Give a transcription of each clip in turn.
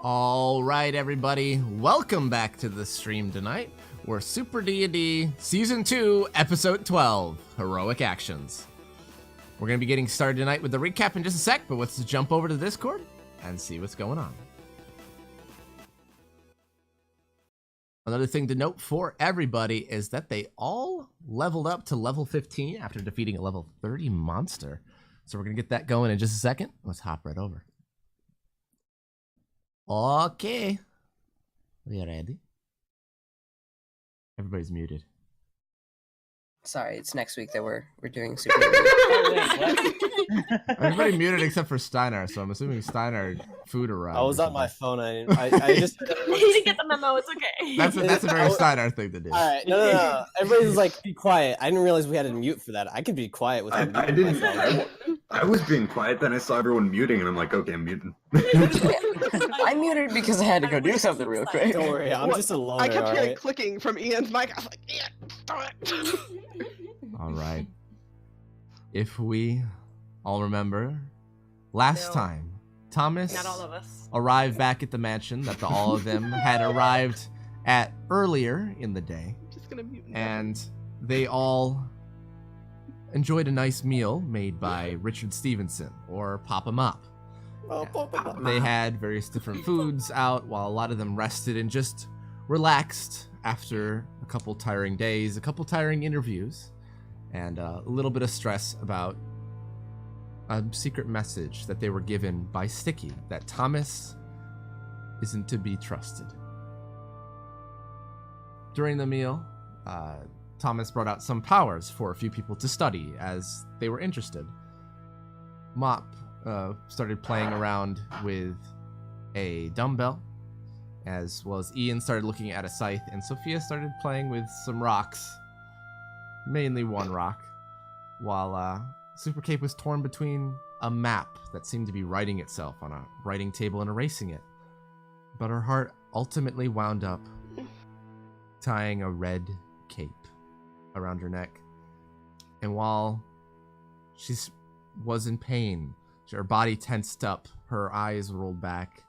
All right, everybody, welcome back to the stream tonight. We're Super D&D Season 2, Episode 12, Heroic Actions. We're going to be getting started tonight with the recap in just a sec, but let's jump over to Discord and see what's going on. Another thing to note for everybody is that they all leveled up to level 15 after defeating a level 30 monster. So we're going to get that going in just a second. Let's hop right over. Okay. We are ready. Everybody's muted. Sorry, it's next week that we're doing Super. Everybody muted except for Steinarr, so I'm assuming Steinarr food arrived. I was on my phone. I just. You didn't get the memo. It's okay. That's a very Steinarr thing to do. All right, no. Everybody's like, be quiet. I didn't realize we had to mute for that. I could be quiet without. I didn't. I was being quiet. Then I saw everyone muting, and I'm like, okay, I'm muting. I muted because I had to go do something real quick. Don't worry, I'm just a loner. I kept hearing right? clicking from Ian's mic. I was like, Ian, stop it. All right. If we all remember, last time, Thomas Not all of us. arrived back at the mansion that all of them had arrived at earlier in the day. I'm just gonna mute him. And they all enjoyed a nice meal made by Richard Stevenson, or Papa Mop. Oh, Papa. They had various different foods out while a lot of them rested and just relaxed after a couple tiring days, a couple tiring interviews, and a little bit of stress about a secret message that they were given by Sticky, that Thomas isn't to be trusted. During the meal, Thomas brought out some powers for a few people to study as they were interested. Mop started playing around with a dumbbell, as well as Ian started looking at a scythe, and Sophia started playing with some rocks, mainly one rock, while Super Cape was torn between a map that seemed to be writing itself on a writing table and erasing it. But her heart ultimately wound up tying a red cape around her neck. And while she's was in pain. Her body tensed up. Her eyes rolled back.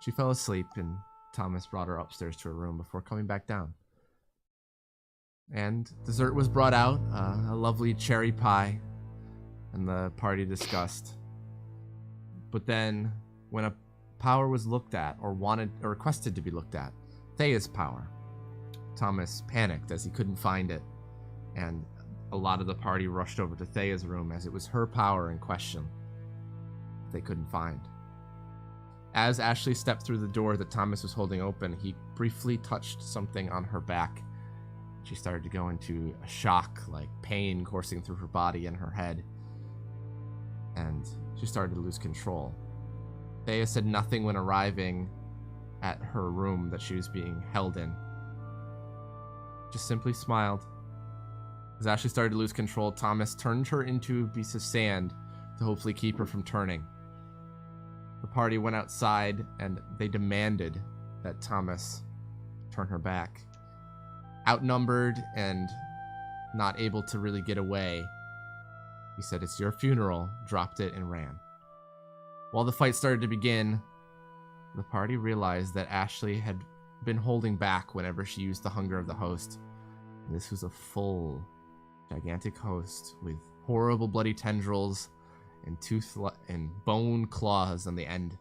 She fell asleep, and Thomas brought her upstairs to her room before coming back down. And dessert was brought out, a lovely cherry pie, and the party discussed. But then, when a power was looked at, or wanted, or requested to be looked at, Thea's power, Thomas panicked as he couldn't find it, and a lot of the party rushed over to Thea's room as it was her power in question they couldn't find. As Ashley stepped through the door that Thomas was holding open, he briefly touched something on her back. She started to go into a shock, like pain coursing through her body and her head, and she started to lose control. Thea said nothing when arriving at her room that she was being held in. Just simply smiled. As Ashley started to lose control, Thomas turned her into a piece of sand to hopefully keep her from turning. The party went outside and they demanded that Thomas turn her back. Outnumbered and not able to really get away, he said, "It's your funeral," dropped it, and ran. While the fight started to begin, the party realized that Ashley had been holding back whenever she used the hunger of the host. And this was a full, gigantic host with horrible bloody tendrils and and bone claws on the end,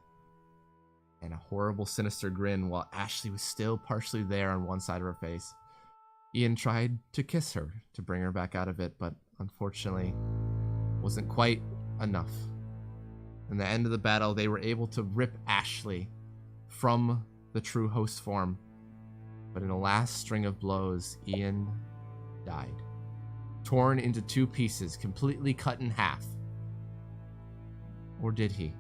and a horrible sinister grin, while Ashley was still partially there on one side of her face. Ian tried to kiss her to bring her back out of it, but unfortunately wasn't quite enough. In the end of the battle, they were able to rip Ashley from the true host form, but in a last string of blows, Ian died, torn into two pieces, completely cut in half. Or did he?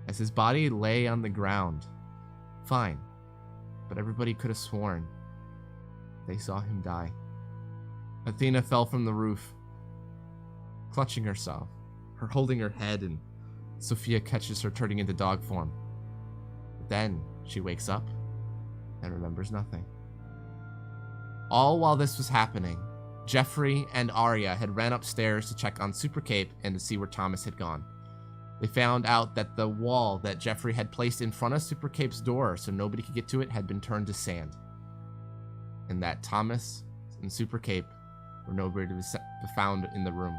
As his body lay on the ground, fine, but everybody could have sworn they saw him die. Athena fell from the roof, clutching herself, her holding her head, and Sophia catches her turning into dog form. But then she wakes up and remembers nothing. All while this was happening, Jeffrey and Arya had ran upstairs to check on Super Cape and to see where Thomas had gone. They found out that the wall that Jeffrey had placed in front of Super Cape's door so nobody could get to it had been turned to sand, and that Thomas and Super Cape were nowhere to be found in the room.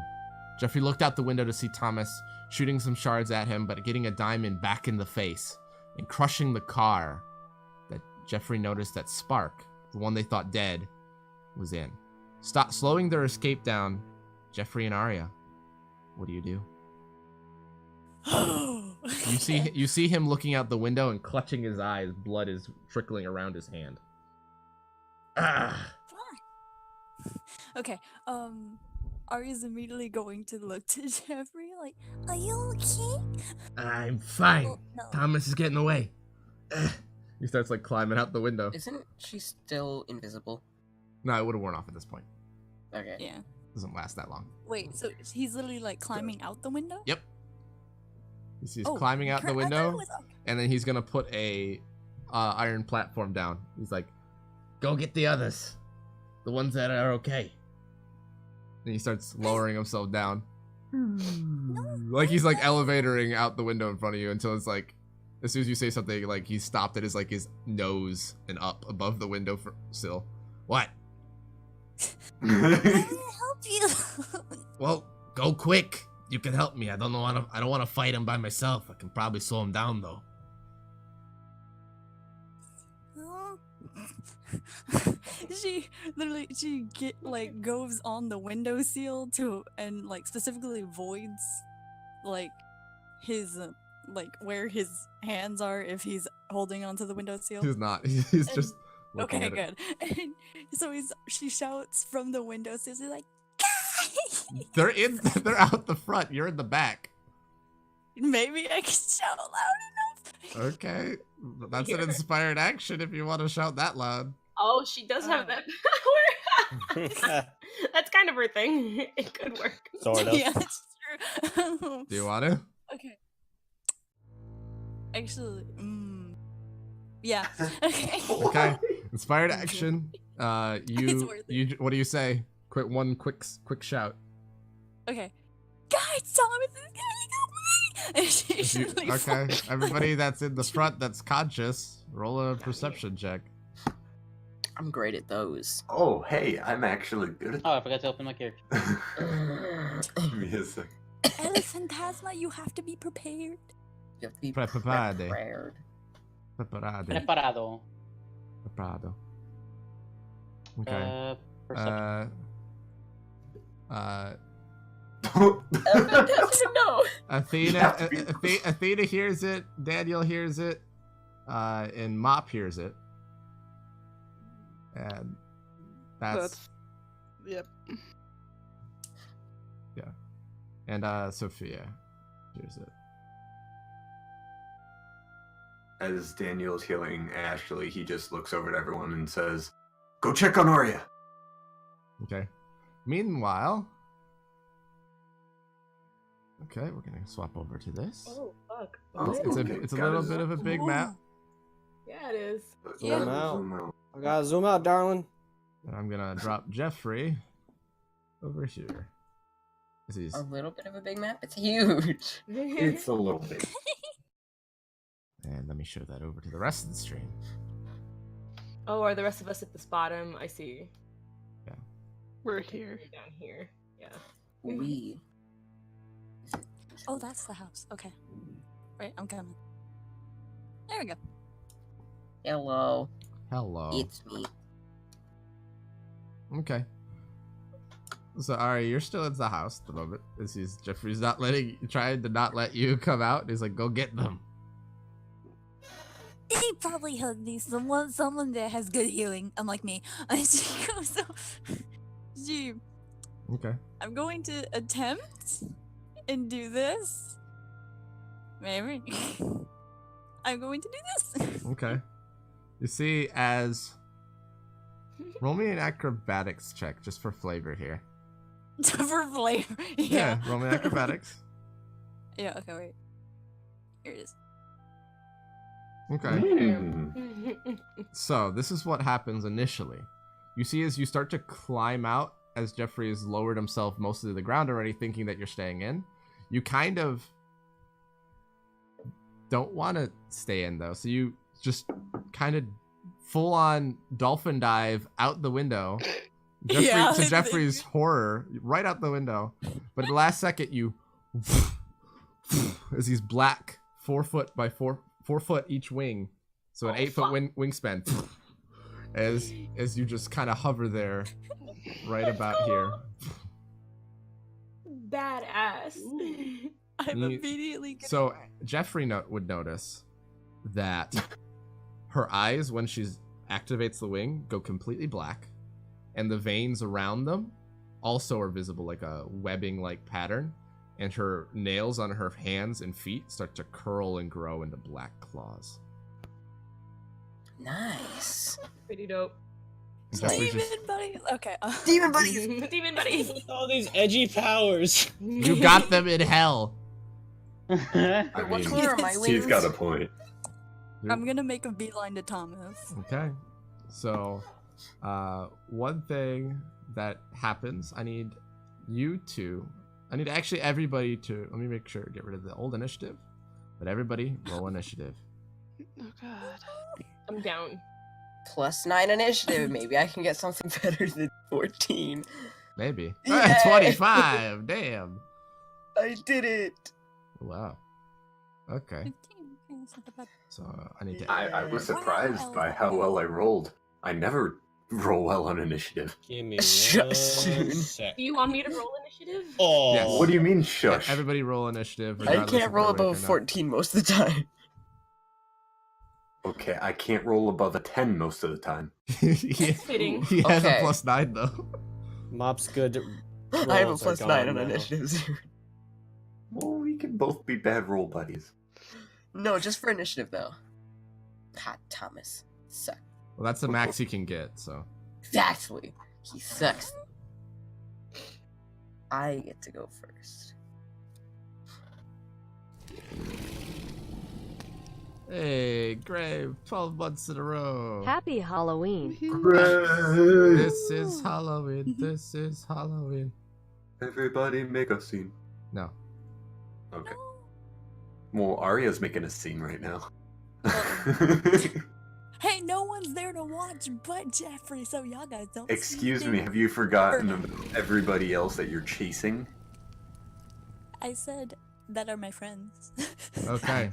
Jeffrey looked out the window to see Thomas shooting some shards at him, but getting a diamond back in the face and crushing the car that Jeffrey noticed that Spark, the one they thought dead, was in. Slowing their escape down, Jeffrey and Arya, what do you do? You see him looking out the window and clutching his eyes. Blood is trickling around his hand. Okay, Arya's immediately going to look to Jeffrey like, "Are you okay?" I'm fine. Oh, no. Thomas is getting away. He starts like climbing out the window. Isn't she still invisible? No, it would have worn off at this point. Okay. Yeah. Doesn't last that long. Wait, so he's literally like climbing out the window? Yep. He's Oh, climbing out the I thought it window, was up. and then he's gonna put a iron platform down. He's like, "Go get the others, the ones that are okay." And he starts lowering himself down, like he's like elevatoring out the window in front of you until it's like, as soon as you say something, like he's stopped at his nose and up above the window sill. What? I'm gonna help you. Well, go quick. You can help me. I don't want to fight him by myself. I can probably slow him down though. she goes on the windowsill and like specifically voids like his where his hands are if he's holding onto the windowsill. He's not. He's just looking Okay, at it. good. And so she shouts from the windowsill. She's like, They're out the front. You're in the back. maybe I can shout loud enough. Okay, that's an inspired action if you want to shout that loud. Oh, she does have that power. That's kind of her thing. It could work. Sort of. Yeah, that's true. Do you want to? Okay. Actually, yeah. Okay. Okay, inspired action. It's worth it. What do you say? Quick shout. Okay. Guys, Thomas is getting away! And she If you- usually okay, falls. everybody that's in the front that's conscious, roll a perception check. I'm great at those. Oh, hey, I'm actually good at Oh, I forgot to open my character. Give me a second. El Fantasma, you have to be prepared. You have to be Preparade. prepared. Preparado. Preparado. Preparado. Okay. Perception. No. Athena, Athena hears it. Daniel hears it. And Mop hears it. And that's Yep. and Sophia hears it. As Daniel's healing Ashley, he just looks over at everyone and says, "Go check on Arya." Okay. Meanwhile, okay, we're gonna swap over to this. Oh fuck. Oh, It's a okay, it's a got little it. bit of a big map, Yeah, it is. Yeah. Zoom out. I gotta zoom out, darling. and I'm gonna drop Jeffrey over here. This is A little bit of a big map. It's huge. It's a little bit. and let me show that over to the rest of the stream. Oh, are the rest of us at this bottom? I see. We're here. You're down here. Yeah. We. Oh, that's the house. Okay. Wait, I'm coming. There we go. Hello. Hello. It's me. Okay. So, Ari, you're still in the house at the moment. Jeffrey's trying to not let you come out. He's like, go get them. He probably heard me. Someone there has good healing, unlike me. And she goes, gee, Okay. I'm going to attempt and do this. Maybe. I'm going to do this. Okay. You see, roll me an acrobatics check just for flavor here. For flavor. Yeah, roll me acrobatics. Yeah, okay, wait. Here it is. Okay. Mm. So, this is what happens initially. You see, as you start to climb out, as Jeffrey has lowered himself mostly to the ground already, thinking that you're staying in, you kind of don't want to stay in, though. So you just kind of full-on dolphin dive out the window. Yeah. To Jeffrey's horror, right out the window. But at the last second, you... as these black 4 foot by 4 foot each wing, so an 8 foot wingspan, as you just kind of hover there, right about here. Badass. I'm You- immediately gonna... So Jeffrey would notice that her eyes, when she activates the wing, go completely black, and the veins around them also are visible, like a webbing-like pattern. And her nails on her hands and feet start to curl and grow into black claws. Nice. Pretty dope. And Jeffrey's Demon just, buddies. Okay. Demon buddies. Demon buddies. With all these edgy powers. you got them in hell. I What mean, color are my wings? he's got a point. I'm gonna make a beeline to Thomas. Okay. So, one thing that happens, I need actually everybody to, let me make sure, get rid of the old initiative, but everybody roll initiative. Oh god. I'm down. +9 initiative. Maybe I can get something better than 14. Maybe. Yay! 25, damn. I did it. Wow. Okay. 15. Okay, that's not that bad. So, I need to, I was Wow. surprised by how well I rolled. I never roll well on initiative. Give me Shush. one sec. Do you want me to roll initiative? Oh. Yes. What do you mean, shush? everybody roll initiative. I regardless can't if roll we're awake above or not. 14 most of the time. Okay, I can't roll above a 10 most of the time. he, fitting. he has Okay. a +9 though. Mop's good. I have a rolls are +9 gone on now. initiatives. Well, we can both be bad roll buddies. No, just for initiative though. Hot Thomas. Suck. Well, that's the max he can get, so. Exactly. He sucks. I get to go first. Hey, Grave, 12 months in a row. Happy Halloween. This is Halloween. This is Halloween. Everybody make a scene. No. Okay. No. Well, Arya's making a scene right now. Hey, no one's there to watch but Jeffrey, so y'all guys don't. see Excuse me, things. have you forgotten about everybody else that you're chasing? I said that are my friends. Okay.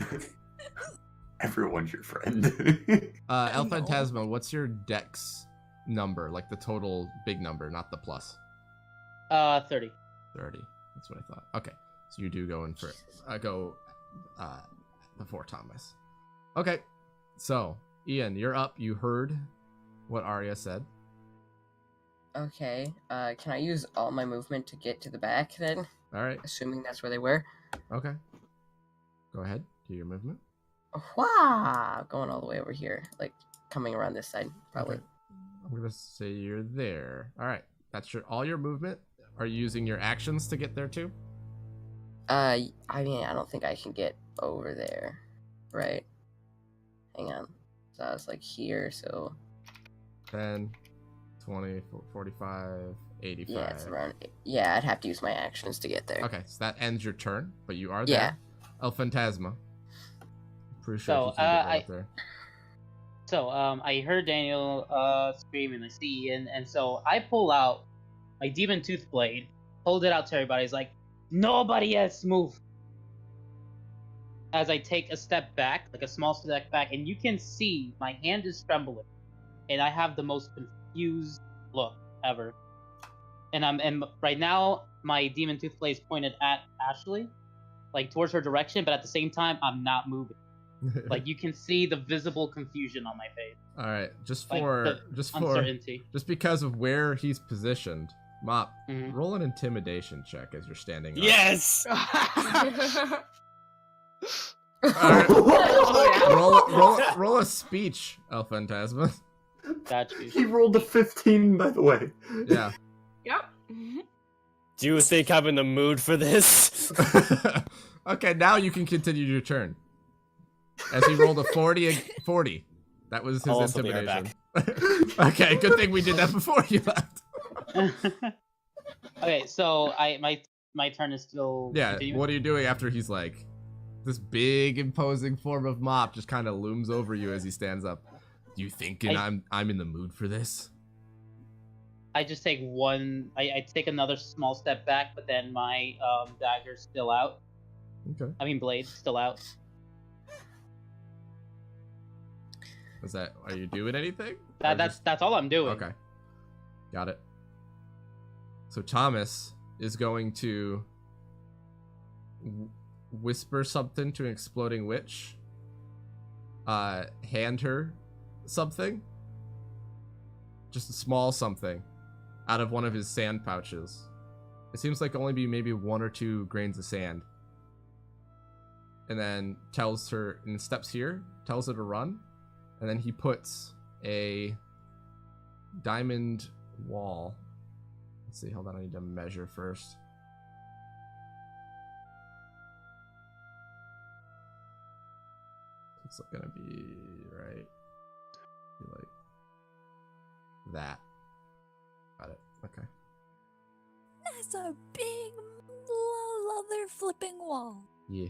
Everyone's your friend. El No. Phantasma, what's your dex number? Like the total big number, not the plus. 30. 30. That's what I thought. Okay. So you do go in for before Thomas. Okay. So, Ian, you're up. You heard what Arya said. Okay. Can I use all my movement to get to the back then? All right. Assuming that's where they were. Okay. Go ahead. Do your movement. Wow! Going all the way over here, like coming around this side, probably. Okay. I'm gonna say you're there. All right. That's all your movement. Are you using your actions to get there too? I mean, I don't think I can get over there, right? Hang on. So I was like here, so 10, 20, 45, 85. yeah, it's around. Yeah, I'd have to use my actions to get there. Okay, so that ends your turn, but you are Yeah. there. El Phantasma. Pretty sure So, you can get right up there. So, I heard Daniel scream and I see Ian, and so I pull out my demon tooth blade, hold it out to everybody. It's like, nobody else move. As I take a step back, like a small step back, and you can see my hand is trembling, and I have the most confused look ever. And right now my demon tooth blade is pointed at Ashley, like towards her direction, but at the same time I'm not moving. Like you can see the visible confusion on my face. All right, just Like for the uncertainty. just because of where he's positioned, Mop, Mhm. roll an intimidation check as you're standing up. Yes. Alright. Oh, yeah. roll a speech, El Phantasma. Got you. He rolled a 15, by the way. Yeah. Yep. Do you think I'm in the mood for this? Okay, now you can continue your turn. As he rolled a 40. That was his I'll also be right intimidation. Okay, good thing we did that before you left. Okay, so my turn is still. Yeah, continuing? what are you doing after he's like, this big imposing form of Mop just kind of looms over you as he stands up. You thinking I'm in the mood for this? I just take one. I take another small step back, but then my dagger's still out. Okay. I mean, blade's still out. Are you doing anything? Or That's all I'm doing. Okay. Got it. So Thomas is going to whisper something to an exploding witch. Hand her something. Just a small something out of one of his sand pouches. It seems like only be maybe 1 or 2 grains of sand. And then tells her, and steps here, tells her to run. And then he puts a diamond wall. Let's see, hold on, I need to measure first. It's gonna be right. Be like that. Got it. Okay. That's a big leather flipping wall. Yeah.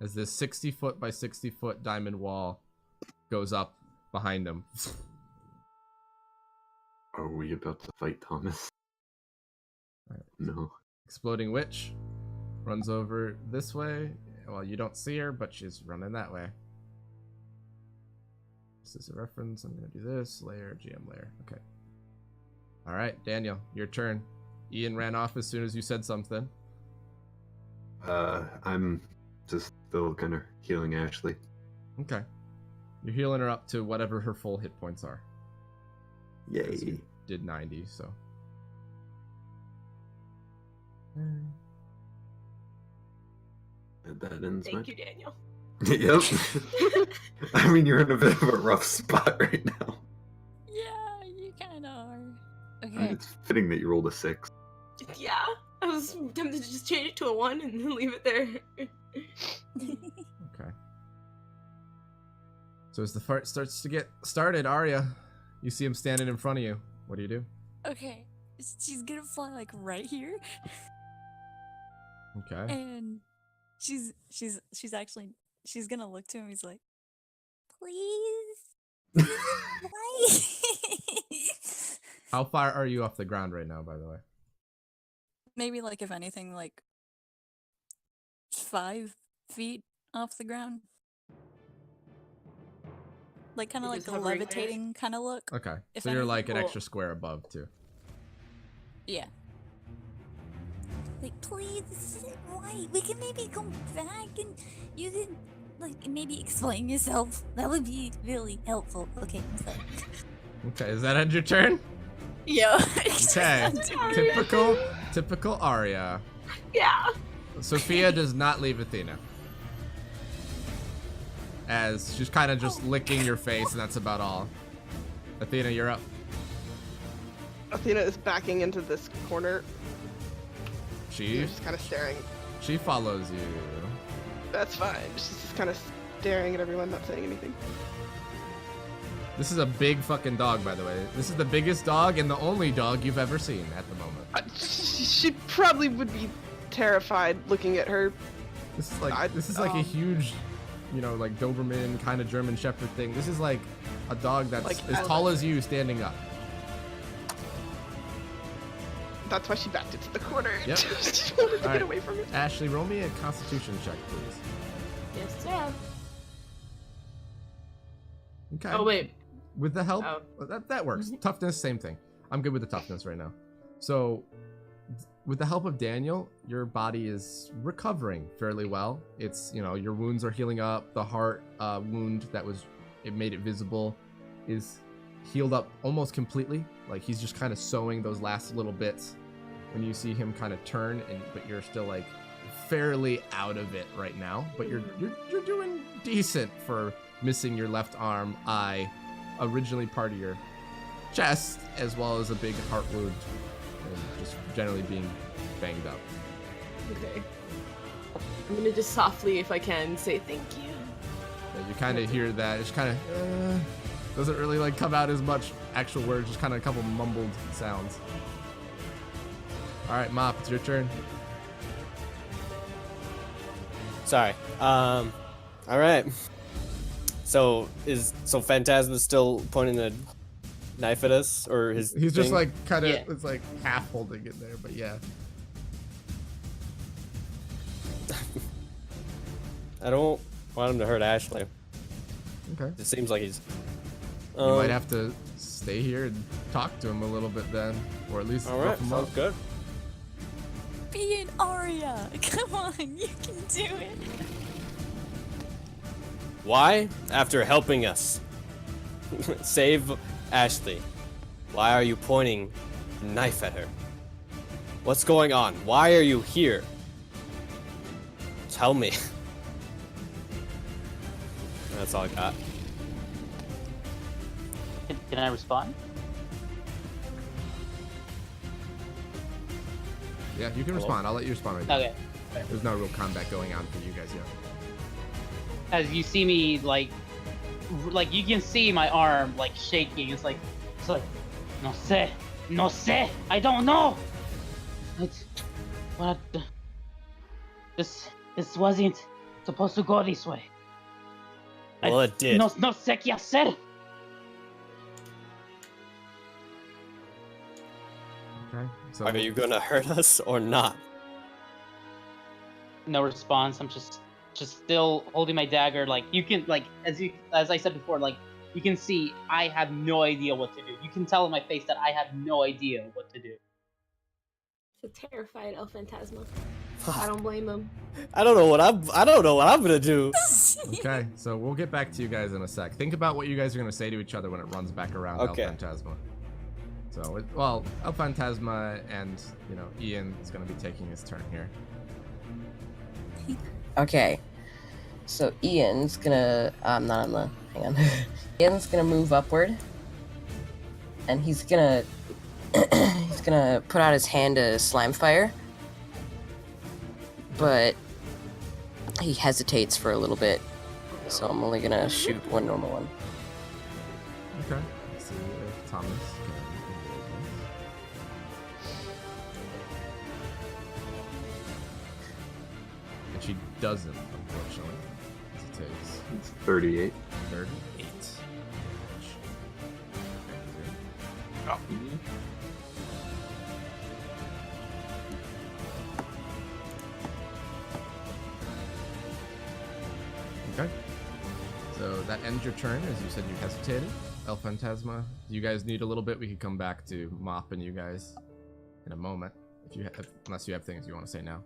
As this 60-foot by 60-foot diamond wall goes up behind him. Are we about to fight Thomas? Alright. No. Exploding witch runs over this way. Well, you don't see her, but she's running that way. This is a reference. I'm going to do this. Layer, GM layer. Okay. Alright, Daniel, your turn. Ian ran off as soon as you said something. I'm just still kind of healing Ashley. Okay. You're healing her up to whatever her full hit points are. Because Yay. you did 90, so. And that ends my... Thank you, Daniel. Yep. I mean, you're in a bit of a rough spot right now. Yeah, you kind of are. Okay. It's fitting that you rolled a 6. Yeah, I was tempted to just change it to a 1 and then leave it there. Okay. So as the fight starts to get started, Arya, you see him standing in front of you. What do you do? Okay. she's gonna fly like right here, Okay. and she's actually she's gonna look to him. He's like, please, why? How far are you off the ground right now, by the way? Maybe like if anything, like 5 feet off the ground. Like kind of You're like just the hovering there? levitating kind of look. Okay. If So you're anything- like an Cool. extra square above too. Yeah. Like, please, why? We can maybe go back and you can, like, maybe explain yourself. That would be really helpful. Okay, I'm sorry. Okay, is that end your turn? Yeah. Okay. Typical Arya. Yeah. Sophia does not leave Athena. As she's kind of just licking your face, and that's about all. Athena, you're up. Athena is backing into this corner. She Just kind of staring. follows you. That's fine. She's just kind of staring at everyone, not saying anything. This is a big fucking dog, by the way. This is the biggest dog and the only dog you've ever seen at the moment. She probably would be terrified looking at her. This is like a huge, you know, like Doberman kind of German Shepherd thing. This is like a dog that's Like, as tall as you standing up. That's why she backed into the corner. Yep. She wanted to All get right. away from it. Ashley, roll me a Constitution check, please. Yes, sir. Okay. Oh wait. With the help, Oh. that works. Toughness, same thing. I'm good with the toughness right now. So, with the help of Daniel, your body is recovering fairly well. It's, you know, your wounds are healing up. The heart wound it made it visible is healed up almost completely. Like he's just kind of sewing those last little bits. When you see him kind of turn, but you're still like fairly out of it right now. But you're doing decent for missing your left arm, eye, originally part of your chest, as well as a big heart wound, and just generally being banged up. Okay. I'm gonna just softly, if I can, say thank you. And you kind of hear that. It's kind of doesn't really like come out as much actual words, just kind of a couple mumbled sounds. All right, Mop, it's your turn. Sorry. All right. So Phantasma's still pointing a knife at us, or his? He's just thing? like kind of, Yeah. it's like half holding it there, but yeah. I don't want him to hurt Ashley. Okay. It seems like he's. You might have to stay here and talk to him a little bit then, or at least All rough right, him sounds up. good. Be an Arya. Come on, you can do it. Why? After helping us save Ashley, why are you pointing a knife at her? What's going on? Why are you here? Tell me. That's all I got. Can I respond? Yeah, you can respond. I'll let you respond right now. Okay. There's no real combat going on for you guys yet. As you see me, like you can see my arm like shaking. It's like no sé, I don't know. What? This wasn't supposed to go this way. Well, it did. No sé qué hacer. Okay. So Are you gonna hurt us or not? No response. I'm just still holding my dagger. Like you can, like as I said before, like you can see I have no idea what to do. You can tell in my face that I have no idea what to do. It's a terrified El Phantasma. I don't blame him. I don't know what I'm gonna do. Okay, so we'll get back to you guys in a sec. Think about what you guys are gonna say to each other when it runs back around Okay. El Phantasma. So, El Phantasma and, you know, Ian is gonna be taking his turn here. Okay. So Ian's gonna hang on. Ian's gonna move upward. And he's gonna put out his hand to slime fire. But he hesitates for a little bit. So I'm only gonna shoot one normal one. Okay. Let's see if Thomas can doesn't, unfortunately. It takes It's 38. 38. Oh. Okay. So that ends your turn, as you said you hesitated. El Phantasma, do you guys need a little bit? We could come back to Mop and you guys in a moment, unless you have things you want to say now.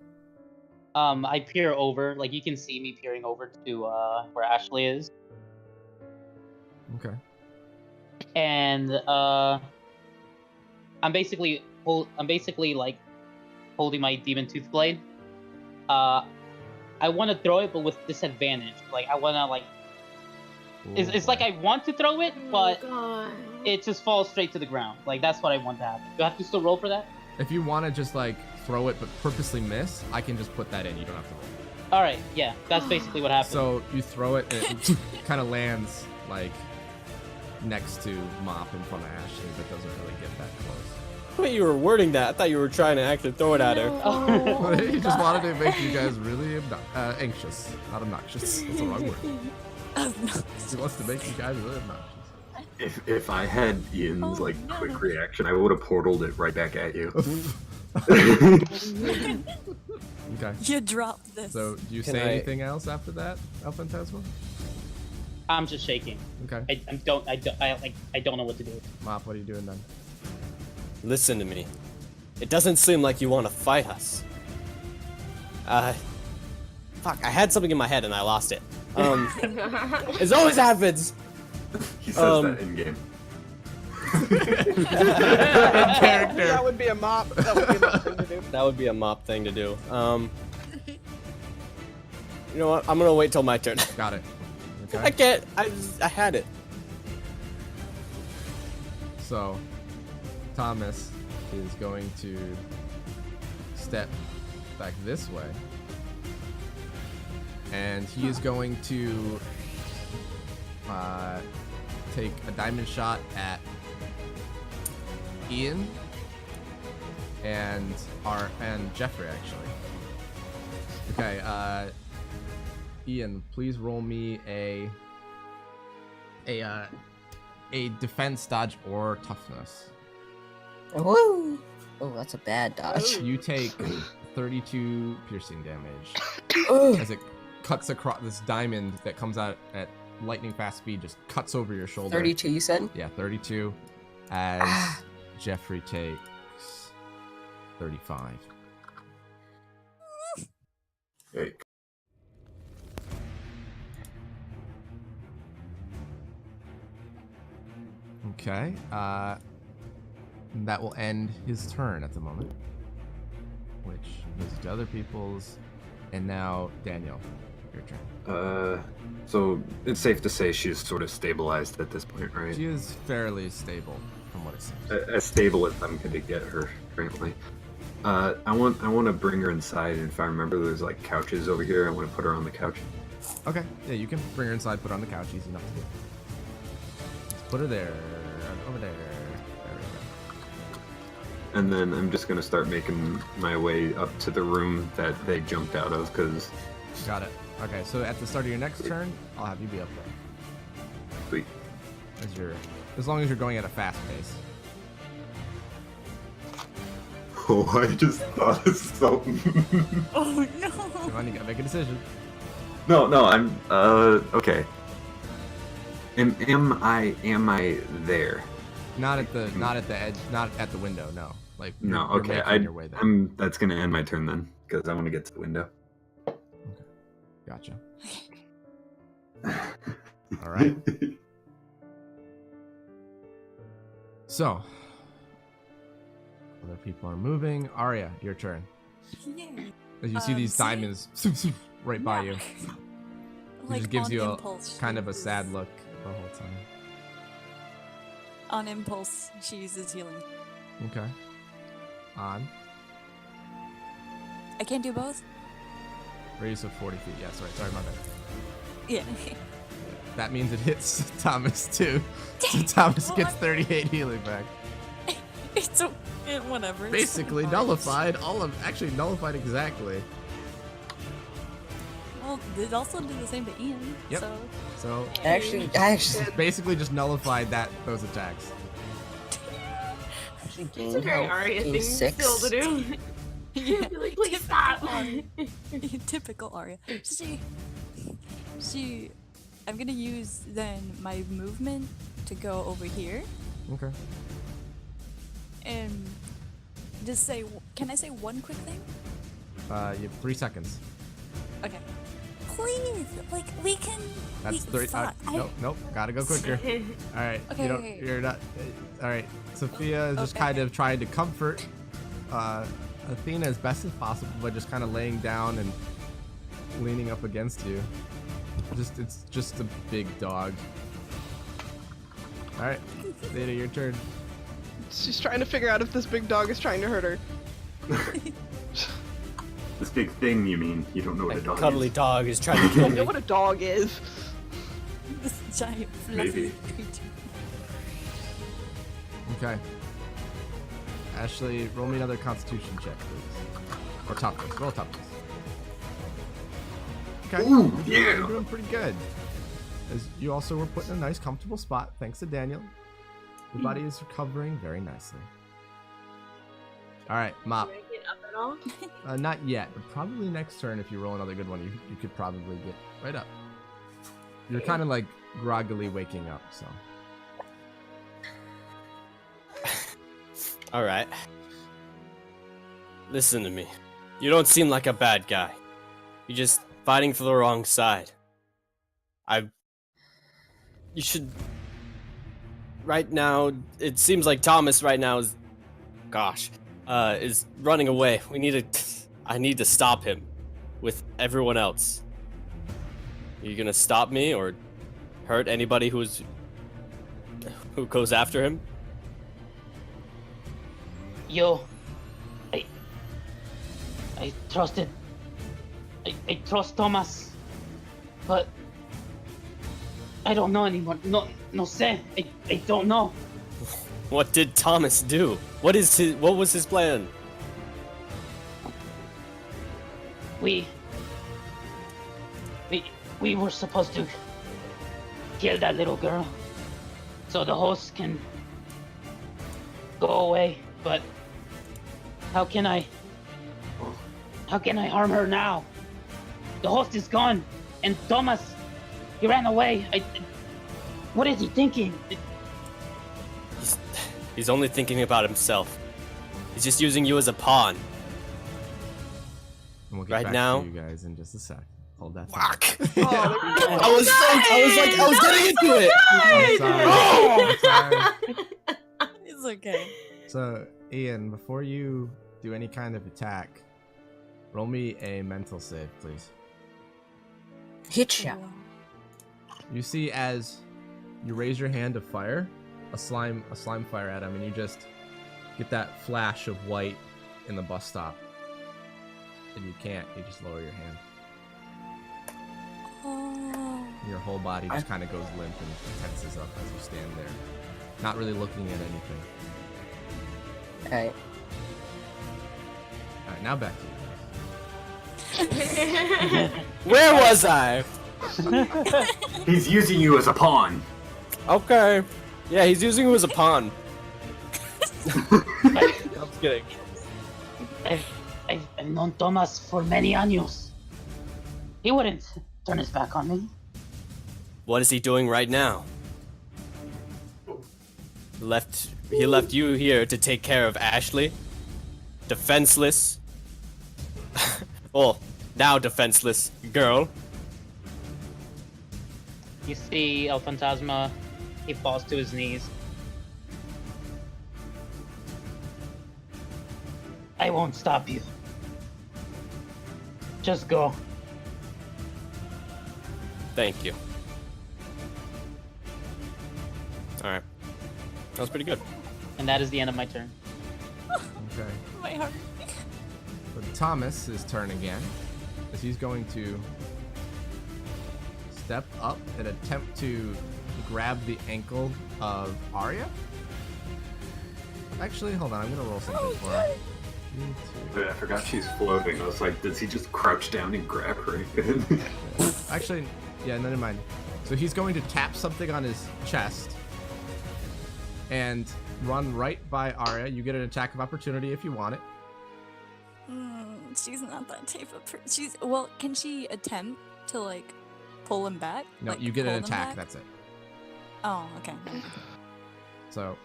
I peer over, like you can see me peering over to where Ashley is, Okay. and I'm basically like holding my demon tooth blade. I want to throw it, but with disadvantage. Like I want to like. It's like I want to throw it, but it just falls straight to the ground. Like that's what I want to happen. Do I have to still roll for that? If you want to just like throw it but purposely miss, I can just put that in. You don't have to roll. All right, yeah, that's basically what happened. So you throw it and it kind of lands like next to Mop in front of Ashley, but doesn't really get that close. The way you were wording that, I thought you were trying to actually throw it at her. Oh. He just wanted to make you guys really anxious, not obnoxious. That's the wrong word. He wants to make you guys really obnoxious. If I had Ian's quick reaction, I would have portaled it right back at you. Okay. You dropped this. So do you Can say I- anything else after that, El Phantasma? I'm just shaking. Okay. I don't know what to do. Mop, what are you doing then? Listen to me. It doesn't seem like you want to fight us. Fuck, I had something in my head and I lost it. It always happens. He says that in game. Character. That would be a mop. That would be a mop thing to do. That would be a Mop thing to do. You know what? I'm gonna wait till my turn. Got it. I Okay. can't. I had it. So, Thomas is going to step back this way. And he is going to take a diamond shot at Ian and Jeffrey, actually. Okay, Ian, please roll me a defense, dodge, or toughness. Woo! Oh, that's a bad dodge. You take 32 piercing damage Ugh. as it cuts across this diamond that comes out at lightning fast speed, just cuts over your shoulder. 32, you said? Yeah, 32. As Jeffrey takes 35. Hey, Okay. That will end his turn at the moment. Which moves to other people's. And now, Daniel, your turn. so it's safe to say she's sort of stabilized at this point, right? She is fairly stable, from what it seems. As stable as I'm gonna get her currently. I want to bring her inside, and if I remember, there's like couches over here. I want to put her on the couch. Okay, yeah, you can bring her inside, put her on the couch, easy enough to do. Let's put her there, over there. There we go. And then I'm just gonna start making my way up to the room that they jumped out of, because Got it. Okay, so at the start of your next turn, I'll have you be up there. sweet. As long as you're going at a fast pace. Oh, I just thought of something. Oh no! Come on, you gotta make a decision. No, I'm okay. Am I there? Not at the edge, not at the window. No, like No, you're okay. making your way there. That's gonna end my turn then, because I want to get to the window. Gotcha. All right. So, other people are moving. Arya, your turn. Yay. As you see these see- diamonds right by you, it Like just gives on you impulse, kind of a she sad uses- look the whole time. On impulse, she uses healing. Okay. On. I can't do both? Radius of 40 feet. Yeah, sorry, my bad. Yeah. That means it hits Thomas too. So Thomas Well, gets I'm- 38 healing back. It's whatever. it's Basically fine. nullified. Nullified exactly. Well, it also did the same to Ian. Yep. So So I actually basically just nullified those attacks. actually It's a gained very health. Arya Gained thing 6. still to do. yeah, Be like, please stop. Arya. Typical Arya. She. I'm gonna use then my movement to go over here Okay. and just say. Can I say one quick thing? You have 3 seconds. Okay. Please, like we can. That's we, 3. fuck, Nope. Gotta go quicker. All right. Okay, You don't. okay. You're not. All right. Sophia is just Okay. kind of trying to comfort Athena as best as possible, but just kind of laying down and leaning up against you. It's just a big dog. All right. Athena, your turn. She's trying to figure out if this big dog is trying to hurt her. This big thing, you mean? You don't know what a dog Cuddly is? dog is trying to kill I know me. what a dog is. This giant fluffy Maybe. creature. Okay. Ashley, roll me another Constitution check, please. Or toughness. Roll toughness. Okay. Ooh, You're yeah! doing pretty good. As you also were put in a nice, comfortable spot, thanks to Daniel. Your body is recovering very nicely. All right, Mop. Can I get up at all? Not yet, but probably next turn. If you roll another good one, you could probably get right up. You're kind of like groggily waking up, so. All right. Listen to me. You don't seem like a bad guy. You're just fighting for the wrong side. You should. Right now, it seems like Thomas right now is. Gosh. Is running away. I need to stop him. With everyone else. Are you gonna stop me or hurt anybody who goes after him? Yo, I trusted. I trust Thomas, but I don't know anyone. No sé. I don't know. What did Thomas do? What was his plan? We were supposed to kill that little girl, so the host can go away. But how can I harm her now? The host is gone, and Thomas, he ran away. What is he thinking? He's only thinking about himself. He's just using you as a pawn. And we'll get Right back now- to you guys in just a sec. Hold that. Fuck! Oh, I was getting into it! I'm sorry. It's okay. So, Ian, before you do any kind of attack, roll me a mental save, please. Hit shot. You see as you raise your hand to fire a slime fire at him, and you just get that flash of white in the bus stop. And you can't. You just lower your hand. Oh. Your whole body just kind of goes limp and tenses up as you stand there, not really looking at anything. Alright. All right, now back to you. Where was I? He's using you as a pawn. Okay. Yeah, he's using you as a pawn. I'm just kidding. I've known Thomas for many años. He wouldn't turn his back on me. What is he doing right now? He left you here to take care of Ashley. Defenseless. Well, now defenseless girl. You see El Fantasma, he falls to his knees. I won't stop you. Just go. Thank you. Alright. That was pretty good. And that is the end of my turn. Okay. My heart. But Thomas' turn again, as he's going to step up and attempt to grab the ankle of Arya. Actually, hold on. I'm gonna roll something for him. But I forgot she's floating. I was like, does he just crouch down and grab her again? Actually, yeah, never mind. So he's going to tap something on his chest and run right by Arya. You get an attack of opportunity if you want it. She's not that type of person. Well, can she attempt to like pull him back? No, like, you get an hold him attack. back? That's it. Oh, okay. So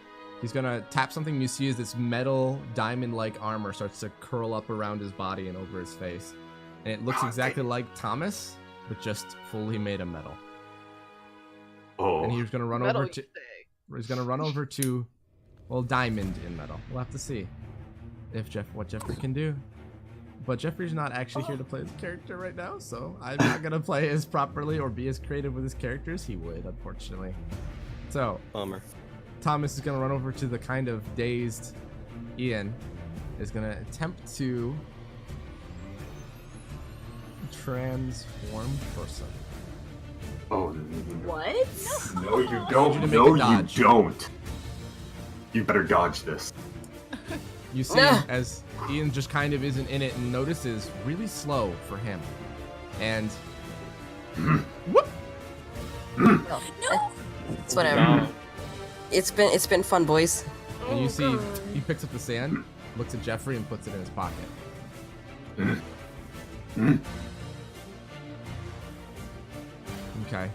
he's gonna tap something. You see as this metal diamond-like armor starts to curl up around his body and over his face, and it looks exactly like Thomas, but just fully made of metal. Oh. And he's gonna run Metal, over you to. say. He's gonna run over to, well, diamond in metal. We'll have to see if what Jeffrey can do. But Jeffrey's not actually here to play his character right now, so I'm not gonna play as properly or be as creative with his characters. He would, unfortunately. So, Bummer. Thomas is gonna run over to the kind of dazed Ian. Is gonna attempt to transform person. Oh, What? no, you you to don't. make No, a dodge. you don't. You better dodge this. You see as Ian just kind of isn't in it and notices really slow for him. And whoop! No. No. It's whatever. It's been fun, boys. And you Oh, see God. he picks up the sand, looks at Jeffrey, and puts it in his pocket. Okay.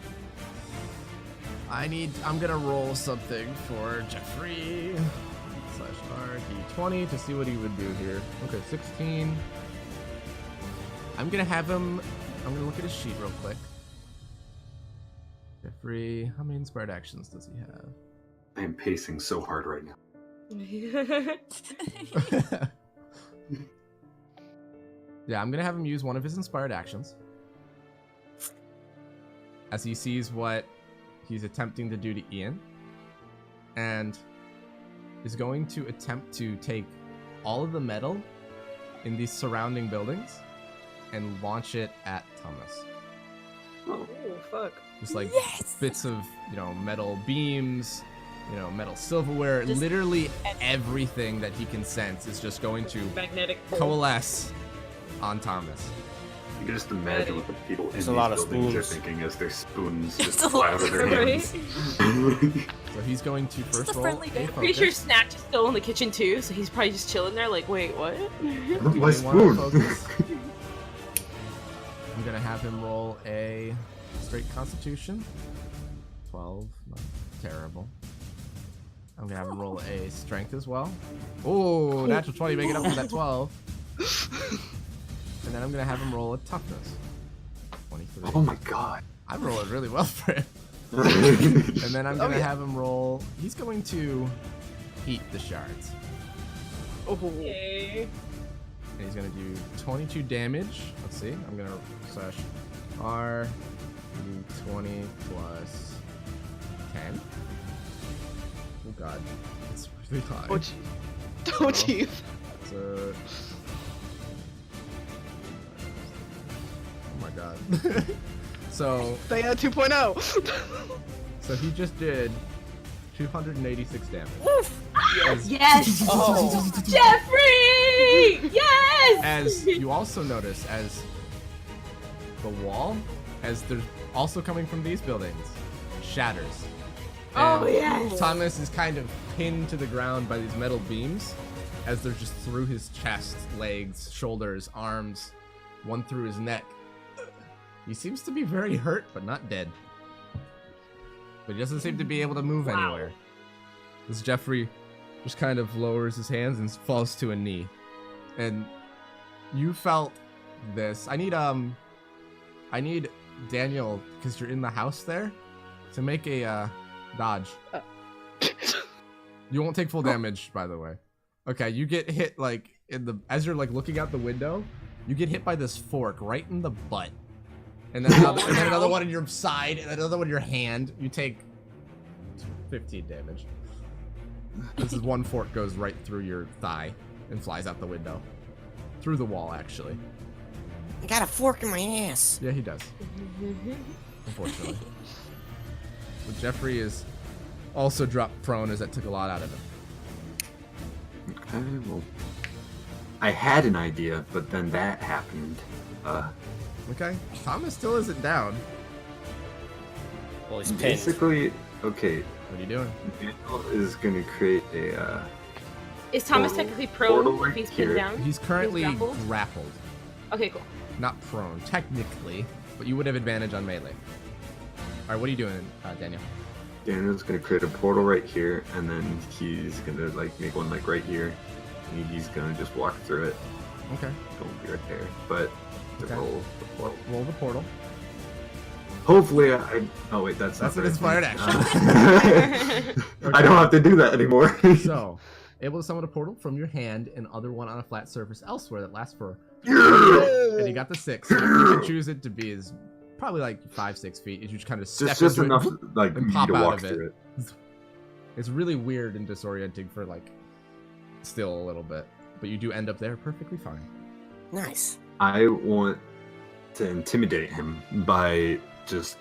I'm gonna roll something for Jeffrey. /RD20 to see what he would do here. Okay, 16. I'm gonna look at his sheet real quick. Jeffrey, how many inspired actions does he have? I am pacing so hard right now. Yeah, I'm gonna have him use one of his inspired actions as he sees what he's attempting to do to Ian, and is going to attempt to take all of the metal in these surrounding buildings and launch it at Thomas. Oh, fuck. Just like Yes! bits of, metal beams, metal silverware, Just literally everything that he can sense is just going to Magnetic pole. coalesce on Thomas. You can just imagine what the people in There's these a lot of buildings are spoons. thinking as their spoons It's just a fly lot out of their Right? hands. So he's going to first a roll friendly a day. Pretty sure focus. Snatch is still in the kitchen too, so he's probably just chilling there like, wait, what? My Give me one spoon. focus. I'm gonna have him roll a straight Constitution. 12, not terrible. I'm gonna have him roll a Strength as well. Oh, natural 20, make it up for that 12. And then I'm gonna have him roll a Toughness. 23. Oh my god. I'm rolling really well for him. And then I'm gonna have him roll. He's going to eat the shards. Okay. And he's gonna do 22 damage. Let's see. I'm gonna slash R do 20 plus 10. Oh god, it's really high. Oh, jeez. Oh, jeez. It's a... Oh my god. So Athena 2.0. so he just did 286 damage. As- Yes! Oh. Jeffrey! Yes! As you also notice, as the wall, as they're also coming from these buildings, shatters. Oh, And yes! Thomas is kind of pinned to the ground by these metal beams as they're just through his chest, legs, shoulders, arms, one through his neck. He seems to be very hurt, but not dead. But he doesn't seem to be able to move Wow. anywhere. As Jeffrey just kind of lowers his hands and falls to a knee. And you felt this. I need Daniel, because you're in the house there, to make a dodge. You won't take full damage, by the way. Okay, you get hit like as you're like looking out the window, you get hit by this fork right in the butt. And then another one in your side, and another one in your hand. You take 15 damage. This is one fork goes right through your thigh and flies out the window. Through the wall, actually. I got a fork in my ass. Yeah, he does. Unfortunately. So Jeffrey is also dropped prone as that took a lot out of him. Okay, well, I had an idea, but then that happened. Okay. Thomas still isn't down. Well, he's pinned. Basically, okay. What are you doing? Daniel is gonna create a. Is Thomas Portal- technically portal prone if right he's pinned here. down? He's currently grappled? grappled. Okay, cool. Not prone, technically, but you would have advantage on melee. Alright, what are you doing, Daniel? Daniel's gonna create a portal right here, and then he's gonna like make one like right here, and he's gonna just walk through it. Okay. Don't be right there, but to Okay. roll the portal. Roll the portal. Hopefully, I. Oh wait, that's That's not an inspired action. Okay. I don't have to do that anymore. So, able to summon a portal from your hand and other one on a flat surface elsewhere that lasts for. And you got the 6. So you can choose it to be as probably like 5-6 feet. You just kind of step just into enough it like and me pop to out walk of through it. it. It's really weird and disorienting for like still a little bit, but you do end up there perfectly fine. Nice. I want to intimidate him by just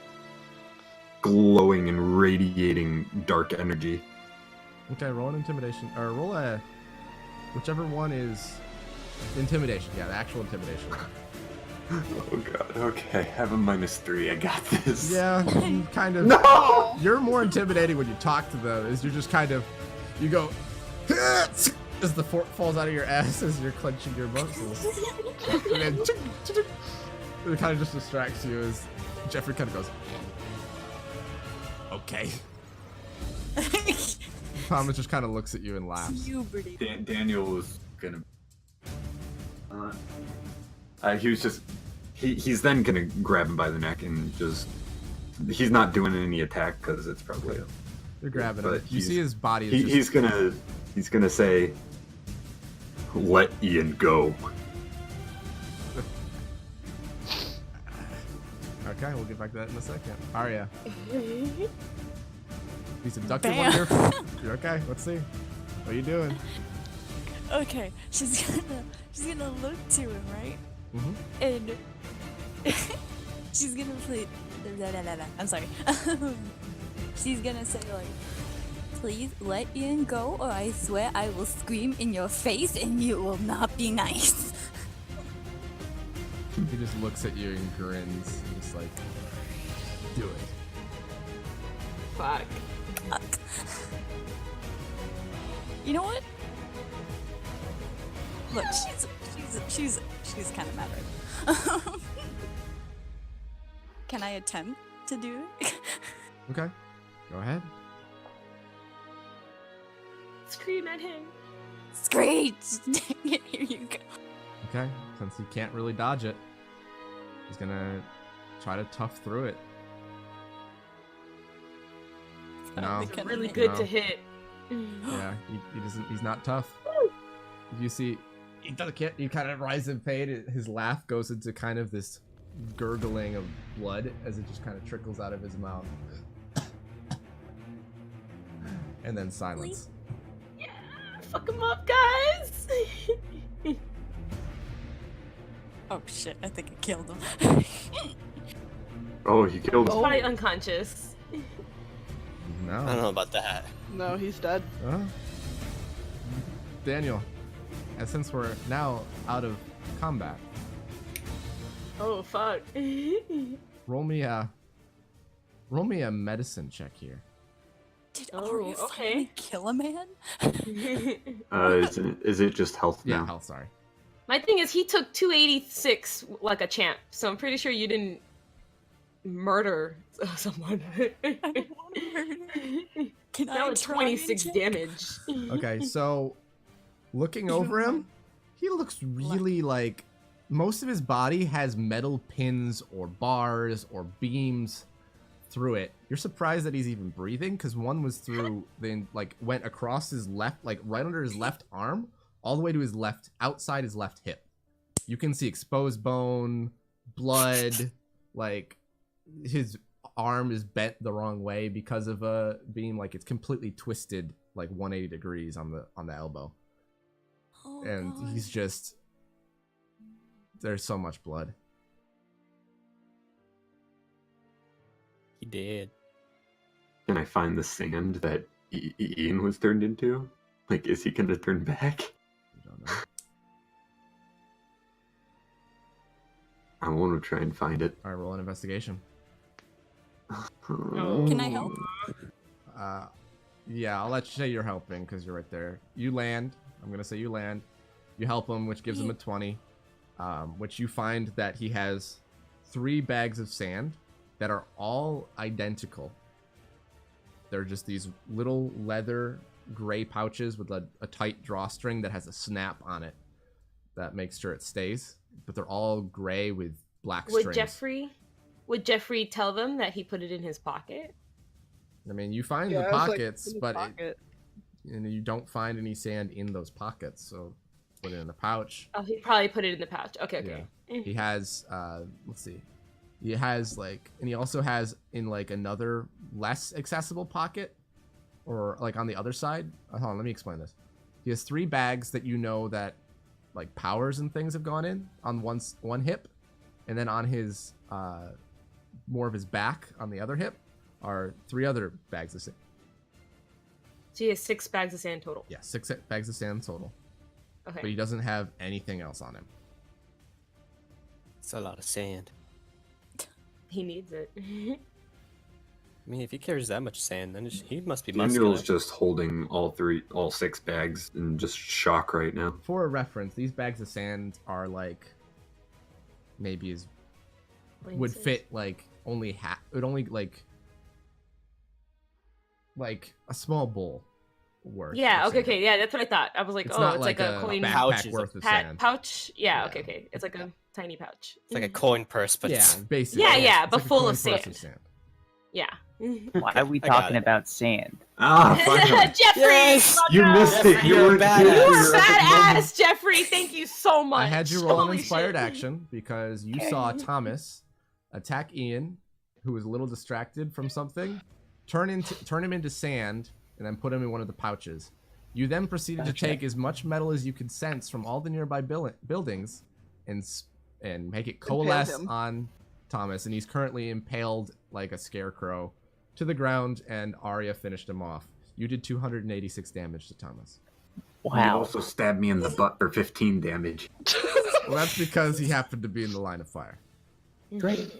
glowing and radiating dark energy. Okay, roll an intimidation or roll a whichever one is intimidation. Yeah, the actual intimidation. Oh god, okay. I have a -3. I got this. Yeah, you kind of. No! You're more intimidating when you talk to them. Is you're just kind of, you go, as the fork falls out of your ass as you're clenching your muscles, and then it kind of just distracts you as Jeffrey kind of goes, okay. Thomas just kind of looks at you and laughs. Puberty. Daniel was gonna. He was just. He's then gonna grab him by the neck and just. He's not doing any attack because it's probably. You're grabbing him. But You see his body is He's gonna say, "Let Ian go." Okay, we'll get back to that in a second. Arya, he's abducted Bam. one of your. You're okay. Let's see. What are you doing? Okay, she's gonna look to him, right? Mm-hmm. And she's gonna play. I'm sorry. She's gonna say like, "Please let Ian go, or I swear I will scream in your face, and you will not be nice." He just looks at you and grins, and just like, do it. Fuck. Fuck. You know what? Look, she's kind of mad right now. Can I attempt to do it? Okay, go ahead. Scream at him. Screech! Dang it, here you go. Okay, since he can't really dodge it, he's gonna try to tough through it. No. Kinda Really make- good No. to hit. Yeah, he doesn't. He's not tough. You see, he can't. He kind of rises in pain. His laugh goes into kind of this gurgling of blood as it just kind of trickles out of his mouth, and then silence. Yeah, fuck him up, guys. Oh shit, I think I killed him. Oh, he killed. Oh. Probably unconscious. No. I don't know about that. No, he's dead. Daniel, and since we're now out of combat, Oh fuck. roll me a medicine check here. Did Oh, Arya okay. finally kill a man? Is it just health Yeah, now? health. Sorry. My thing is, he took 286 like a champ, so I'm pretty sure you didn't murder someone. I don't want to murder. Can That I was try 26 and check? damage. Okay, so looking over him, he looks really like most of his body has metal pins or bars or beams through it. You're surprised that he's even breathing because one was through, then like went across his left, like right under his left arm, all the way to his left, outside his left hip. You can see exposed bone, blood, like his arm is bent the wrong way because of a beam, like it's completely twisted like 180 degrees on the elbow. Oh, And God. he's just, there's so much blood. He did. Can I find the sand that Ian was turned into? Like, is he gonna turn back? I don't know. I want to try and find it. All right, roll an investigation. Can I help? Yeah, I'll let you say you're helping because you're right there. You land. I'm gonna say you land. You help him, which gives him a 20. Which you find that he has 3 bags of sand that are all identical. They're just these little leather gray pouches with a tight drawstring that has a snap on it that makes sure it stays. But they're all gray with black strings. Would Jeffrey tell them that he put it in his pocket? I mean, you find the pockets, but and you don't find any sand in those pockets, so put it in the pouch. Oh, he probably put it in the pouch. Okay. Yeah. He has, let's see. He has, and he also has in, another less accessible pocket, or, on the other side. Hold on, let me explain this. He has 3 bags that you know that, powers and things have gone in on one hip, and then on his, more of his back on the other hip are 3 other bags of sand. So he has 6 bags of sand total. Yeah, 6 bags of sand total. Okay. But he doesn't have anything else on him. It's a lot of sand. He needs it. I mean, if he carries that much sand, then he must be muscular. Daniel's just holding all 6 bags in just shock right now. For a reference, these bags of sand are maybe would fit only half. It would only a small bowl worth. Yeah. Okay. Yeah, that's what I thought. I was like, it's oh, not it's like a coin pouch worth of sand. Pouch. Yeah. Okay. It's like a tiny pouch. It's like a coin purse, but yeah, basically. Yeah, it's but a full coin of purse sand. Yeah. Why are we talking about sand? Finally. Jeffrey, Yes! You missed it. You were badass. badass, Jeffrey. Thank you so much. I had you roll an Holy inspired shit. action because you saw Thomas attack Ian, who was a little distracted from something, turn him into sand, and then put him in one of the pouches. You then proceeded to take as much metal as you could sense from all the nearby buildings and make it coalesce on Thomas, and he's currently impaled like a scarecrow to the ground, and Arya finished him off. You did 286 damage to Thomas. You Wow. also stabbed me in the butt for 15 damage. Well, that's because he happened to be in the line of fire. Great.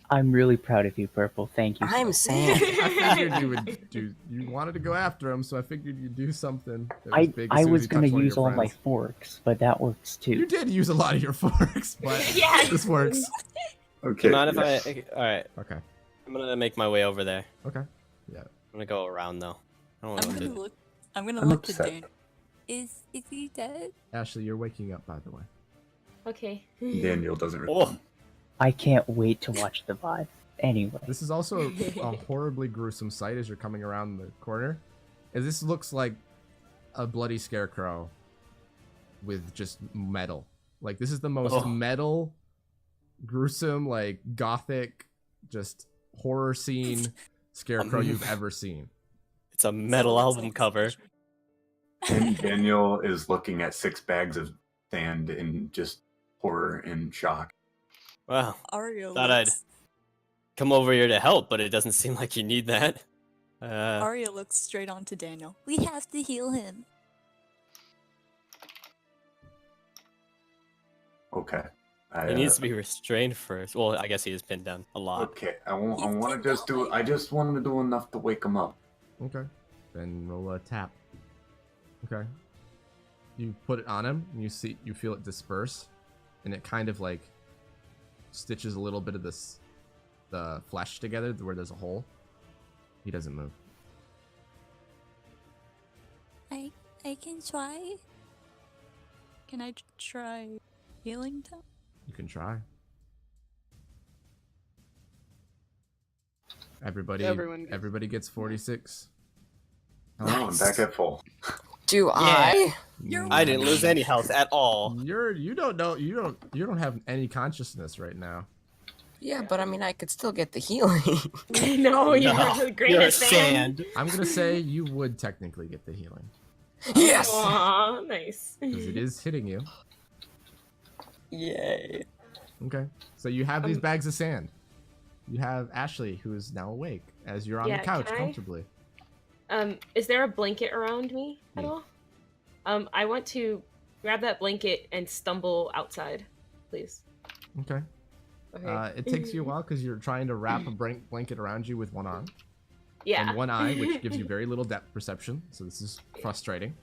I'm really proud of you, Purple. Thank you. I'm Sam. I figured you would do. You wanted to go after him, so I figured you'd do something. That was big as I soon as was you gonna touched one of use your all my friends. forks, but that works too. You did use a lot of your forks, but Yeah. this works. Okay. Mind if I? All right. Okay. I'm gonna make my way over there. Okay. Yeah. I'm gonna go around though. I don't want to. I'm gonna I'm look to upset. Dan. Is he dead? Ashley, you're waking up, by the way. Okay. Daniel doesn't. Oh, I can't wait to watch the VOD. Anyway, This is also a horribly gruesome sight as you're coming around the corner. And this looks like a bloody scarecrow with just metal. This is the most metal, gruesome, gothic, just horror scene scarecrow you've ever seen. it's a metal album cover. And Daniel is looking at 6 bags of sand in just horror and shock. Wow. Arya Thought I'd looks, come over here to help, but it doesn't seem like you need that. Arya looks straight on to Daniel. We have to heal him. Okay. He needs to be restrained first. Well, I guess he is pinned down a lot. Okay. I want to just do. I just want to do enough to wake him up. Okay. Then roll a tap. Okay. You put it on him, and you feel it disperse, and it kind of stitches a little bit of the flesh together where there's a hole. He doesn't move. I can try. Can I try healing time? You can try. Everybody gets 46. Oh, I'm back at full. Do I? I didn't lose any health at all. You don't have any consciousness right now. Yeah, but I mean, I could still get the healing. No, you're the You're greatest sand. I'm gonna say you would technically get the healing Yes! Aw, nice. because it is hitting you. Yay. Okay, so you have these bags of sand. You have Ashley, who is now awake, as you're on the couch can I- comfortably. Is there a blanket around me at all? I want to grab that blanket and stumble outside, please. Okay. Okay. It takes you a while because you're trying to wrap a blanket around you with one arm Yeah. and one eye, which gives you very little depth perception. So this is frustrating.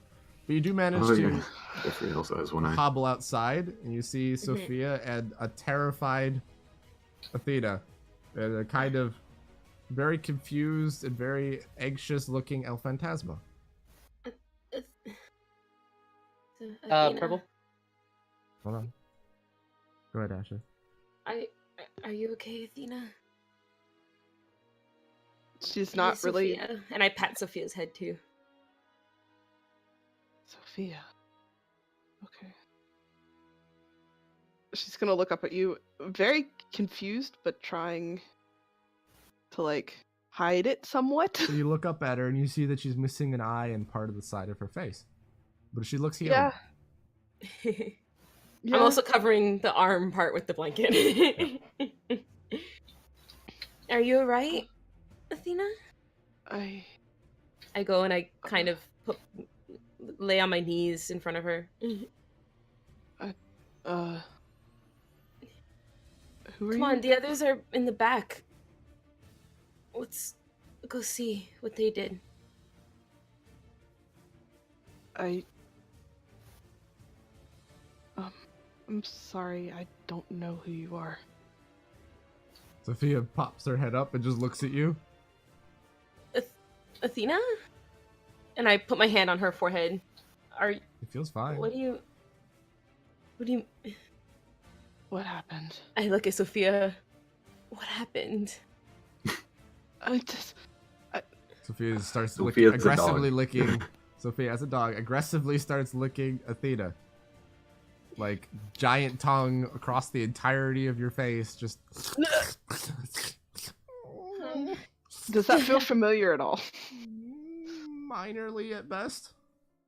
But you do manage Oh, to yeah. Jeffrey also has one eye. hobble outside, and you see Sophia and a terrified Athena, and a kind of very confused and very anxious-looking El Phantasma. Athena, Purple. Hold on. Go ahead, Ashley. Are you okay, Athena? She's not Hey, really. Sophia. And I pat Sophia's head too. Sophia. Okay. She's gonna look up at you, very confused, but trying to like hide it somewhat. So you look up at her, and you see that she's missing an eye and part of the side of her face. But she looks healed. Yeah. I'm also covering the arm part with the blanket. Are you alright, Athena? I go and I kind of lay on my knees in front of her. Who are Come you? on, the others are in the back. Let's go see what they did. I'm sorry, I don't know who you are. Sophia pops her head up and just looks at you. Athena? And I put my hand on her forehead. It feels fine. What do you... What happened? I look at Sophia. What happened? Sophia starts Sophia's the aggressively dog. licking. Sophia, as a dog, aggressively starts licking Athena. Like, giant tongue across the entirety of your face, just... Does that feel familiar at all? Minorly at best.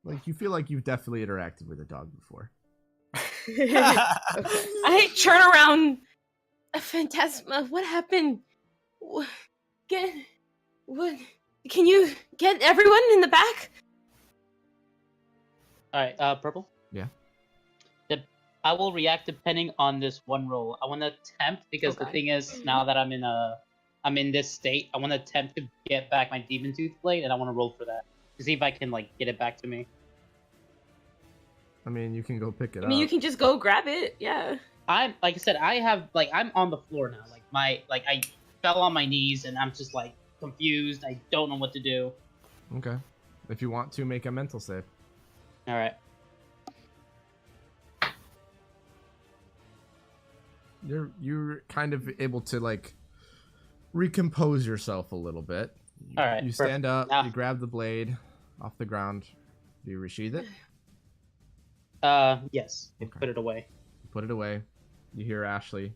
Like, you feel like you've definitely interacted with a dog before. I turn around. A phantasma. What happened? What? Can you get everyone in the back? All right, Purple. Yeah. I will react depending on this one roll. I want to attempt because the thing is, now that I'm in this state, I want to attempt to get back my demon tooth blade, and I want to roll for that to see if I can like get it back to me. I mean, you can go pick it up. I mean, you can just go grab it. Yeah. I'm like I said, I'm on the floor now. I fell on my knees and I'm just like confused. I don't know what to do. Okay. If you want to, make a mental save. All right. You're kind of able to like recompose yourself a little bit. All right. You stand up. Now- You grab the blade off the ground. Do you resheath it? Yes. Okay. Put it away. Put it away. You hear Ashley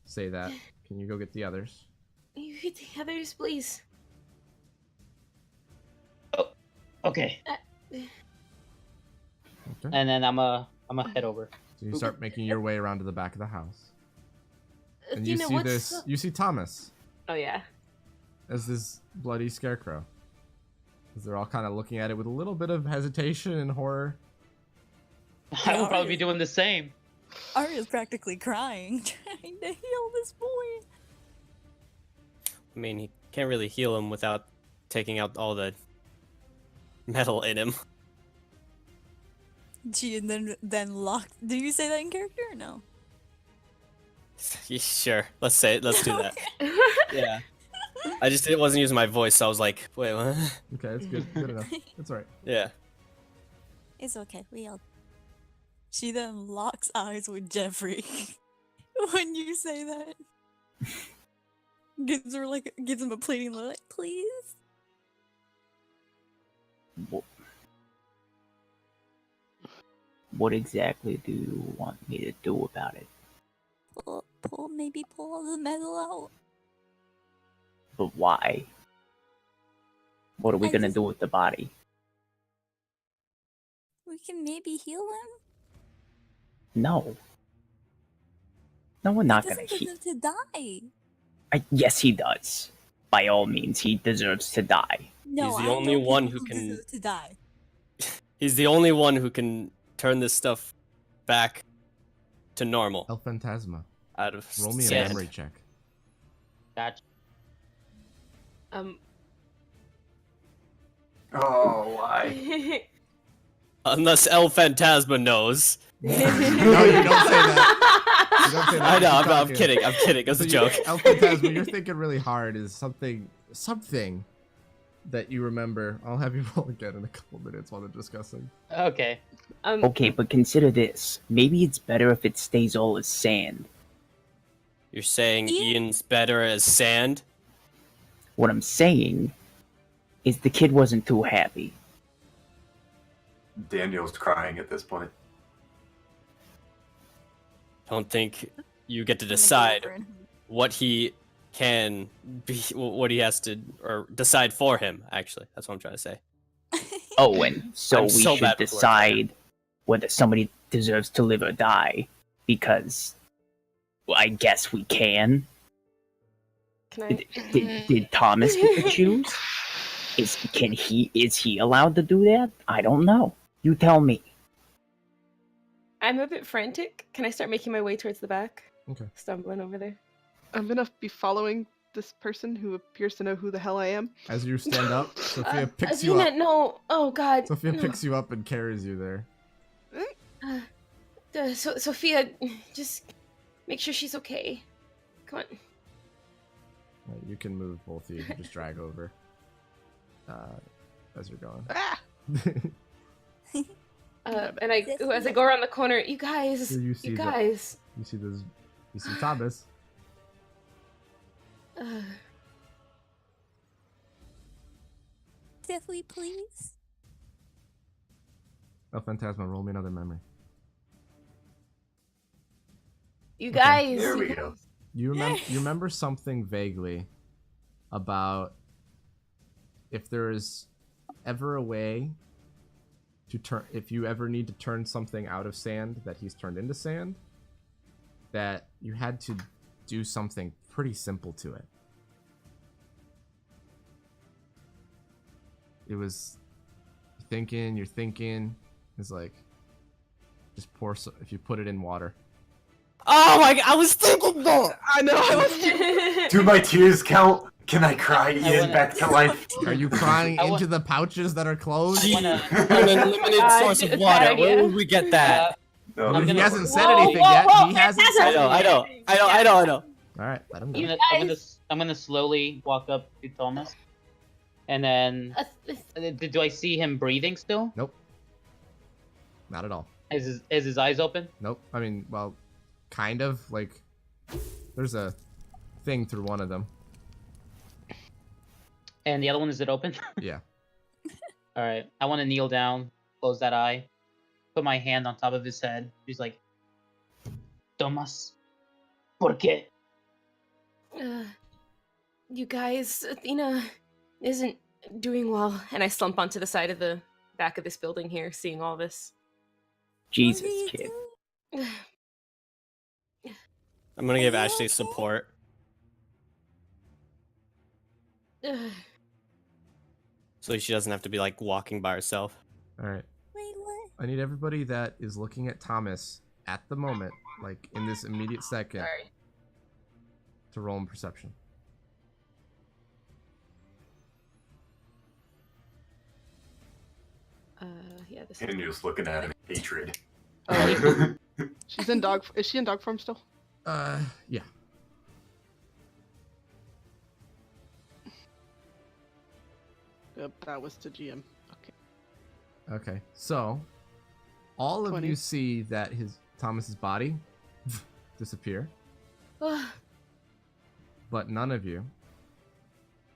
say that. Can you go get the others? You get the others, please. Oh, okay. Okay. And then I'm a head over. So you start making your way around to the back of the house. And you Athena, see what's this. You see Thomas Oh yeah. as this bloody scarecrow. As they're all kind of looking at it with a little bit of hesitation and horror. I will probably be doing the same. Arya's practically crying, trying to heal this boy. I mean, he can't really heal him without taking out all the metal in him. She and then locked. Did you say that in character or no? Yeah, sure, let's do that. Yeah. It wasn't using my voice, so I was like, wait, what? Okay, that's good. Good enough. That's all right. Yeah. It's okay. We all. She then locks eyes with Jeffrey when you say that. Gives him a pleading look, like, please. What exactly do you want me to do about it? Maybe pull all the metal out. But why? What are we gonna do with the body? We can maybe heal him. No. No, we're not He gonna doesn't heal. deserve to die. Yes, he does. By all means, he deserves to die. No, He's the I know only one people who can- deserve to die. He's the only one who can turn this stuff back to normal. El Phantasma. out of Roll me a sand. memory check. Gotcha. Oh, why? Unless El Phantasma knows. No, you don't say that. You don't say that. I know, Keep I'm talking. kidding. I'm kidding. It's a joke. El Phantasma, you're thinking really hard is something that you remember. I'll have you roll again in a couple minutes while they're discussing. Okay. Okay, but consider this. Maybe it's better if it stays all as sand. You're saying Ian's better as sand? What I'm saying is the kid wasn't too happy. Daniel's crying at this point. Don't think you get to decide what he can be, what he has to, or decide for him, actually. That's what I'm trying to say. Oh, and so I'm we so should bad with words. decide whether somebody deserves to live or die, because well, I guess we can. Can I? Did Thomas get to choose? Is he allowed to do that? I don't know. You tell me. I'm a bit frantic. Can I start making my way towards the back? Okay. Stumbling over there. I'm gonna be following this person who appears to know who the hell I am. As you stand up, Sophia picks you Athena, up. no. Oh God. Sophia no. picks you up and carries you there. Sophia, just make sure she's okay. Come on. Right, you can move both of you. Just drag over. As you're going. Ah! And as I go around the corner, you guys, So you see you the- guys. You see those. You see Thomas. Deathly, please. Oh, Phantasma, roll me another memory. You Okay. guys. There you we guys. go. You remember something vaguely about if there is ever a way to turn, if you ever need to turn something out of sand that he's turned into sand, that you had to do something pretty simple to it. It was you're thinking, it's like just pour if you put it in water. Oh my God, I was thinking that! I know. I was. Do my tears count? Can I cry Ian wanna- back to life? Are you crying I wa- into the pouches that are closed? I wanna- An unlimited source of Bad water. idea. Where would we get that? No, I'm He gonna- hasn't said Whoa, anything whoa, yet. whoa, He hasn't Phantasm! said I know. All right, let him go. I'm gonna slowly walk up to Thomas, and then do I see him breathing still? Nope. Not at all. Is his eyes open? Nope. I mean, well, kind of. Like, there's a thing through one of them. And the other one, is it open? Yeah. All right. I want to kneel down, close that eye, put my hand on top of his head. He's like, Thomas, ¿por qué? You guys, Athena isn't doing well, and I slump onto the side of the back of this building here, seeing all this. Jesus, kid. I'm gonna give Ashley support. So she doesn't have to be like walking by herself. All right. Wait, what? I need everybody that is looking at Thomas at the moment, like in this immediate second, Sorry. to roll in perception. Yeah, this And you're just looking at him. Hatred. She's in dog. Is she in dog form still? Yeah. Yep, that was to GM. Okay. Okay. So, all of 20. you see that Thomas's body disappear, but none of you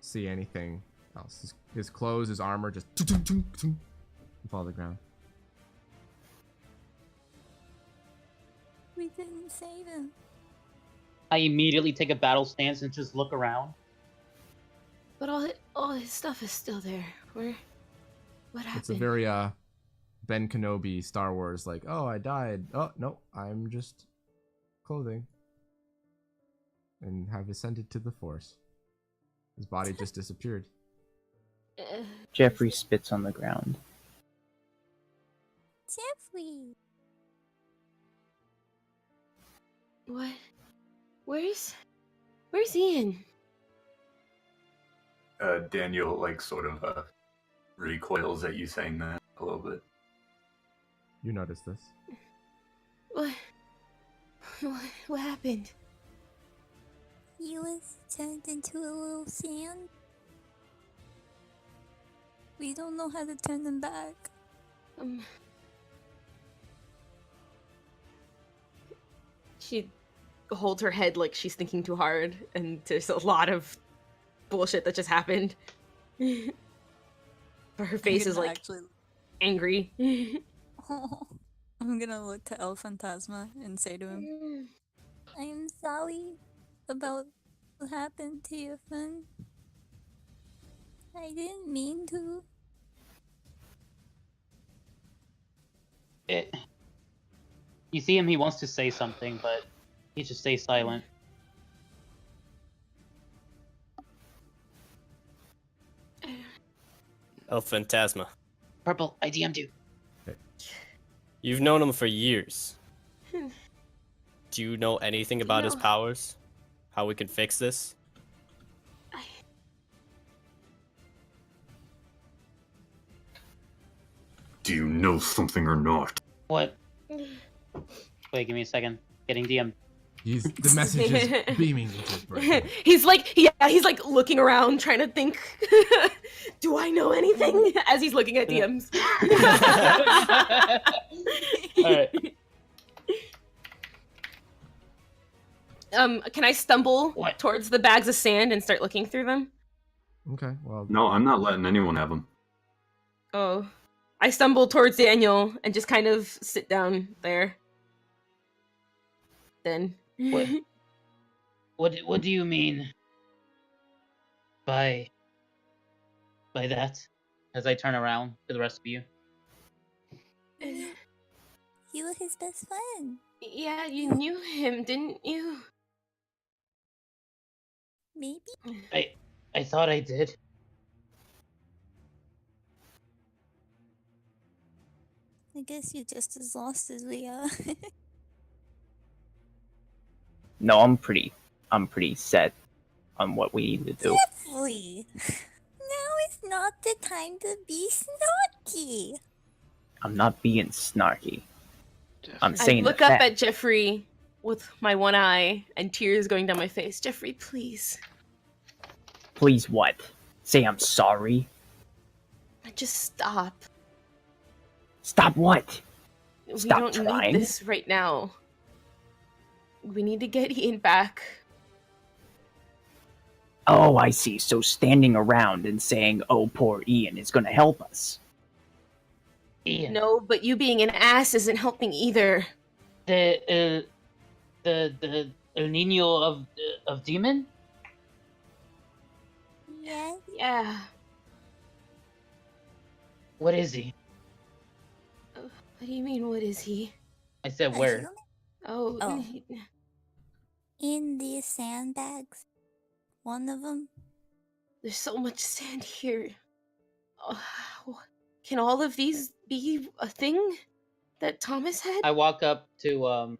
see anything else. His clothes, his armor just fall to the ground. We didn't save him. I immediately take a battle stance and just look around. But all his stuff is still there. What happened? It's a very Ben Kenobi Star Wars, like, oh, I died. Oh no, I'm just clothing, and have ascended to the Force. His body just disappeared. Jeffrey spits on the ground. Jeffrey. What? Where's Ian? Daniel, like, sort of recoils at you saying that a little bit. You notice this. What happened? He was turned into a little sand. We don't know how to turn them back. She holds her head like she's thinking too hard, and there's a lot of bullshit that just happened. But her face is like angry. I'm gonna look to El Phantasma and say to him, I'm sorry about what happened to your friend. I didn't mean to. You see him, he wants to say something, but he just stays silent. El Phantasma. Purple, I DM'd you. You've known him for years. Do you know anything about his powers? How we can fix this? Do you know something or not? What? Wait, give me a second. Getting DM'd. The message is beaming into his brain. He's like looking around trying to think. Do I know anything? As he's looking at DMs. Alright. Can I stumble towards the bags of sand and start looking through them? Okay, well. No, I'm not letting anyone have them. Oh. I stumble towards Daniel and just kind of sit down there. Then. What do you mean by that? As I turn around to the rest of you. You were his best friend. Yeah, you knew him, didn't you? Maybe? I thought I did. I guess you're just as lost as we are. No, I'm pretty set on what we need to do. Jeffrey! Now is not the time to be snarky. I'm not being snarky. I'm I saying look the up fact. at Jeffrey with my one eye and tears going down my face. Jeffrey, please. Please what? Say I'm sorry? Just stop. Stop what? We Stop don't trying? need this right now. We need to get Ian back. Oh, I see. So standing around and saying, oh, poor Ian is gonna help us. Ian. No, but you being an ass isn't helping either. The El Niño of Demon? Yeah? Yeah. What is he? What do you mean, what is he? I said where? Oh. In these sandbags. One of them. There's so much sand here. Can all of these be a thing that Thomas had? I walk up to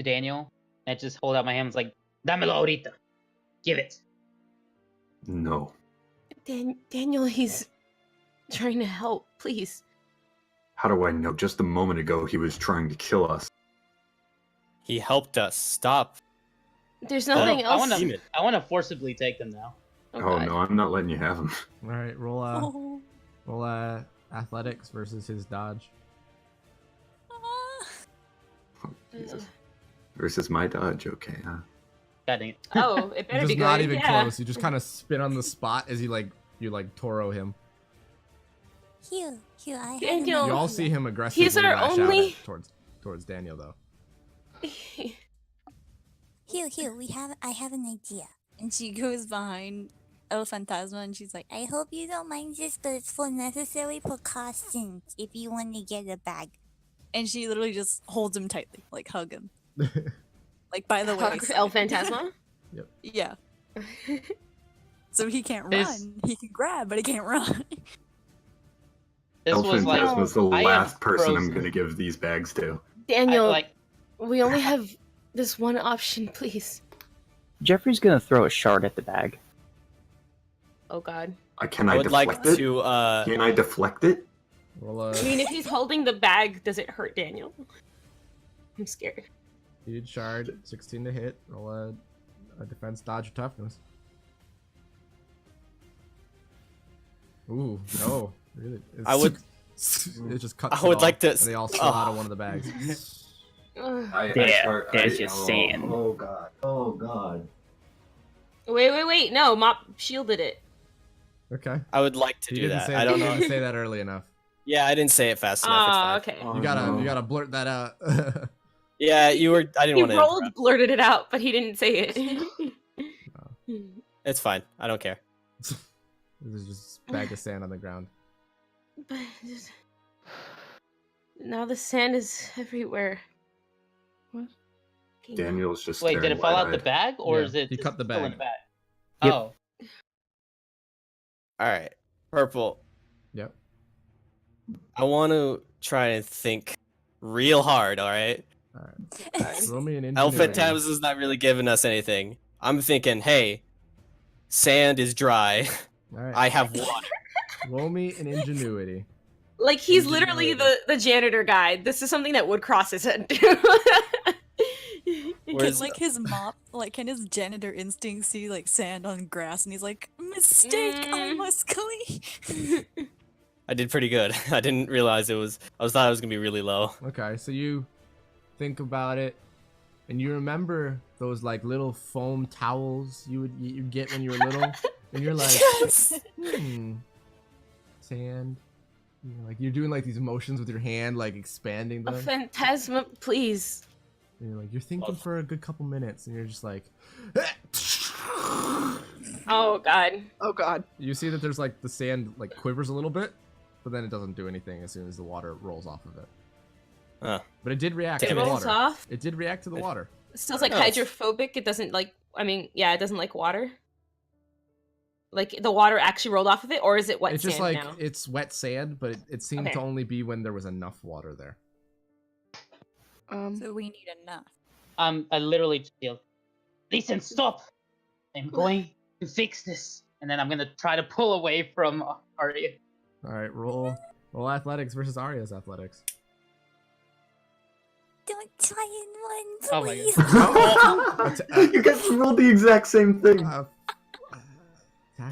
Daniel and I just hold out my hands like, Dámelo ahorita. Give it. No. Daniel, he's trying to help. Please. How do I know? Just a moment ago, he was trying to kill us. He helped us. Stop. There's nothing else. I want to forcibly take them now. Oh no, I'm not letting you have him. All right, roll athletics versus his dodge. Oh, Jesus. Versus my dodge, okay, huh? God dang it. Oh, it better Just be good. not even yeah. close. You just kind of spin on the spot as you Toro him. Here, I have Daniel. You all see him aggressively He's our lash only- out towards Daniel though. Here, I have an idea. And she goes behind El Phantasma and she's like, I hope you don't mind this, but it's for necessary precautions if you want to get a bag. and she literally just holds him tightly, like hug him. Like by the way. Hug El Phantasma? Yeah. So he can't This- run. He can grab, but he can't run. This El was like Phantasma's the I am last person I'm frozen. gonna give these bags to. Daniel, I, like we only have This one option, please. Jeffrey's gonna throw a shard at the bag. Oh God. Can I I would like deflect it? to. Can I deflect it? Roll I mean, if he's holding the bag, does it hurt Daniel? I'm scared. huge shard, 16 to hit. Roll a defense, dodge, or toughness. Ooh, no. Really? I would. It just cuts. I would like to. And they all spill out of one of the bags. There's your sand. Oh god. Oh god. Wait. No, Mop shielded it. Okay. I would like to You do didn't that. say I don't You know. didn't say that early enough. Yeah, I didn't say it fast enough. Oh, It's fine. okay. You gotta blurt that out. Yeah, you were. I didn't He want to. rolled, blurted it out, but he didn't say it. It's fine. I don't care. There's just a bag of sand on the ground. But now the sand is everywhere. What? Daniel's just. Wait, did it fall out the bag, or Yeah, is it he cut the still in bag. the bag? Yep. Oh, All right, purple. Yep. I want to try and think real hard. All right. Alright. Roll me an Alpha ingenuity. Tabs is not really giving us anything. I'm thinking, hey, sand is dry. Alright. I have water. Roll me an ingenuity. Like, he's literally the janitor guy. This is something that would cross his head, too. Where's Like his mop, like can his janitor instinct see like sand on grass, and he's like, mistake, I must clean. I did pretty good. I didn't realize it was. Thought it was gonna be really low. Okay, so you think about it, and you remember those like little foam towels you get when you were little, and you're like, sand. You're doing like these motions with your hand, like expanding A them. phantasma, please. And you're thinking for a good couple minutes, and you're just like, Oh God. Oh god. you see that there's like the sand like quivers a little bit, but then it doesn't do anything as soon as the water rolls off of it. But it did react to It the rolls water. off? It did react to the water. It smells like Oh. hydrophobic. It doesn't like. I mean, yeah, it doesn't like water. Like the water actually rolled off of it, or is it wet It's just sand like now? it's wet sand, but it seemed Okay. to only be when there was enough water there. So we need enough. I literally just yelled, "Listen, stop! I'm going to fix this," and then I'm gonna try to pull away from Arya. All right, roll athletics versus Arya's athletics. Don't try and Oh run, my please. You guys rolled the exact same thing.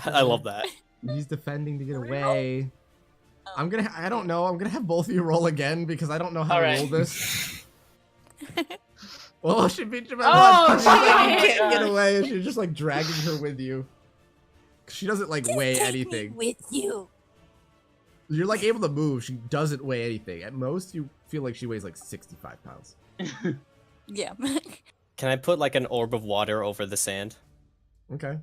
I love that. He's defending to get away. I don't know. I'm gonna have both of you roll again because I don't know how All to right. roll this. Well, she beat you by Oh, one. She's like, you shit. can't get away, and she's just like dragging her with you. She doesn't like Just weigh take me anything. with you. You're like able to move. She doesn't weigh anything. At most, you feel like she weighs like 65 pounds. Yeah. Can I put like an orb of water over the sand? Okay.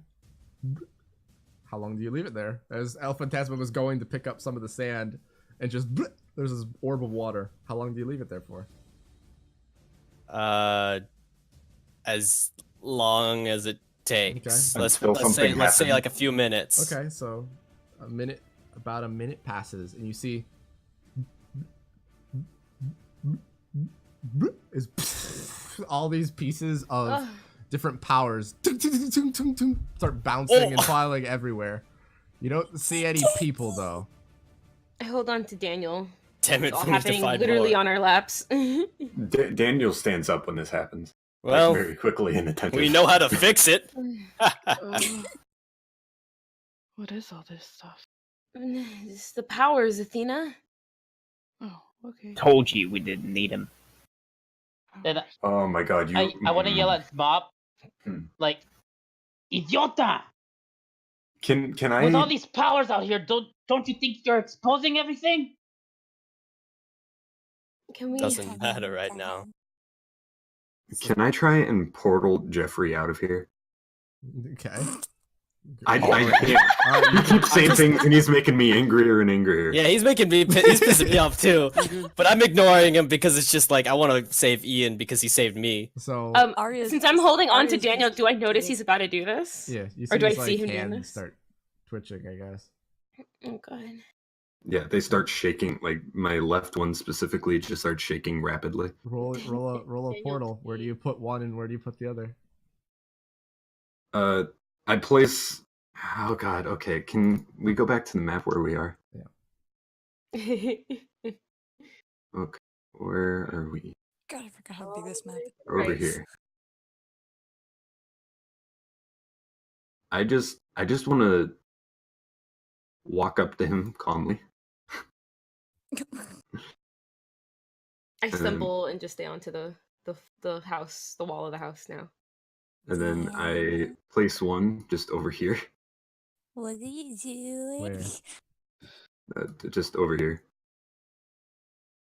How long do you leave it there? As El Phantasma was going to pick up some of the sand, and just there's this orb of water. How long do you leave it there for? As long as it takes. Okay. Let's Until say something happens. like a few minutes. Okay, so about a minute passes, and you see is all these pieces of different powers start bouncing and flying everywhere. You don't see any people though. I hold on to Daniel. Damn it, It's all we need to happening find literally more. on our laps. Daniel stands up when this happens. Well, very quickly and attentive. we know how to fix it. What is all this stuff? It's the powers, Athena. Oh, okay. Told you we didn't need him. Then Oh my god, you. I want to yell at Mop, Hmm. like, "Idiota! Can With all I? these powers out here, don't you think you're exposing everything?" Can we? Doesn't matter right now. Can I try and portal Jeffrey out of here? Okay. I Alright. can't. He keeps saying things and he's making me angrier and angrier. Yeah, he's making me. He's pissing me off too. But I'm ignoring him because it's just like I want to save Ian because he saved me. So Arya's- Since I'm holding on to Arya's Daniel, just- do I notice he's about to do this? yeah, you Or see do I his see like him doing hands this? start twitching, I guess. Oh God. Yeah, they start shaking. Like my left one specifically just starts shaking rapidly. Roll a portal. Where do you put one and where do you put the other? I place. Oh God. Okay, can we go back to the map where we are? Okay, where are we? God, I forgot how big this map is. Over Right. here. I just want to walk up to him calmly. I stumble and just stay onto the house, the wall of the house now. And then I place one just over here. What are you doing? Where? Just over here.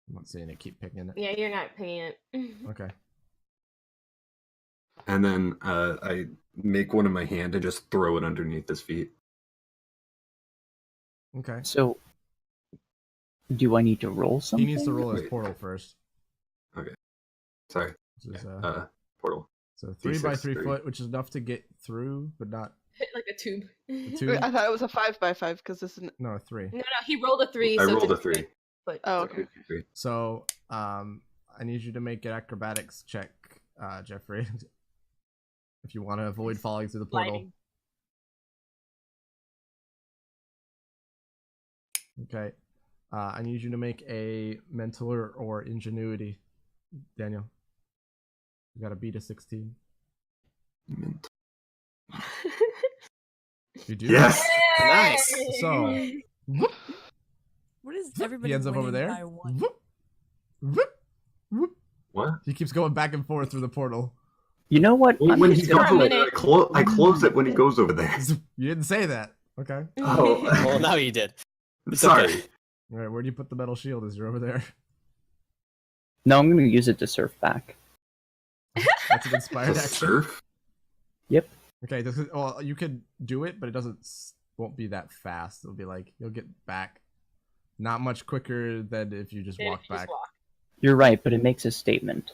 I'm not saying it. Keep picking it. Yeah, you're not paying it. Okay. And then I make one in my hand and just throw it underneath his feet. Okay. So, do I need to roll He something? needs to roll his Wait. portal first. Okay. Sorry. Which is, Portal. so 3 by 3 3. foot, which is enough to get through, but not Like a tube. a 2. Wait, I thought it was a 5x5 because this isn't. No, a 3. No, he rolled a 3. I so rolled a it's 3. But Oh, okay. 3. So, I need you to make an acrobatics check, Jeffrey, if you want to avoid falling through the portal. sliding. Okay. I need you to make a mental or ingenuity, Daniel. You got to beat a 16. You do? Yes. Nice. So, What is everybody he ends up over winning there. by one? Whoop, whoop, whoop. What? He keeps going back and forth through the portal. You know what? Well, I'm when he just goes gonna- over there, I close it when he goes over there. You didn't say that. Okay. Oh. Well, now you did. It's Sorry. okay. All right. Where do you put the metal shield? Is you're over there? No, I'm gonna use it to surf back. That's an inspired To action. surf? Yep. Okay. Well, you could do it, but it won't be that fast. It'll be like you'll get back, not much quicker than if you just Then walk if you just back. walk. You're right, but it makes a statement.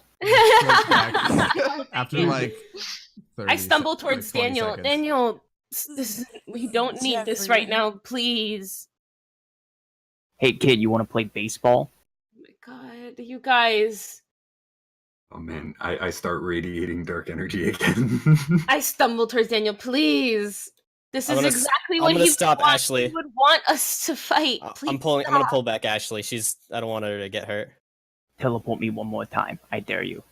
After like 30 I stumble like towards 20 Daniel. seconds. Daniel, we don't need this Jeffrey. right now, please. Hey, kid, you want to play baseball? Oh my God, you guys. Oh man, I start radiating dark energy again. I stumble towards Daniel. Please. This I'm is gonna exactly I'm what gonna he stop would want. Ashley. He would want us to fight. Please I'm gonna pull back Ashley. I don't want her to get hurt. Teleport me one more time. I dare you.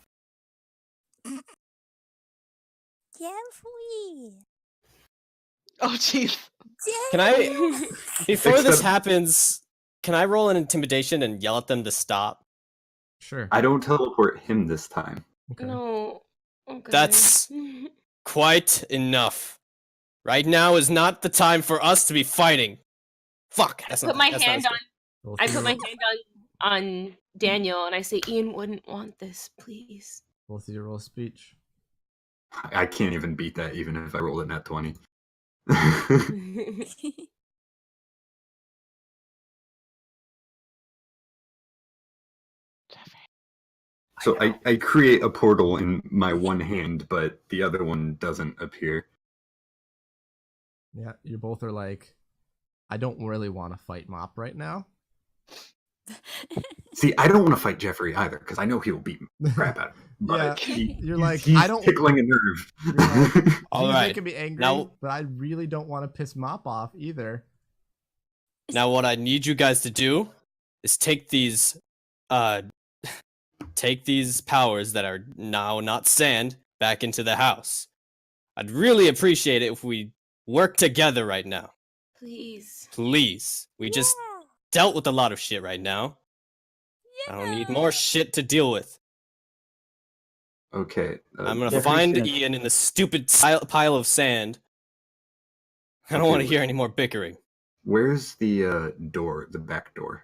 Jeffrey. Oh, jeez. Can I, before this Except- happens, can I roll an intimidation and yell at them to stop? Sure. I don't teleport him this time. Okay. No. Okay. That's quite enough. Right now is not the time for us to be fighting. Fuck. That's put not, my that's not hand as on. Both I of put you my roll- hand on Daniel and I say, Ian wouldn't want this, please. Both of you roll speech. I can't even beat that, even if I rolled a nat 20. So I create a portal in my one hand, but the other one doesn't appear. Yeah, you both are like, I don't really want to fight Mop right now. See, I don't want to fight Jeffrey either, because I know he'll beat the crap out of me. But Yeah, you're he's- like, he's I don't- tickling a nerve. You're like, All he's right. making me angry, Now- but I really don't want to piss Mop off either. Now what I need you guys to do is take these powers that are now not sand back into the house. I'd really appreciate it if we work together right now. Please. Please. We just dealt with a lot of shit right now. I don't need more shit to deal with. Okay. I'm gonna Jeffrey's find gonna- Ian in the stupid pile of sand. I don't Okay, want to wait. hear any more bickering. Where's the door, the back door?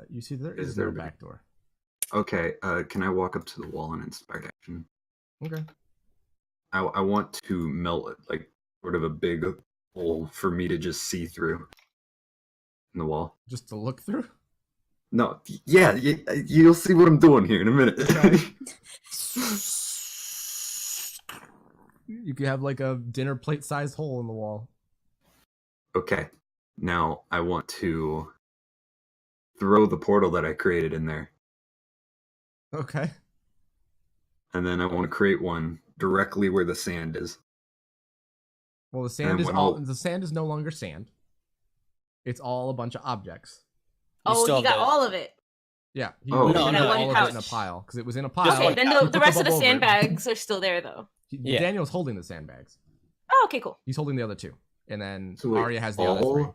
You see, there Is is there no a back door. Okay, can I walk up to the wall and inspired action? Okay. I want to melt it, like sort of a big hole for me to just see through in the wall. Just to look through. No, yeah, you'll see what I'm doing here in a minute. Okay. You could have like a dinner plate sized hole in the wall. Okay, Now I want to throw the portal that I created in there, Okay. and then I want to create one directly where the sand is. Well, the And sand is when all. I'll- The sand is no longer sand. It's all a bunch of objects. You Oh, still he got have the- all of it. Yeah. He Oh. put No, no, all of it in a pouch. pile because it was in a Just pile. one Okay, then couch. He the put rest of the bubble over it. sandbags are still there, though. Yeah. Daniel's holding the sandbags. Oh, okay, cool. He's holding the other two, and then So wait, Arya has the other three.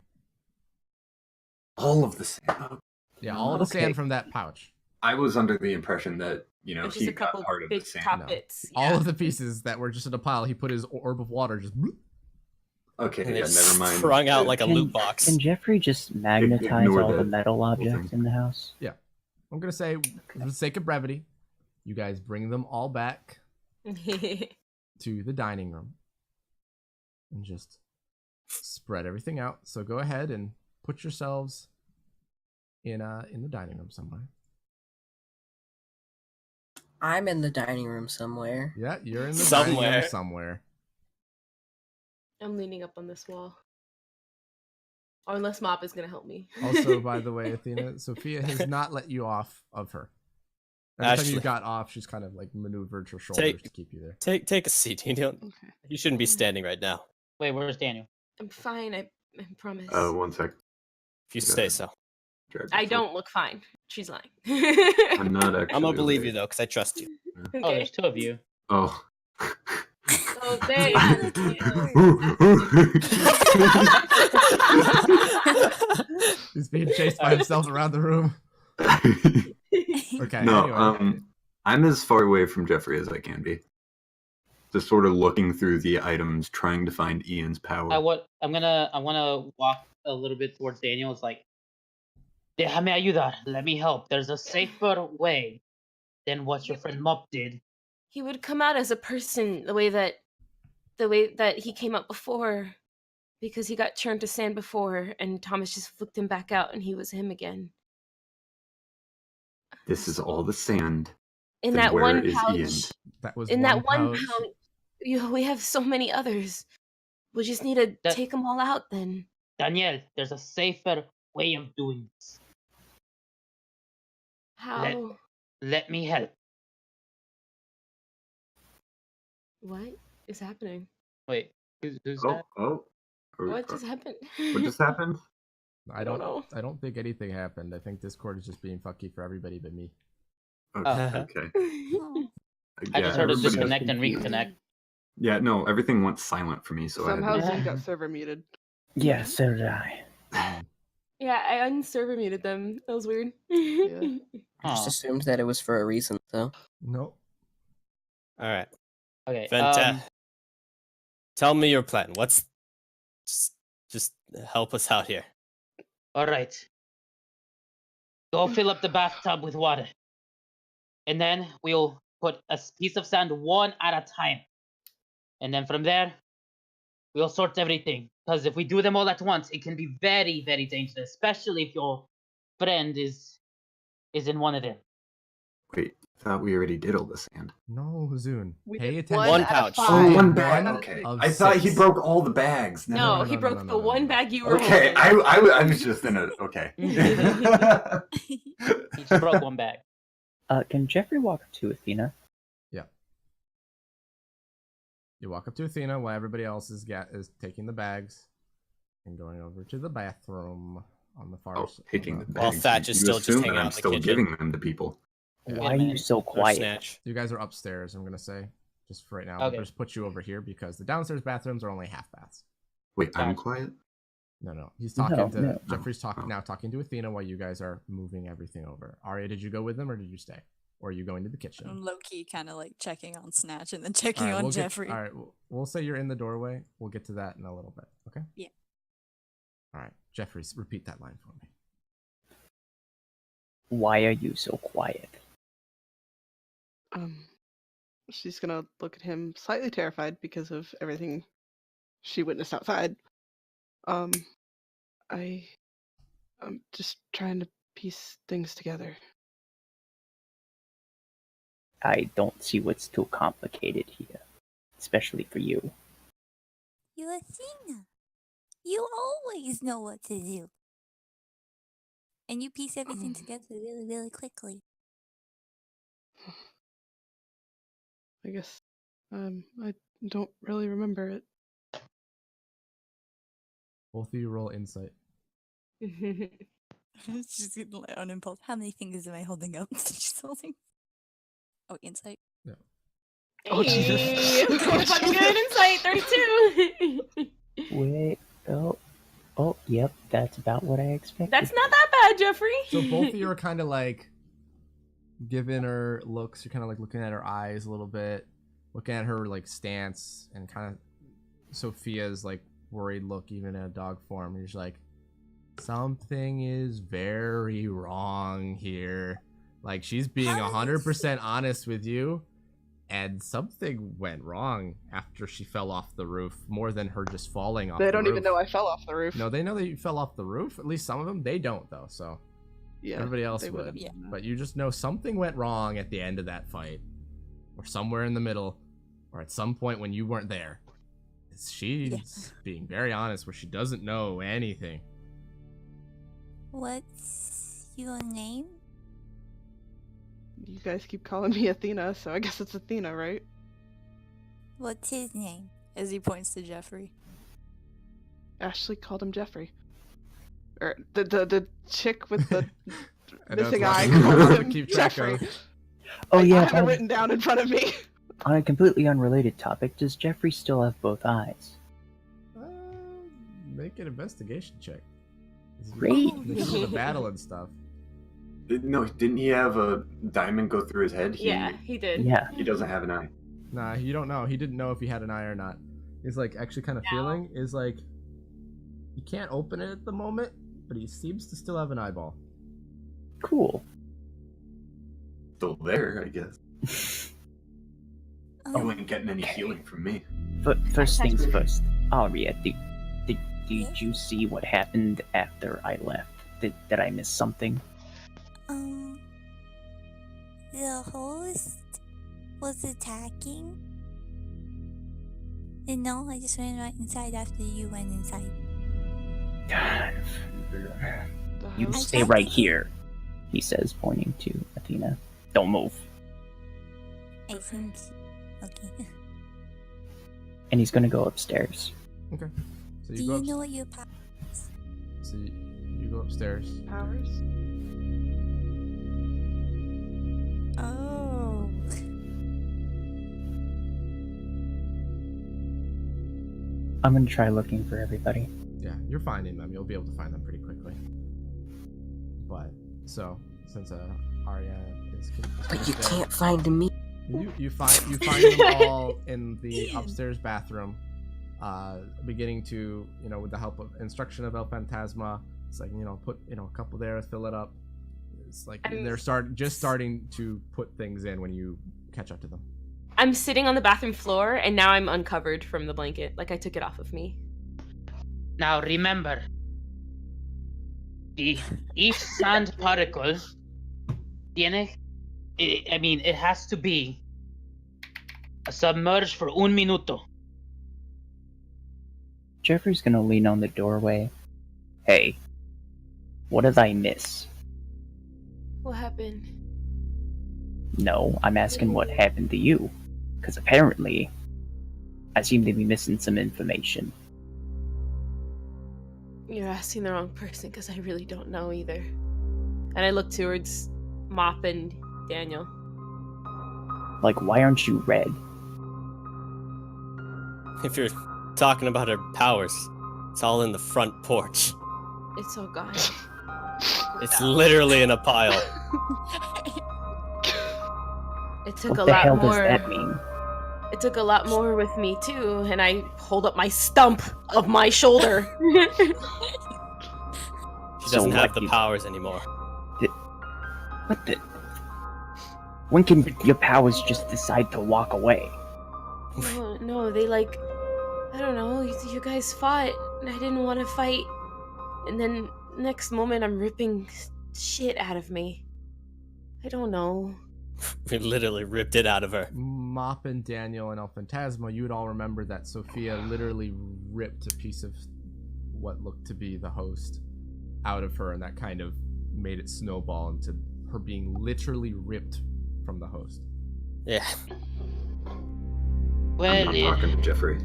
all of the sand. Yeah, all of the Okay. sand from that pouch. I was under the impression that It's he just a couple got part of big the sand. top No. bits. All Yeah. of the pieces that were just in a pile, he put his orb of water just. bloop. Okay, And yeah, it never mind. sprung out like a Can- loot box. Can Jeffrey just magnetize Ignore all the that metal whole objects thing. in the house? I'm gonna say, for the sake of brevity, you guys bring them all back to the dining room and just spread everything out. So go ahead and put yourselves in the dining room somewhere. I'm in the dining room somewhere. Yeah, you're in the dining room Somewhere. somewhere. I'm leaning up on this wall. Or unless Mop is gonna help me. Also, by the way, Athena, Sophia has not let you off of her. Every time you Ashley. got off, she's kind of like maneuvered her shoulders to keep you there. Take a seat. Okay. You shouldn't be standing right now. Wait, where's Daniel? I'm fine, I promise. 1 sec. If you Yeah. say so. Drag I this don't look fine. She's lying. I'm not actually. I'm gonna believe okay. you though, because I trust you. Oh, Okay. there's two of you. Oh. Oh, thanks. He's being chased by himself around the room. Okay. No, anyway. I'm as far away from Jeffrey as I can be. Just sort of looking through the items, trying to find Ian's power. I wanna walk a little bit towards Daniel. It's like, déjame ayudar. Let me help. There's a safer way than what your friend Mop did. He would come out as a person the way that he came out before, because he got turned to sand before, and Thomas just flicked him back out, and he was him again. This is all the sand. In Then that where one is pouch. Ian? That was In that one pouch. pouch. We have so many others. We just need to take them all out then. Daniel, there's a safer way of doing this. How? Let me help. What is happening? Wait, who's Oh, that? oh. What just happened? What just happened? I don't don't know. I don't think anything happened. I think Discord is just being fucky for everybody but me. Okay. Okay. Oh, I just heard it everybody was disconnect and confused. reconnect. Yeah, no, everything went silent for me, so Somehow I had Zoom got server muted. Yeah, so did I. Yeah, I unserver muted them. That was weird. Yeah. I just Aw. assumed that it was for a reason, though. Nope. All right. Okay. Fantastic. Tell me your plan. What's just help us out here. All right. Go fill up the bathtub with water. And then we'll put a piece of sand one at a time. And then from there, we'll sort everything. Because if we do them all at once, it can be very, very dangerous, especially if your friend is in one of them. Wait, I thought we already did all the sand. No, Zune. We Pay did attention. One out of pouch. five. Oh, one One bag. of Okay. of I thought he six. broke all the bags. No, no, he no, broke no, the no, no, one no. bag you were Okay, holding. I was just in a okay. He just broke one bag. Can Jeffrey walk up to Athena? You walk up to Athena while everybody else is taking the bags and going over to the bathroom on the far Oh, s- taking on the the- While bags. Thatch is You still just assume hanging that out I'm in the still kitchen. giving them to people. Wait a Why are you minute. so Or quiet? snatch. You guys are upstairs, I'm gonna say. Just for right now. Okay. I'll just put you over here because the downstairs bathrooms are only half baths. Wait, I'm Gotcha. quiet. No. He's No, talking to no. Jeffrey's Oh. now talking to Athena while you guys are moving everything over. Arya, did you go with them or did you stay? Or are you going to the kitchen? I'm low key kind of like checking on Snatch and then checking Alright, on we'll get- Jeffrey. all right, we'll say you're in the doorway. We'll get to that in a little bit. Okay. Yeah. All right, Jeffrey, repeat that line for me. Why are you so quiet? She's gonna look at him slightly terrified because of everything she witnessed outside. I'm just trying to piece things together. I don't see what's too complicated here, especially for you. you Athena. You always know what to do. And you piece everything together really, really quickly. I guess I don't really remember it. Both of you roll insight. She's gonna let on impulse. How many fingers am I holding up? She's holding. Oh, insight. Yeah. Oh, Jesus. Hey, fucking good insight, 32. Wait. Oh, yep. That's about what I expected. That's not that bad, Jeffrey. So both of you are kind of like giving her looks. You're kind of like looking at her eyes a little bit, looking at her like stance, and kind of Sophia's like worried look, even in a dog form. You're just like, something is very wrong here. Like, she's being 100% honest with you, and something went wrong after she fell off the roof, more than her just falling off the roof. They don't even know I fell off the roof. No, they know that you fell off the roof. At least some of them, they don't, though, so Yeah, everybody else they would. would've Yeah. done that. But you just know something went wrong at the end of that fight, or somewhere in the middle, or at some point when you weren't there. She's being very honest, where she doesn't know anything. What's your name? You guys keep calling me Athena, so I guess it's Athena, right? What's his name? As he points to Jeffrey. Ashley called him Jeffrey. Or the chick with the I know missing it's eye hard called to him keep track Jeffrey. of. Oh, I yeah. have it written down in front of me. On a completely unrelated topic, does Jeffrey still have both eyes? Make an investigation check. Great. This is a battle and stuff. No, didn't he have a diamond go through his head? Yeah, he did. Yeah. He doesn't have an eye. Nah, you don't know. He didn't know if he had an eye or not. He's like actually kind of feeling is like he can't open it at the moment, but he seems to still have an eyeball. Cool. Still there, I guess. You Um, ain't getting any healing from me. But first things first. Aria, did you see what happened after I left? Did I miss something? The host was attacking. And no, I just went right inside after you went inside. You The stay house- right here, he says, pointing to Athena. Don't move. I think. Okay. And he's gonna go upstairs. Okay. So Do you go you know what your power is? So you go upstairs. Powers? Oh. I'm gonna try looking for everybody. Yeah, you're finding them. You'll be able to find them pretty quickly. But so since Arya is But you there, can't find me. you find them all in the upstairs bathroom, beginning to, with the help of instruction of El Phantasma. It's like, put a couple there, fill it up. It's like they're starting to put things in when you catch up to them. I'm sitting on the bathroom floor, and now I'm uncovered from the blanket. Like, I took it off of me. Now remember, each sand particle, it has to be submerged for 1 minuto. Jeffrey's gonna lean on the doorway. Hey, what did I miss? What happened? No, I'm asking what happened to you. Because apparently, I seem to be missing some information. You're asking the wrong person, because I really don't know either. And I look towards Mop and Daniel. Like, why aren't you red? If you're talking about her powers, it's all in the front porch. It's all gone. It's literally in a pile. It took What a the lot hell more. does that mean? It took a lot more with me too, and I hold up my stump of my shoulder. She So doesn't have what, the you- powers anymore. What the? When can your powers just decide to walk away? No, they I don't know, you guys fought, and I didn't want to fight. And then next moment I'm ripping shit out of me. I don't know. We literally ripped it out of her. Mop and Daniel and El Phantasma, you would all remember that Sophia literally ripped a piece of what looked to be the host out of her, and that kind of made it snowball into her being literally ripped from the host. Yeah. Well, I'm talking to Jeffrey.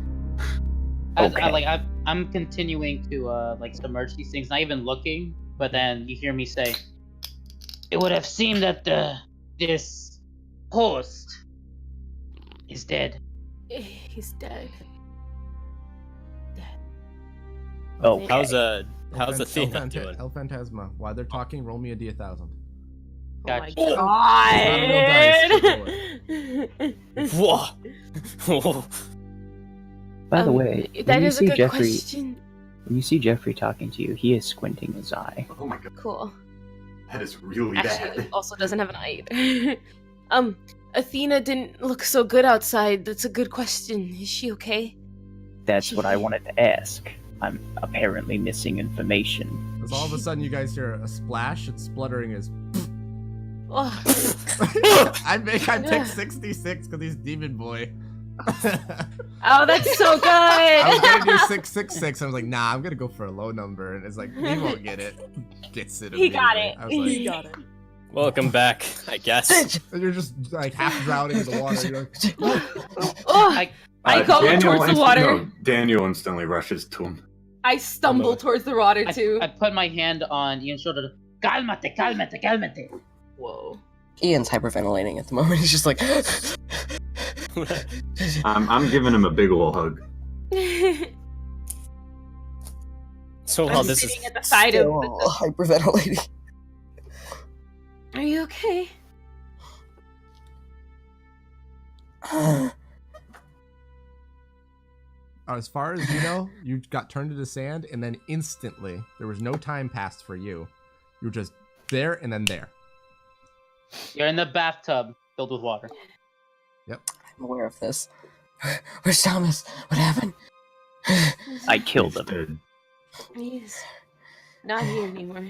I'm continuing to submerge these things, not even looking. But then you hear me say, "It would have seemed that this host is dead." He's dead. Oh, How's Athena doing? El Phantasma. While they're talking, roll me a D1000. Oh Gotcha. my god! Whoa. by the way, that when you is a see good Jeffrey, question. when you see Jeffrey talking to you, he is squinting his eye. Oh my god, Cool. that is really Actually, bad. it also doesn't have an eye. Athena didn't look so good outside. That's a good question. Is she okay? That's what I wanted to ask. I'm apparently missing information. Because all of a sudden you guys hear a splash and spluttering is. Oh, I picked 66 because he's Demon Boy. oh, that's so good. I was gonna do 666. I was like, nah, I'm gonna go for a low number, and it's like he won't get it. Gets it. He got immediately. it. I was like, He got it. Welcome back, I guess. and you're just like half drowning in the water. You're like, Oh, I go towards the water. No, Daniel instantly rushes to him. I stumble towards the water too. I put my hand on Ian's shoulder. Cálmate, cálmate, cálmate. Whoa. Ian's hyperventilating at the moment. He's just like. I'm giving him a big ol' hug. So while I'm this sitting is at the side of. Still hyperventilating. Are you okay? as far as you know, you got turned into sand, and then instantly, there was no time passed for you. You were just there and then there. You're in the bathtub filled with water. Yep. I'm aware of this. Where's Thomas? What happened? I killed He's him. dead. He's not here anymore.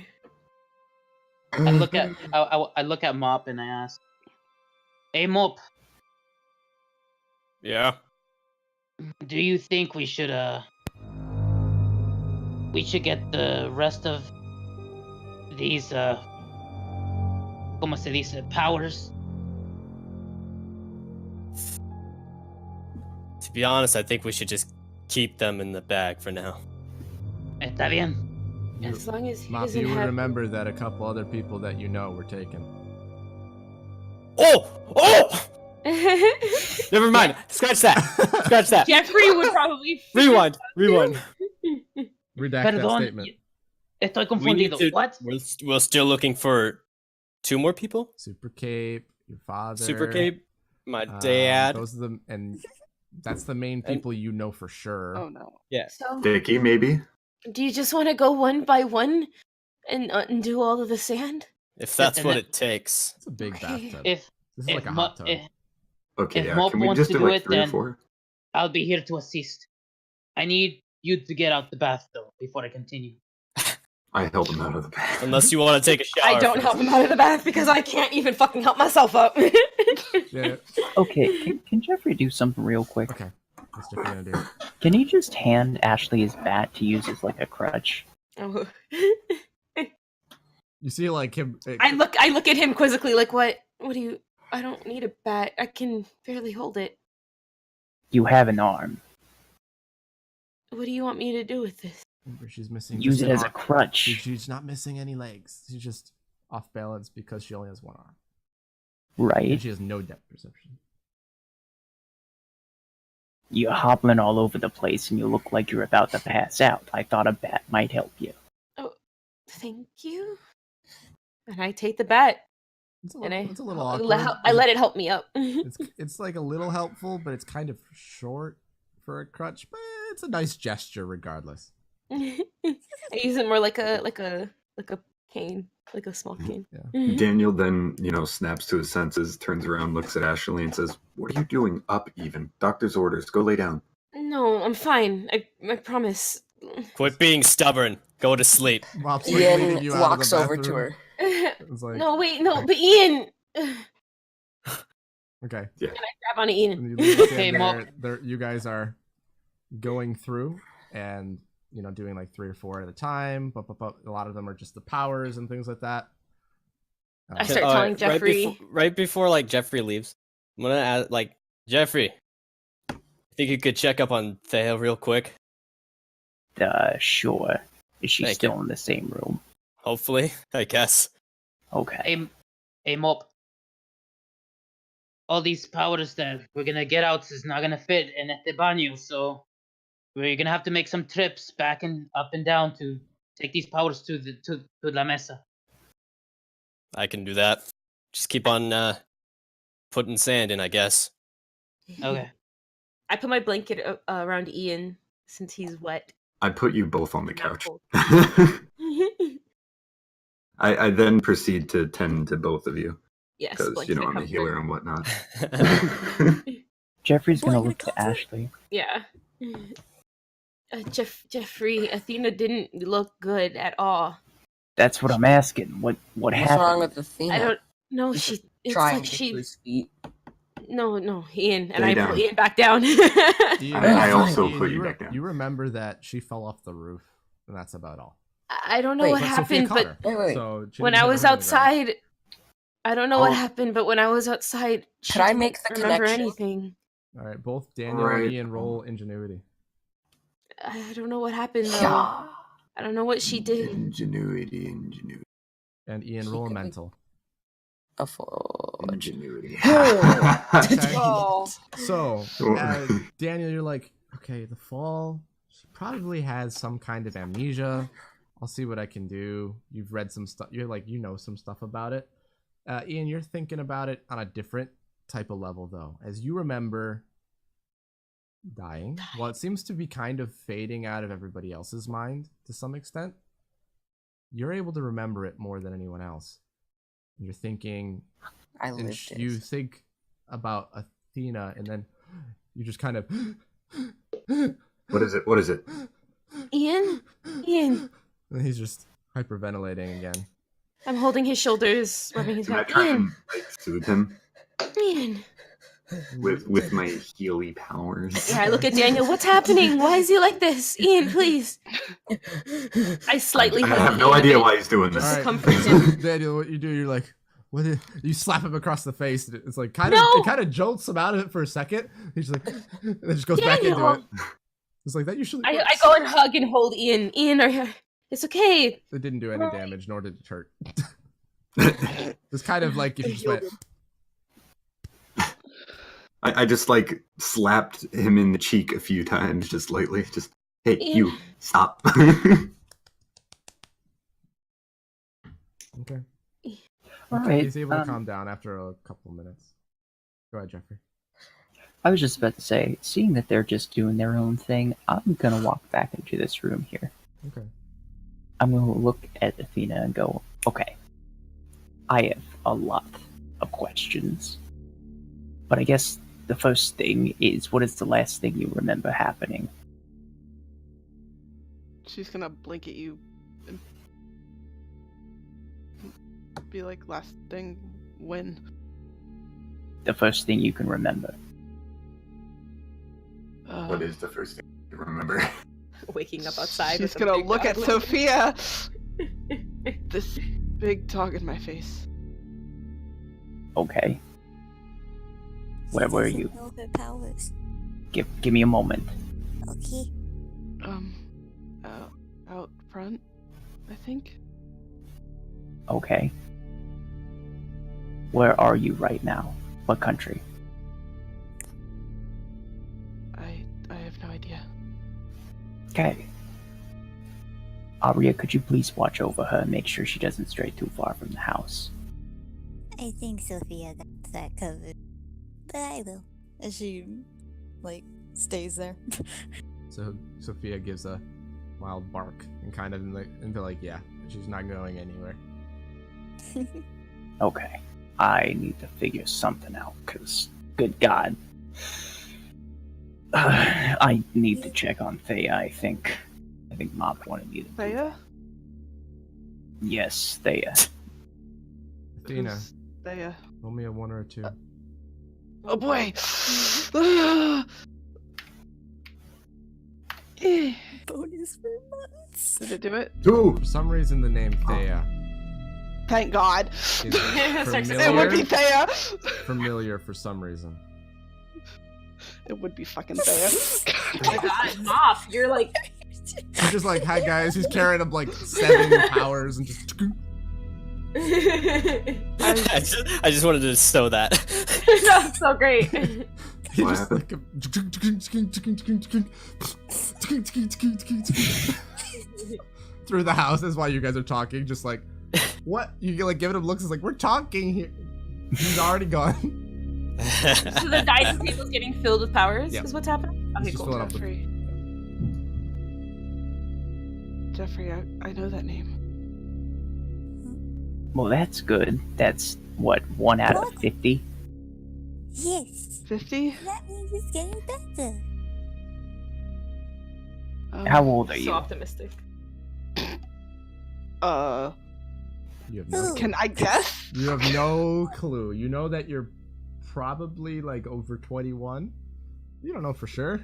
I look at I look at Mop and I ask, "Hey Mop, yeah. do you think we should get the rest of these como se dice, powers?" To be honest, I think we should just keep them in the bag for now. Está bien. As long as he Mop, doesn't you would have. remember that a couple other people that you know were taken. Oh! Never mind. Scratch that. Scratch that. Jeffrey would probably. Rewind. Redact that Perdón, statement. estoy We need confundido. to- What? We're still looking for 2 more people. Super Cape, your father. Super Cape, my dad. Those are the, and that's the main people you know for sure. Oh no. Yeah. So, Dickie, maybe? do you just want to go one by one and undo all of the sand? If that's what it takes. It's a big Okay. bathtub. If This is if like a Mo- hot tub. Okay, If yeah. Mop Can we wants just to do do like it, 3 or then- 4? I'll be here to assist. I need you to get out the bath though before I continue. I help him out of the bag. Unless you want to take a shower. I don't first. help him out of the bath because I can't even fucking help myself up. Yeah. Okay, can Jeffrey do something real quick? Okay. What's Jeffrey gonna do? Can he just hand Ashley his bat to use as like a crutch? Oh. You see, like him. I look at him quizzically, like, what do you? I don't need a bat. I can barely hold it. You have an arm. What do you want me to do with this? She's missing. Use just it an as a arm. crutch. She's not missing any legs. She's just off balance because she only has one arm. Right? And she has no depth perception. You're hobbling all over the place and you look like you're about to pass out. I thought a bat might help you. Oh, thank you. And I take the bat. It's a And little, it's a little I awkward. I let it help me up. It's like a little helpful, but it's kind of short for a crutch. But it's a nice gesture regardless. I use it more like a cane, like a small cane. Yeah. Daniel then, snaps to his senses, turns around, looks at Ashley, and says, "What are you doing up even? Doctor's orders. Go lay down." No, I'm fine. I promise. Quit being stubborn. Go to sleep. Mop's like leading Ian you out of the walks over to bathroom. her. It's like, No, wait, no, but Ian. okay. Yeah. Grab on Ian. And you leave the Okay, sand Mop. there. You guys are going through, and doing like 3 or 4 at a time. But a lot of them are just the powers and things like that. I start telling Jeffrey. Right before like Jeffrey leaves, I'm gonna ask, like, Jeffrey, think you could check up on Thea real quick? Sure. Is she Thank still you. in the same room? Hopefully, I guess. Okay. Hey, Mop. All these powers that we're gonna get out is not gonna fit in at the baño, so we're gonna have to make some trips back and up and down to take these powers to La Mesa. I can do that. Just keep on putting sand in, I guess. Okay. I put my blanket around Ian since he's wet. I put you both on the Not couch. cold. I then proceed to tend to both of you. Yes, Because, blanket of I'm a comfort. healer and whatnot. Jeffrey's gonna Blanket look of to Ashley. Yeah. Jeffrey, Athena didn't look good at all. That's what I'm asking. What What's happened? wrong with Athena? I don't know. Just It's trying like to she. to his feet. No, Ian, and Stay I down. pull Ian back down. Ian, I also Ian, put you back down. You remember that she fell off the roof, and that's about all. I don't know Wait, what But Sophia happened, caught but her, Wait. so she when didn't I hit was her head on the ground. outside, I don't know what happened, but when I was outside, she Could I didn't make the remember connection? anything. All right, both Daniel Right. and Ian roll ingenuity. I don't know what happened though. Yeah. I don't know what she did. Ingenuity. And Ian, She roll a could be- mental. A forge. Ingenuity. Okay. Oh. So, Sure. Daniel, you're like, okay, the fall, she probably has some kind of amnesia. I'll see what I can do. You've read some stuff. You're like, some stuff about it. Ian, you're thinking about it on a different type of level, though. As you remember dying, well, it seems to be kind of fading out of everybody else's mind to some extent. You're able to remember it more than anyone else. You're thinking, I and lived you it. think about Athena, and then you just kind of. What is it? Ian, And he's just hyperventilating again. I'm holding his shoulders, rubbing his Am I back. trying Ian, to soothe him Ian. with my healy powers? Yeah, I look at Daniel. What's happening? Why is he like this? Ian, please. I slightly I hug have Ian no a idea bit. why he's doing this. All right, comfort him. Daniel, what you do? You're like, what? You slap him across the face. And it's like kind No! of, it kind of jolts him out of it for a second. He's just like, and then just goes back into Daniel! it. It's like that usually. I works. go and hug and hold Ian. Ian, it's okay. It didn't do any damage, nor did it hurt. It's kind of like if you just went. I just like slapped him in the cheek a few times, just lightly. Just, hey, Ian. you, stop. Okay. All right. He's able to calm down after a couple minutes. Go ahead, Jeffrey. I was just about to say, seeing that they're just doing their own thing, I'm gonna walk back into this room here. Okay. I'm gonna look at Athena and go, okay, I have a lot of questions. But I guess the first thing is, what is the last thing you remember happening? She's gonna blink at you and be like, last thing, when? The first thing you can remember. What is the first thing you remember? Waking up outside. She's with a gonna big look dog. at Sophia! This big dog in my face. Okay. Where She were doesn't you? know her powers. Give me a moment. Okay. Out front, I think. Okay. Where are you right now? What country? I have no idea. Okay. Arya, could you please watch over her and make sure she doesn't stray too far from the house? I think Sophia got that covered. But I will. As she, stays there. So Sophia gives a mild bark and kind of into like, yeah, she's not going anywhere. Okay. I need to figure something out, because, good God. I need to check on Thea, I think. I think Mop wanted me to do Thea? that. Yes, Thea. Athena, Who's Thea? roll me a 1 or a 2. Oh boy! Bonus for months. Did it do it? 2. For some reason, the name Thea Thank God. is It would be Thea. familiar for some reason. It would be fucking Thea. Oh my god, Mop, you're like. He's just like, hi guys. He's carrying up like 7 powers and just. I just wanted to stow that. That's so great. He What just happened? through the house. That's why you guys are talking. Just like, what? You like giving him looks. It's like we're talking here. He's already gone. So the dice table's getting filled with powers. Yep. Is what's happening? Okay, He's just cool. filling up with. Jeffrey, I know that name. Well, that's good. That's, what, 1 out of 50? Yes. 50? That means it's getting better. How old are So you? optimistic. You have no. Can I guess? You have no clue. You know that you're probably like over 21. You don't know for sure.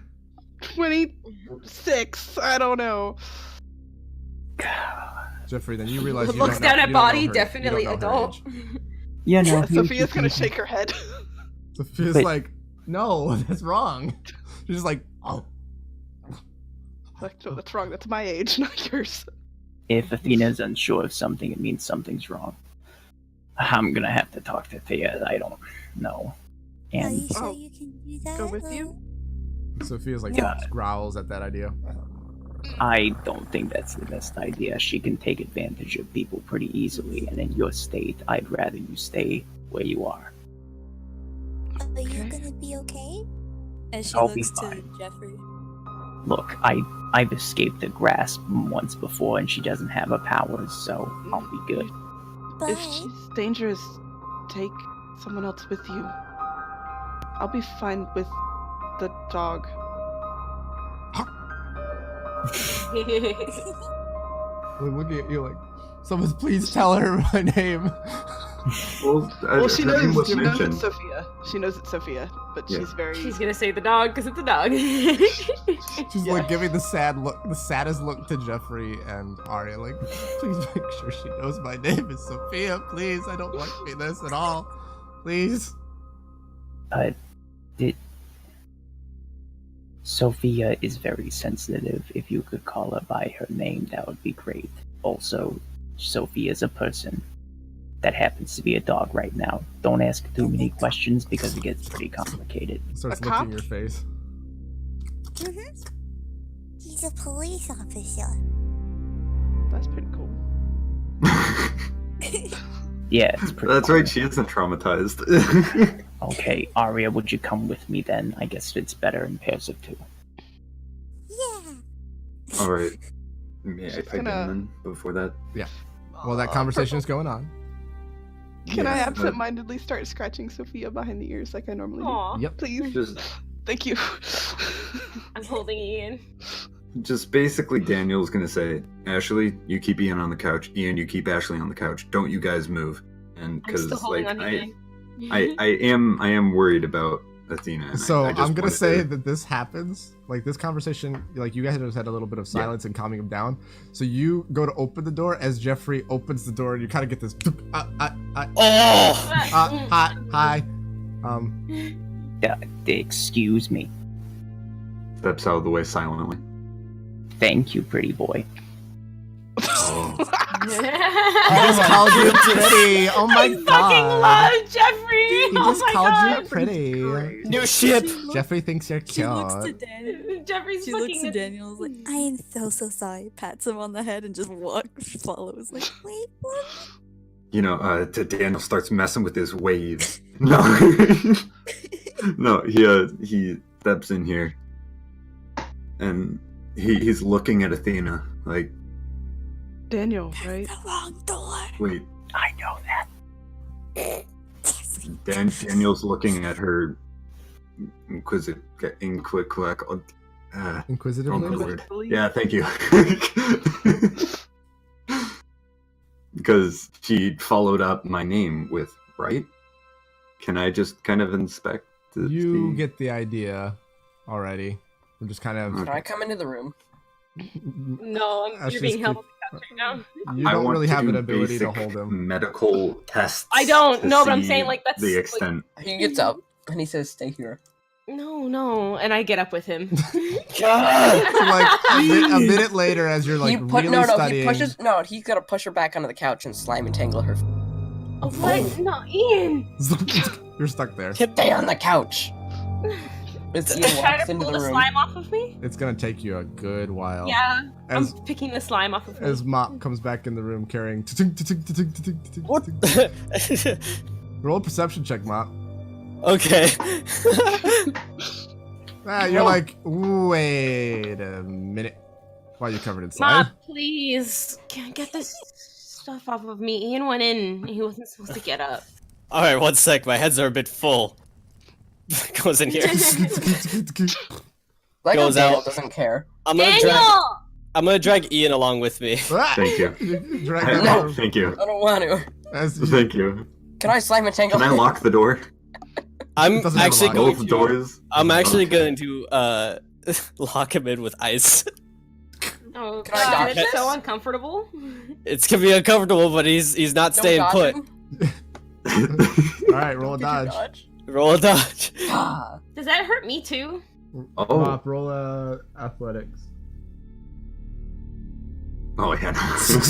26. I don't know. Jeffrey, then you realize you Looks don't know, down at you don't body, know her- definitely you don't know her adult. age. You know, Sophia's gonna shake her head. Sophia's But- like, no, that's wrong. She's just like, oh. Like, no, that's wrong. That's my age, not yours. If Athena's unsure of something, it means something's wrong. I'm gonna have to talk to Thea. I don't know. Are And you sure you can do that? Go with you? Sophia's like Yeah. growls at that idea. I don't think that's the best idea. She can take advantage of people pretty easily, and in your state, I'd rather you stay where you are. Are you Okay. gonna be okay? As she I'll be looks to fine. Jeffrey. Look, I've escaped the grasp once before, and she doesn't have her powers, so I'll be good. But If she's dangerous, take someone else with you. I'll be fine with the dog. Look at you like, someone please tell her my name. Well, Well, she her name knows. was She knows mentioned. it's Sophia. She knows it's Sophia, but Yeah. she's very. She's gonna say the dog because it's a dog. She's Yeah. like giving the saddest look to Jeffrey and Arya. Like, please make sure she knows my name is Sophia. Please, I don't want to be this at all. Please. Sophia is very sensitive. If you could call her by her name, that would be great. Also, Sophia is a person that happens to be a dog right now. Don't ask too many questions because it gets pretty complicated. Starts A licking cop? your face. he's a police officer. That's pretty cool. Yeah, it's pretty That's cool. right, she isn't traumatized. Okay, Arya, would you come with me then? I guess it's better in pairs of 2. Yeah. Alright. May I She's pipe in gonna- then before that? Well, that conversation is going on. Can I Yeah, absentmindedly start scratching Sophia behind the ears like I normally do? Aw, Yep. Please. Just Thank you. I'm holding Ian. Just basically, Daniel's gonna say, Ashley, you keep Ian on the couch. Ian, you keep Ashley on the couch. Don't you guys move. And I'm because still holding like on to Ian. I am worried about Athena. and So I just I'm gonna wanted say to- that this happens, like this conversation, like you guys just had a little bit of silence and calming him down. So you go to open the door as Jeffrey opens the door, and you kind of get this. Oh! Hi. Excuse me. steps out of the way silently. Thank you, pretty boy. Oh. He just called you pretty. Oh my I fucking god. love Jeffrey. He Oh just my called god. you pretty. New ship! Jeffrey thinks you're She looks to cute. Daniel. Jeffrey's She fucking. looks to Daniel and is like, I am so sorry. Pats him on the head and just follows. Like, Wait, what? You know, Daniel starts messing with his waves. No, no, he steps in here, and he's looking at Athena like, Daniel, right? The wrong door. wait, I know that. Daniel's looking at her inquisitive, Inquisitively. wrong word. Yeah, thank you. Because she followed up my name with right. Can I just kind of inspect? To You see? get the idea already. I'm just kind of. Can I come into the room? No, Ash you're being just held keep- on the couch right now. You I don't want really to have do an ability to basic hold him. medical tests. I don't. to No, but I'm see saying, like, that's, the like- extent. He gets up and he says, "Stay here." No, and I get up with him. So like a minute later, as you're like really studying, he's gotta push her back onto the couch and slime and tangle her. Oh, what? No, Ian. you're stuck there. Stay on the couch. It's Ian Try walks to into pull the the room. slime off of me. It's gonna take you a good while. Yeah, As I'm picking the slime off of me. as Mop comes back in the room carrying. What? Roll a perception check, Mop. Okay. You're like, wait a minute. Why are you covered in slime? Mom, please, can't get this stuff off of me. Ian went in. He wasn't supposed to get up. All right, one sec. My heads are a bit full. Goes in here. Like Goes Daniel out. doesn't care. I'm gonna drag Ian along with me. Thank you. Drag that No. over. Thank you. I don't want to. As you- Thank you. Can I slime and tangle? Can I lock the door? I'm doesn't have a actually lock. going Both to. doors? I'm actually Okay. going to lock him in with ice. Oh, Can I dodge it's this? so uncomfortable. It's gonna be uncomfortable, but he's not No staying put. dodging? All right, roll a Did you dodge. dodge? Roll a dodge. Ah. Does that hurt me too? Oh. Mop, roll athletics. Oh yeah. Of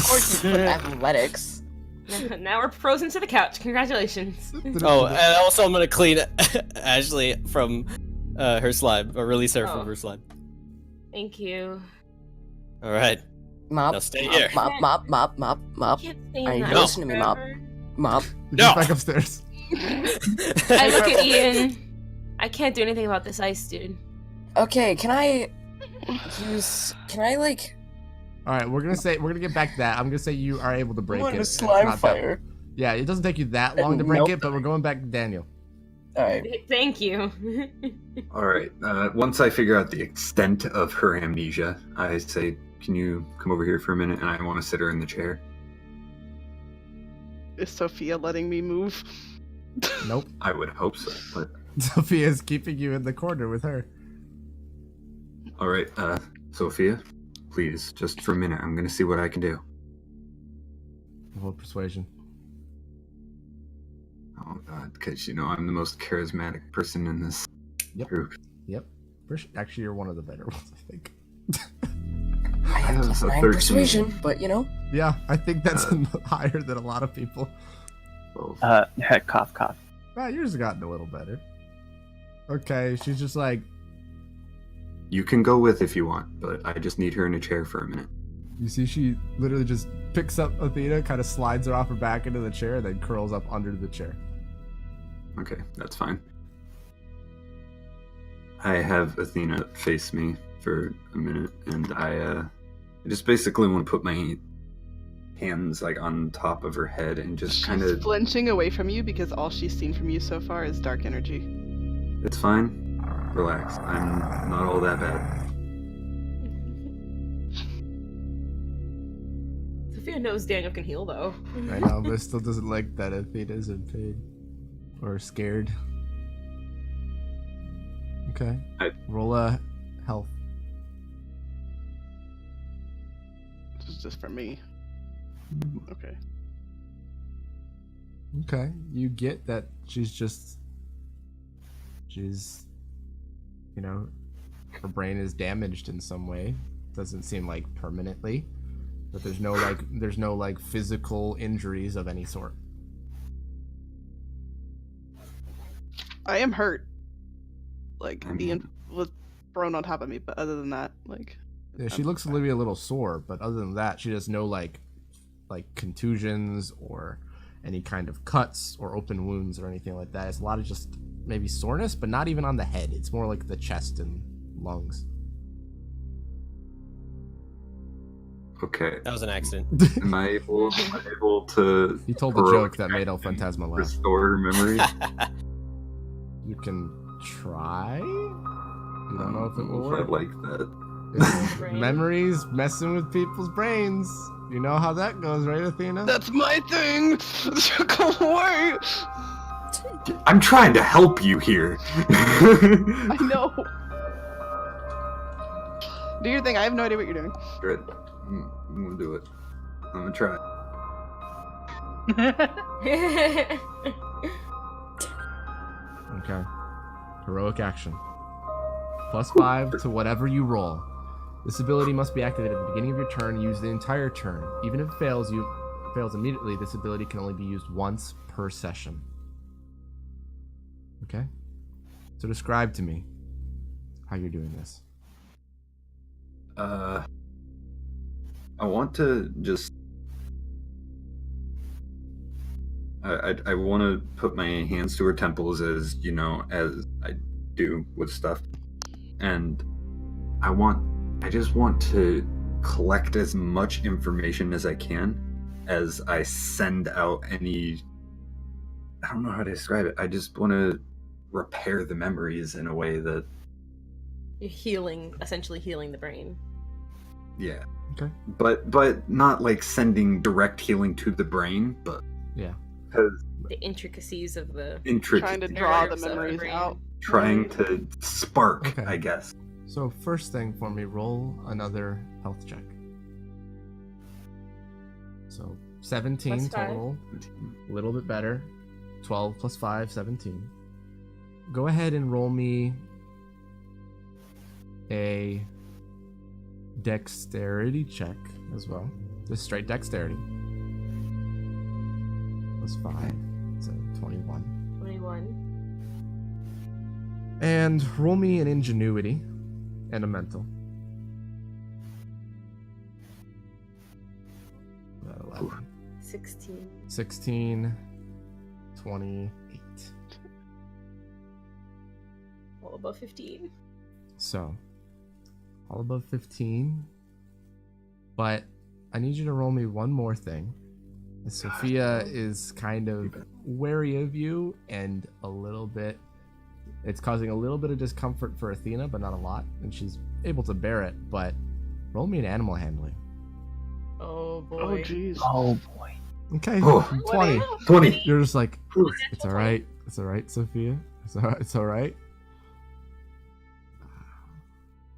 course you put athletics. Now we're frozen to the couch. Congratulations. Oh, and also I'm gonna clean Ashley from her slime, or release her Oh. from her slime. Thank you. All right. Mop. Now stay here. Mop. I can't stay I in need that to listen to me, Mop. forever. Mop. You No. just back upstairs. I look at Ian. I can't do anything about this ice, dude. Okay, can I like All right, we're gonna get back to that. I'm gonna say you are able to break want it. a It's slime not that- fire? Yeah, it doesn't take you that long to break Nope. it, but we're going back to Daniel. Alright. Thank you. All right. Once I figure out the extent of her amnesia, I say, "Can you come over here for a minute?" And I want to sit her in the chair. Is Sophia letting me move? Nope. I would hope so. But Sophia's keeping you in the corner with her. all right, Sophia, please, just for a minute. I'm gonna see what I can do. Roll persuasion. Oh God, because I'm the most charismatic person in this Yep. group. Yep. Actually, you're one of the better ones, I think. I have That's a +9 13. persuasion, but Yeah, I think that's higher than a lot of people. Well, Cough, cough. Yours has gotten a little better. Okay, she's just like, you can go with if you want, but I just need her in a chair for a minute. you see, she literally just picks up Athena, kind of slides her off her back into the chair, then curls up under the chair. Okay, that's fine. I have Athena face me for a minute, and I just basically want to put my hands like on top of her head and just kind She's of. flinching away from you because all she's seen from you so far is dark energy. It's fine. Relax. I'm not all that bad. Sophia knows Daniel can heal, though. I know, but still doesn't like that Athena's in pain. Or scared. Okay. Roll a health. This is just for me. Okay. Okay. You get that she's, her brain is damaged in some way. Doesn't seem like permanently. But there's no physical injuries of any sort. I am hurt. Like, I mean- Ian was thrown on top of me, but other than that, like... Yeah, she looks maybe a little sore, but other than that, she has no like contusions or any kind of cuts or open wounds or anything like that. It's a lot of just maybe soreness, but not even on the head. It's more like the chest and lungs. Okay. That was an accident. Am I able to You told the joke that made El Phantasma laugh. restore memory? You can try. You don't know if it will I work. like that. Memories messing with people's brains. You know how that goes, right, Athena? That's my thing! Go away! I'm trying to help you here. I know. Do your thing. I have no idea what you're doing. Good. I'm gonna do it. I'm gonna try. Okay. Heroic action. +5 to whatever you roll. This ability must be activated at the beginning of your turn. Use the entire turn. Even if it fails immediately, this ability can only be used once per session. Okay? So describe to me how you're doing this. I want to just. I want to put my hands to her temples as I do with stuff, and I just want to collect as much information as I can as I send out any. I don't know how to describe it. I just want to repair the memories in a way that. You're essentially healing the brain. Yeah. Okay. But not like sending direct healing to the brain, but yeah. The intricacies of the trying to draw the memories out. Trying to spark, Okay. I guess. So first thing for me, roll another health check. So 17 +5. total, a little bit better. 12 + 5, 17. Go ahead and roll me a dexterity check as well. Just straight dexterity. +5, so 21. 21. And roll me an ingenuity and a mental. 11. 16. 16, 28. All above 15. So, all above 15. But I need you to roll me one more thing. Sophia is kind of wary of you and a little bit. It's causing a little bit of discomfort for Athena, but not a lot. And she's able to bear it. But roll me an animal handling. Oh boy. Oh jeez. Oh boy. Okay, Oh. 20. 20. You're just like, it's alright. It's alright, Sophia. It's alright.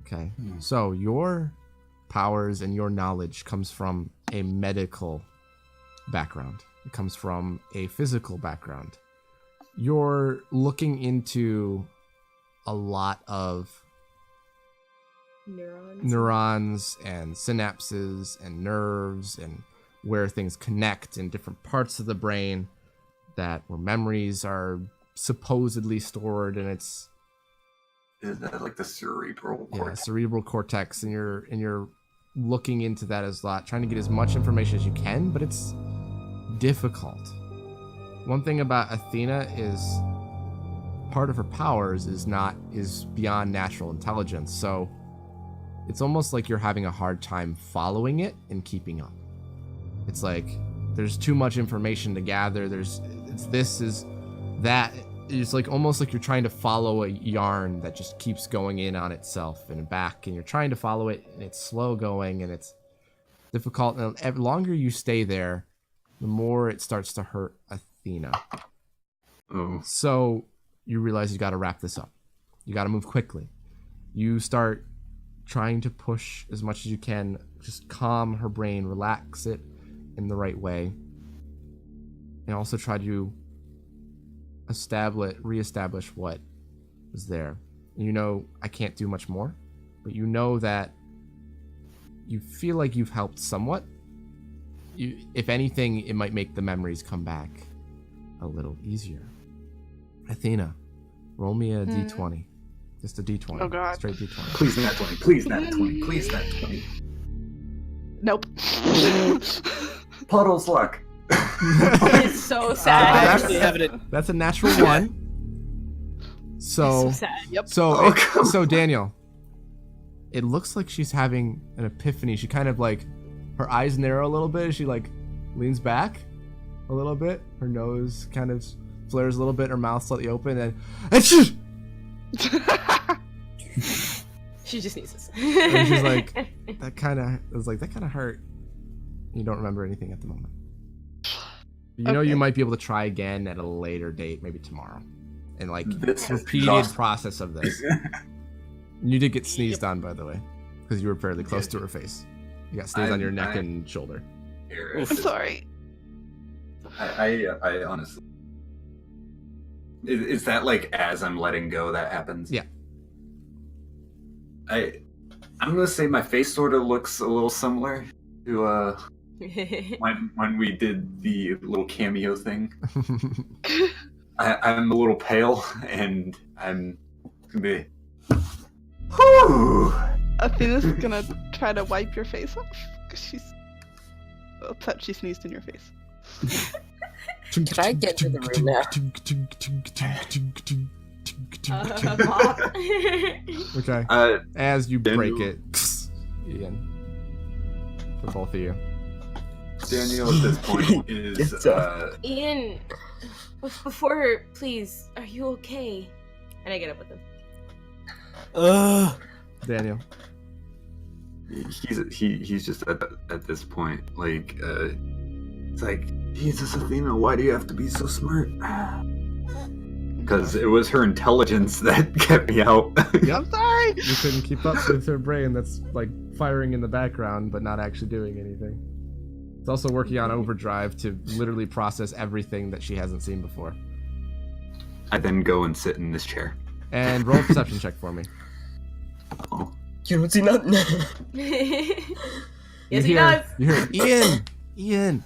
Okay. So your powers and your knowledge comes from a medical background. It comes from a physical background. You're looking into a lot of neurons and synapses and nerves and where things connect in different parts of the brain where memories are supposedly stored, and it's Is that like the cerebral cortex? cerebral cortex, and you're looking into that as a lot, trying to get as much information as you can, but it's difficult. One thing about Athena is part of her powers is beyond natural intelligence, so it's almost like you're having a hard time following it and keeping up. It's like there's too much information to gather. It's like almost like you're trying to follow a yarn that just keeps going in on itself and back, and you're trying to follow it, and it's slow going, and it's difficult. And the longer you stay there, the more it starts to hurt Athena. Oh. So you realize you got to wrap this up. You got to move quickly. You start trying to push as much as you can, just calm her brain, relax it in the right way, and also try to reestablish what was there. I can't do much more, but you know that you feel like you've helped somewhat. If anything, it might make the memories come back a little easier. Athena, roll me a d20. Just a d20. Oh god. Straight d20. Please not 20. Please not 20. Please not 20. Nope. Puddle's luck. It's so sad. I actually have it. That's a natural 1. So, It's so sad. Yep. so Daniel, it looks like she's having an epiphany. She kind of like, her eyes narrow a little bit. She like leans back a little bit. Her nose kind of flares a little bit. Her mouth slightly open, and She just sneezes. and she's like, that kind of hurt. You don't remember anything at the moment. You know, Okay. you might be able to try again at a later date, maybe tomorrow, and like This is repeated exhausting. process of this. You did get sneezed on, by the way. because you were fairly close to her face. You got stays on your neck and shoulder. I'm sorry. I honestly. Is that like as I'm letting go that happens? Yeah. I'm gonna say my face sort of looks a little similar to when we did the little cameo thing. I'm a little pale and I'm gonna be. Whew. Athena's gonna try to wipe your face off because she's upset she sneezed in your face. Can I get to the room now? Okay. As you break it, Ian, for both of you. Daniel at this point is Ian, before, please, are you okay? And I get up with him. Daniel. He's just at this point like it's like, Jesus, Athena, why do you have to be so smart? Because it was her intelligence that kept me out. Yep. I'm sorry. You couldn't keep up with her brain that's like firing in the background but not actually doing anything. It's also working on overdrive to literally process everything that she hasn't seen before. I then go and sit in this chair. And roll a perception check for me. Oh. You don't see nothing. Yes, he does. You hear, Ian!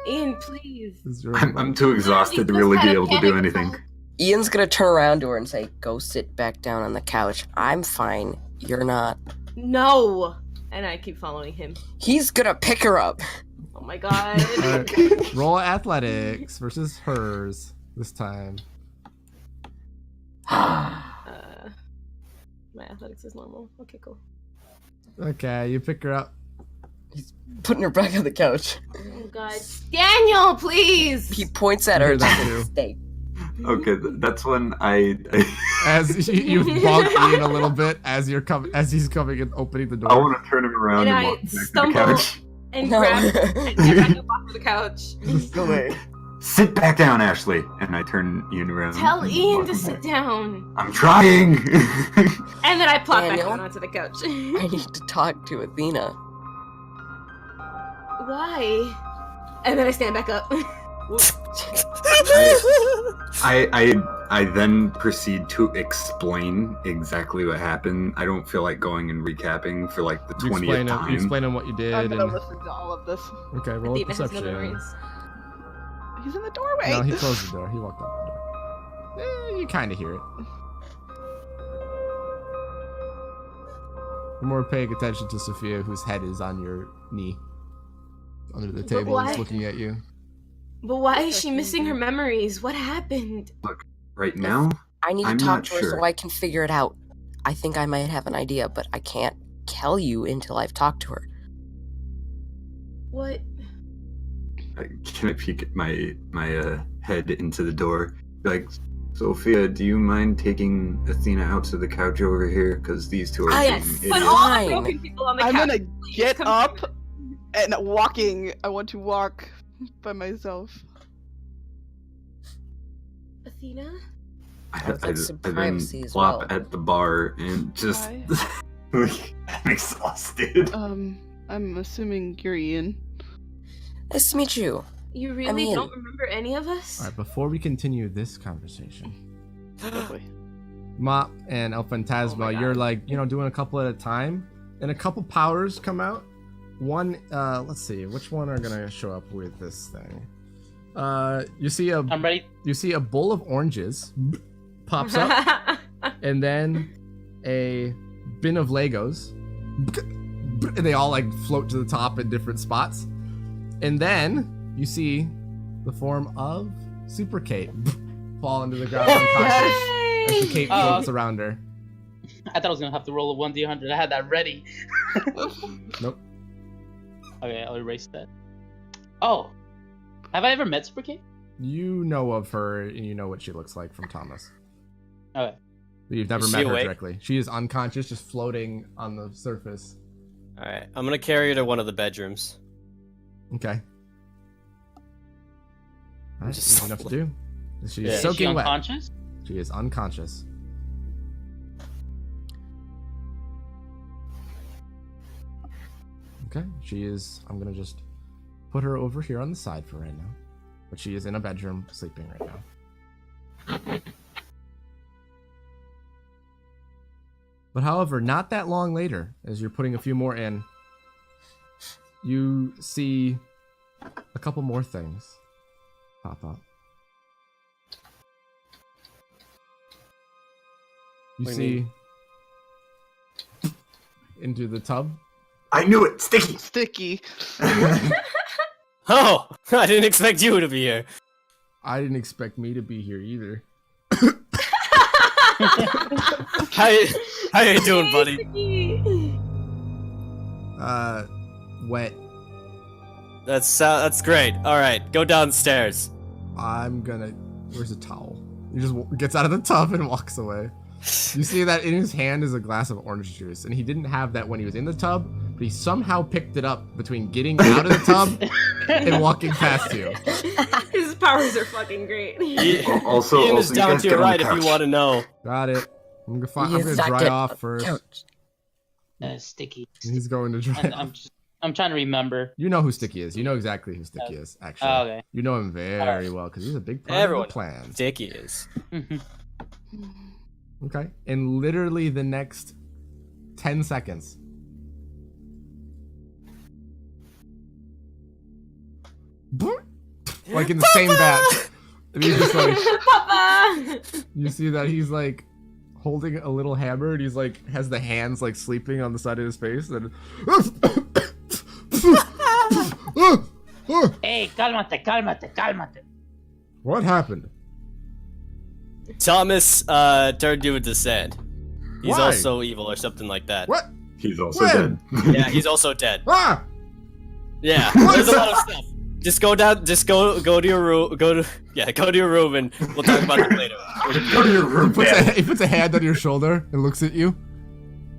Ian, please. I'm too exhausted to really be able to do anything. Ian's gonna turn around to her and say, "Go sit back down on the couch. I'm fine. You're not." No! And I keep following him. He's gonna pick her up. Oh my god. Right. Roll athletics versus hers this time. My athletics is normal. Okay, cool. Okay, you pick her up. He's putting her back on the couch. Oh god. Daniel, please! He points at her and says, "Stay." Okay, that's when I as you bonk Ian a little bit as he's coming and opening the door. I want to turn him around And and I walk back to the stumble couch. and No. grab and get back up off the couch. Go away. Sit back down, Ashley. And I turn Ian around. Tell and Ian walk to back. sit down. I'm trying. And then I plop back Daniel? down onto the couch. I need to talk to Athena. Why? And then I stand back up. I then proceed to explain exactly what happened. I don't feel like going and recapping for like the 20th time. You explain him what you did. I'm gonna And... listen to all of this. Okay, roll a Athena has no perception. memories. He's in the doorway. No, he closed the door. He walked out the door. You kind of hear it. You're more paying attention to Sophia, whose head is on your knee. Under the table, why? is looking at you. But why is she missing her memories? What happened? Right now, I need to I'm talk not to her sure. so I can figure it out. I think I might have an idea, but I can't tell you until I've talked to her. What? can I peek my head into the door? Be like, Sophia, do you mind taking Athena out to the couch over here? Because these two are being Yes, idiots. Put all the Fine. broken people on the I'm couch. gonna Please, get come up here. and walking. I want to walk by myself. Athena? I'd like some I then privacy as flop well. at the bar and just Hi. I'm exhausted. I'm assuming you're Ian. Nice to meet you. You really Ian. don't remember any of us? Alright, before we continue this conversation, Oh boy. Mop and El Fantasma, you're like, doing a couple at a time, and a couple powers come out. One, let's see, which one are gonna show up with this thing? You see I'm ready. You see a bowl of oranges pops up, and then a bin of Legos, and they all like float to the top in different spots. And then you see the form of Super Kate fall into the ground unconscious as the cape floats around her. I thought I was gonna have to roll a 1d100. I had that ready. Nope. Okay, I'll erase that. Oh, have I ever met Super Kate? You know of her, and you know what she looks like from Thomas. Okay. But you've never Is met she her awake? directly. She is unconscious, just floating on the surface. All right, I'm gonna carry her to one of the bedrooms. Okay. Alright, Just easy enough to do. She's Yeah. Is she soaking wet. Unconscious? She is unconscious. Okay, she is. I'm gonna just put her over here on the side for right now. But she is in a bedroom sleeping right now. But however, not that long later, as you're putting a few more in, you see a couple more things pop up. You What do see you into the tub. I knew it! Sticky! Sticky. Oh, I didn't expect you to be here. I didn't expect me to be here either. How you doing, buddy? Wet. That's great. All right, go downstairs. I'm gonna. Where's the towel? He just gets out of the tub and walks away. You see that in his hand is a glass of orange juice, and he didn't have that when he was in the tub, but he somehow picked it up between getting out of the tub and walking past you. His powers are fucking great. Also, Ian is you down guys to get your on right the if you couch. want to know. Got it. I'm gonna Yes, dry I off get- first. Sticky. He's going to dry And off. I'm trying to remember. You know who Sticky is. You know exactly who Sticky is, actually. Oh, okay. You know him very Alright. well because he's a big part Everyone of the plan. Sticky is. Okay. In literally the next 10 seconds. Like in the same batch. And he's just like, Papa! you see that he's like holding a little hammer and he's like has the hands like sleeping on the side of his face and Hey, cálmate. what happened? Thomas turned you into sand. He's Why? also evil or something like that. What? He's also When? dead. Yeah, he's also dead. Ah! Yeah, What there's is a lot of stuff. Just go down. Just go to your room. Go to your room, and we'll talk about it later. Go to your room, man. He puts a hand on your shoulder and looks at you.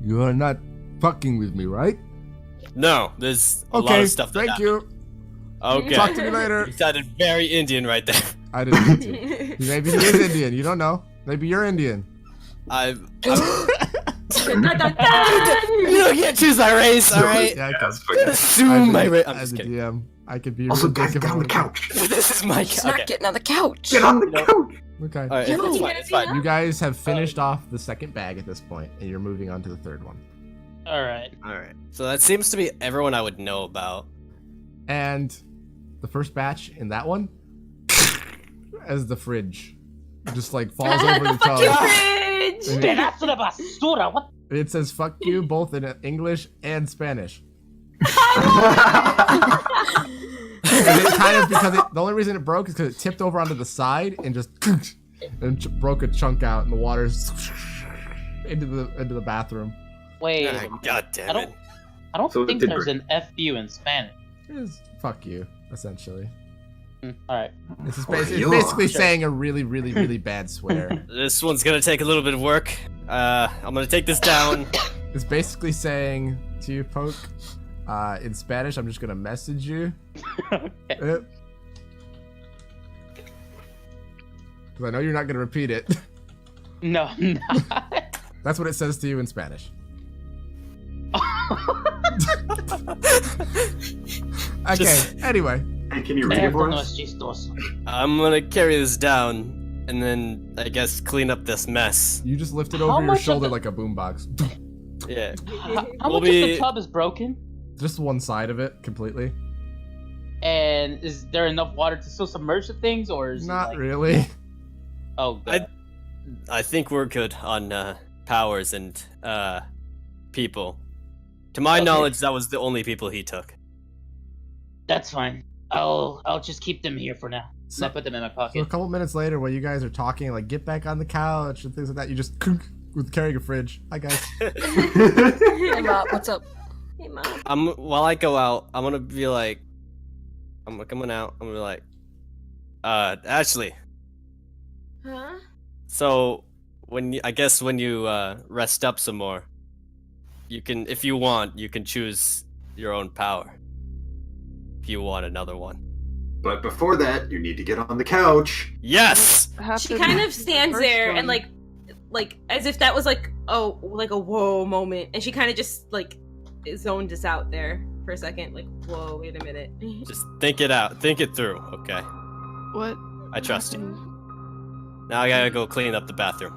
You are not fucking with me, right? No, there's a lot Okay, of stuff. thank you. Okay. Talk to me later. You sounded very Indian right there. I didn't mean to. Maybe he is Indian. You don't know. Maybe you're Indian. I'm Dun, dun, dun. you don't get to choose my race, all right? Yeah, I Yeah, can. that's fucking- Assume my race. I'm As just a kidding. DM, I could be. Also, real guys, dick get if I on the wanted. couch. This is my He's couch. not getting on the couch. Get on the No. couch. Okay. All right, No. it's fine. It's fine. You guys have finished off the second bag at this point, and you're moving on to the third one. All right. All right. So that seems to be everyone I would know about. And the first batch in that one, as the fridge, just like falls over the fucking tub. fridge! Pedazo de basura. What? It says "fuck you" both in English and Spanish. And it kind of because the only reason it broke is because it tipped over onto the side and just and broke a chunk out, and the water's into the bathroom. Wait. God I damn don't. it. I don't So it think did there's break. an FU in Spanish. It is "fuck you" essentially. All right. This is Oh, it's yeah. basically Sure. saying a really, really, really bad swear. This one's gonna take a little bit of work. I'm gonna take this down. It's basically saying to you, Poke, in Spanish, I'm just gonna message you. Because I know you're not gonna repeat it. No, I'm not. That's what it says to you in Spanish. Okay, Just- anyway. Hey, can you read it Esto for no us? es chistoso. I'm gonna carry this down and then I guess clean up this mess. You just lift it How over your much of shoulder the- like a boombox. Yeah. How We'll much of be- the tub is broken? Just one side of it completely. And is there enough water to still submerge the things, or is Not it like... really. Oh, God. I think we're good on powers and people. To my Okay. knowledge, that was the only people he took. That's fine. I'll just keep them here for now. So- I put them in my So a pocket. couple minutes later, while you guys are talking, like get back on the couch and things like that, you just with carrying a fridge. Hi guys. Hey, Mop, what's up? Hey, Mom. While I go out, I'm gonna be like, I'm coming out. I'm gonna be like, Ashley. Huh? So when you rest up some more, you can, if you want, you can choose your own power. If you want another one. But before that, you need to get on the couch. Yes. She kind of stands there and like as if that was like a whoa moment, and she kind of just like zoned us out there for a second. Like, whoa, wait a minute. Just think it out. Think it through, okay? What? I trust you. happened? Now I gotta go clean up the bathroom.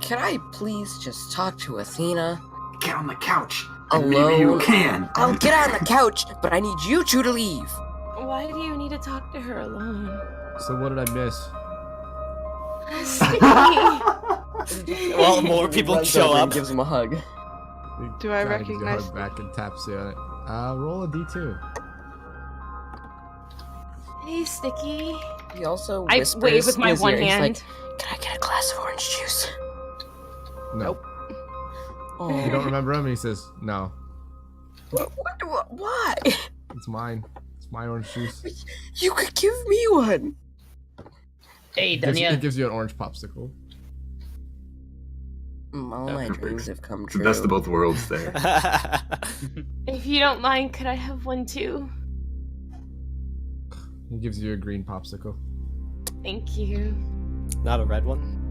Can I please just talk to Athena? Get on the couch. Alone? Maybe you can. I'll get on the couch, but I need you two to leave. Why do you need to talk to her alone? So what did I miss? Sticky. Well, more people Runs show over and up. gives him a hug. He Do I kinda gives you a recognize- hug back and taps you on it. Roll a d2. Hey, Sticky. He also I whispers wave with in my his one ear, he's hand. like, "Can I get a glass of orange juice?" No. Oh. You don't remember him? And he says, no. Why? It's mine. It's my orange juice. You could give me one. Hey, He gives Daniel. you an orange popsicle. All my dreams have come It's true. the best of both worlds there. If you don't mind, could I have one too? He gives you a green popsicle. Thank you. Not a red one?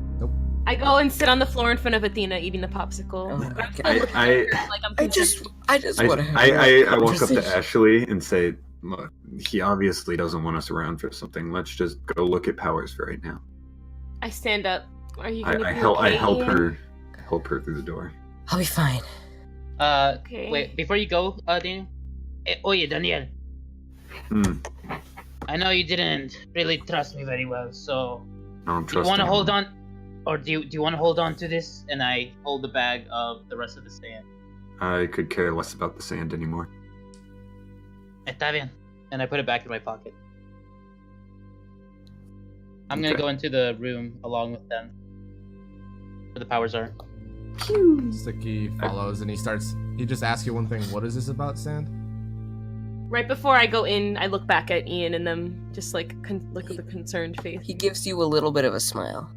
I go and sit on the floor in front of Athena eating the popsicle. Oh my I'm still God. looking I- at her like I'm I just I, want to have I a walk up to conversation. Ashley and say, look, he obviously doesn't want us around for something. Let's just go look at powers for right now. I stand up. Are you I, gonna I be help okay, I help Ian? her through the door. I'll be fine. Okay. Wait, before you go, Daniel. Oye, Daniel. Hmm. I know you didn't really trust me very well, so I don't do you trust want to him. hold on, or do you want to hold on to this? And I hold the bag of the rest of the sand. I could care less about the sand anymore. Está bien. And I put it back in my pocket. I'm gonna Okay. go into the room along with them, where the powers are. Sticky follows and he just asks you one thing. What is this about, Sand? Right before I go in, I look back at Ian and them, just like look with a concerned face. He gives you a little bit of a smile.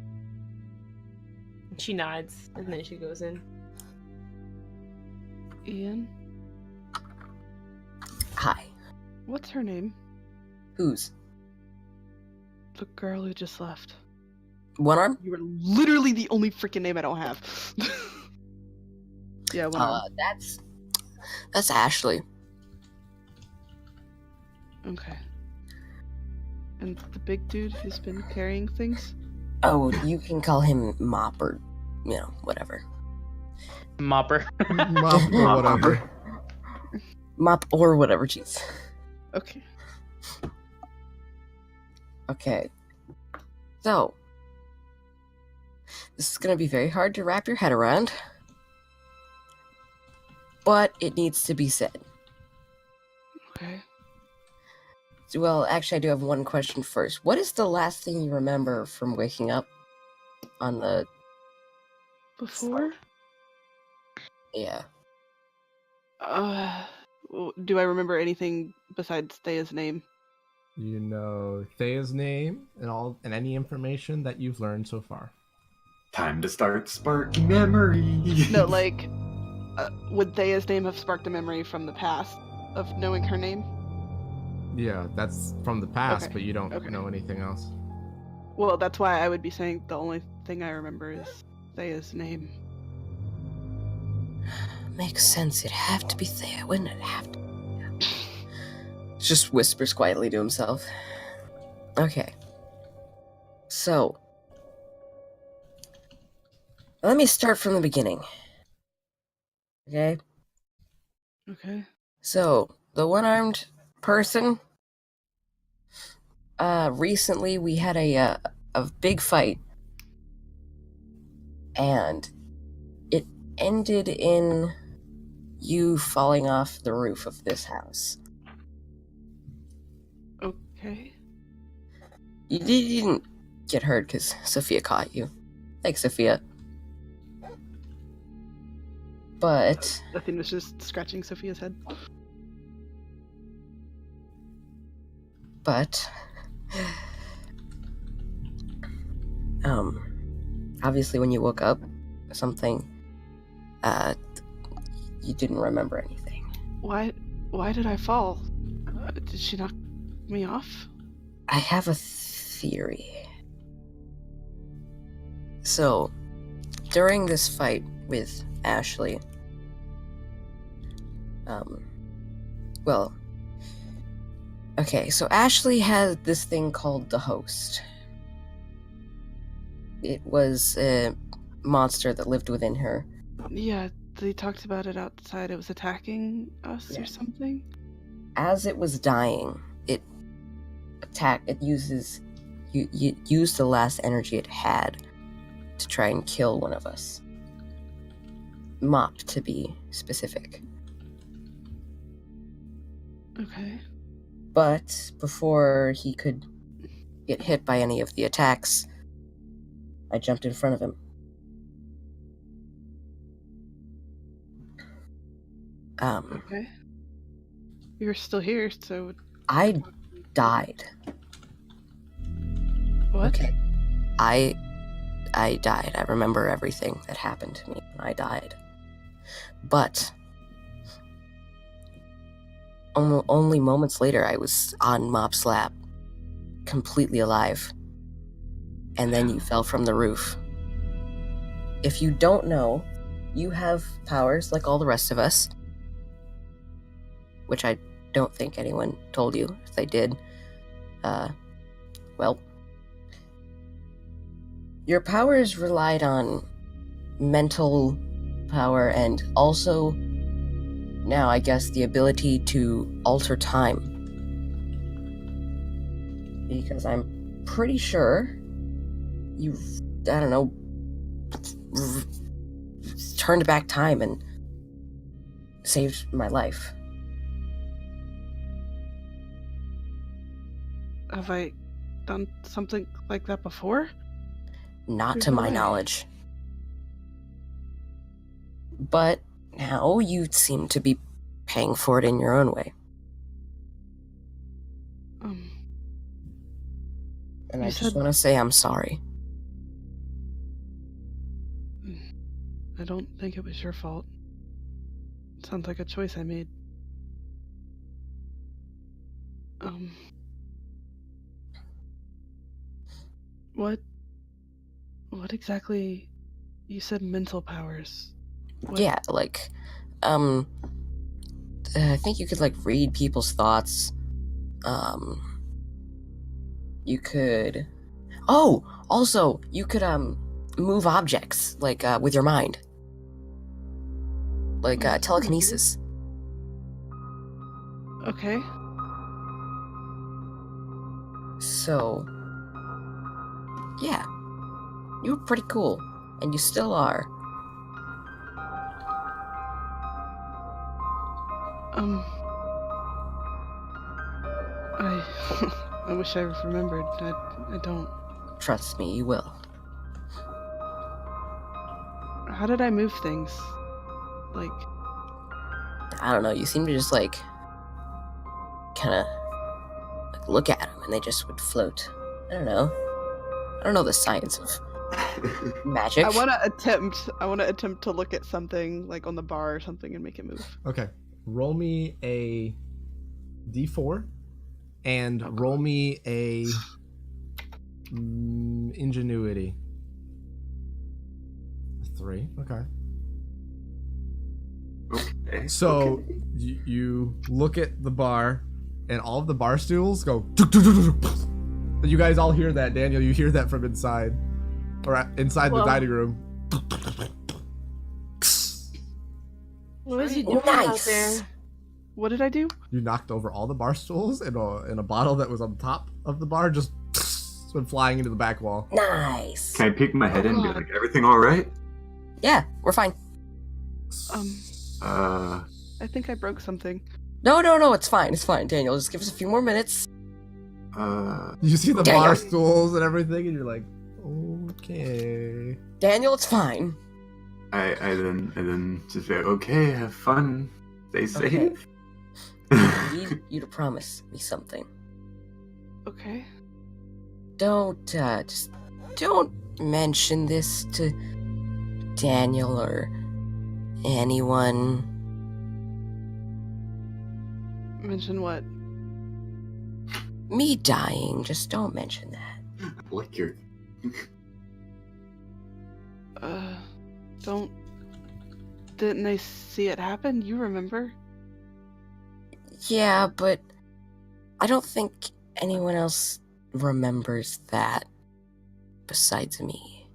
She nods and then she goes in. Ian? Hi. What's her name? Who's? The girl who just left. One arm? You were literally the only freaking name I don't have. Yeah, one arm. That's Ashley. Okay. And the big dude who's been carrying things? Oh, you can call him Mop or, whatever. Mopper. Mop or whatever. Mop or whatever, jeez. Okay. Okay. So, this is going to be very hard to wrap your head around, but it needs to be said. Okay. Well, actually, I do have one question first. What is the last thing you remember from waking up on the... Before? Yeah. Do I remember anything besides Thea's name? You know Thea's name and any information that you've learned so far. Time to start sparking memories. No, like, would Thea's name have sparked a memory from the past of knowing her name? Yeah, that's from the past, Okay, but you don't okay. know anything else. Well, that's why I would be saying the only thing I remember is Thea's name. Makes sense. It'd have to be Thea, wouldn't it? Have to. Just whispers quietly to himself. Okay. So, let me start from the beginning. Okay? Okay. So, the one-armed person, recently we had a big fight. And it ended in you falling off the roof of this house. Okay. You didn't get hurt because Sophia caught you. Thanks, Sophia. But Athena's just scratching Sophia's head. Obviously when you woke up, you didn't remember anything. Why did I fall? Did she knock me off? I have a theory. So, during this fight with Ashley, Well, okay, so Ashley had this thing called the Host. It was a monster that lived within her. Yeah, they talked about it outside. It was attacking us Yeah. or something. As it was dying, it used the last energy it had to try and kill one of us. Mop, to be specific. Okay. But before he could get hit by any of the attacks, I jumped in front of him. Okay. You're still here, so I died. what? Okay. I died. I remember everything that happened to me. I died. But only moments later, I was on Mop's lap, completely alive. And then you fell from the roof. If you don't know, you have powers like all the rest of us, which I don't think anyone told you. If they did, well, your powers relied on mental power and also, now I guess, the ability to alter time. Because I'm pretty sure you, I don't know, turned back time and saved my life. Have I done something like that before? Not There's to no my way. knowledge. But now you seem to be paying for it in your own way. And You I just said- want to say I'm sorry. I don't think it was your fault. It sounds like a choice I made. What exactly? You said mental powers. What? Yeah, like, I think you could, like, read people's thoughts. You could... Oh! Also, you could, move objects, like, with your mind. Like, telekinesis. Okay. So... yeah. You were pretty cool. And you still are. I wish I remembered. I don't. Trust me, you will. How did I move things? Like, I don't know, you seem to just, like, kinda, like, look at them and they just would float. I don't know. I don't know the science of magic. I want to attempt to look at something like on the bar or something and make it move. Okay. Roll me a d4 and roll me a ingenuity. 3. Okay. Okay. So okay. you look at the bar, and all of the bar stools go. You guys all hear that, Daniel. You hear that from inside, or inside the dining room. What was he doing out Nice. there? What did I do? You knocked over all the bar stools, and a bottle that was on top of the bar just went flying into the back wall. Nice. Can I peek my head in and be like, everything all right? Yeah, we're fine. Uh, I think I broke something. No, it's fine. It's fine, Daniel. Just give us a few more minutes. You see the Daniel. bar stools and everything, and you're like, okay. Daniel, it's fine. I then just be like, okay, have fun, stay safe. Okay. I need you to promise me something. Okay. Just don't mention this to Daniel or anyone. Mention what? Me dying. Just don't mention that. Like your. Didn't they see it happen? You remember? Yeah, but I don't think anyone else remembers that besides me.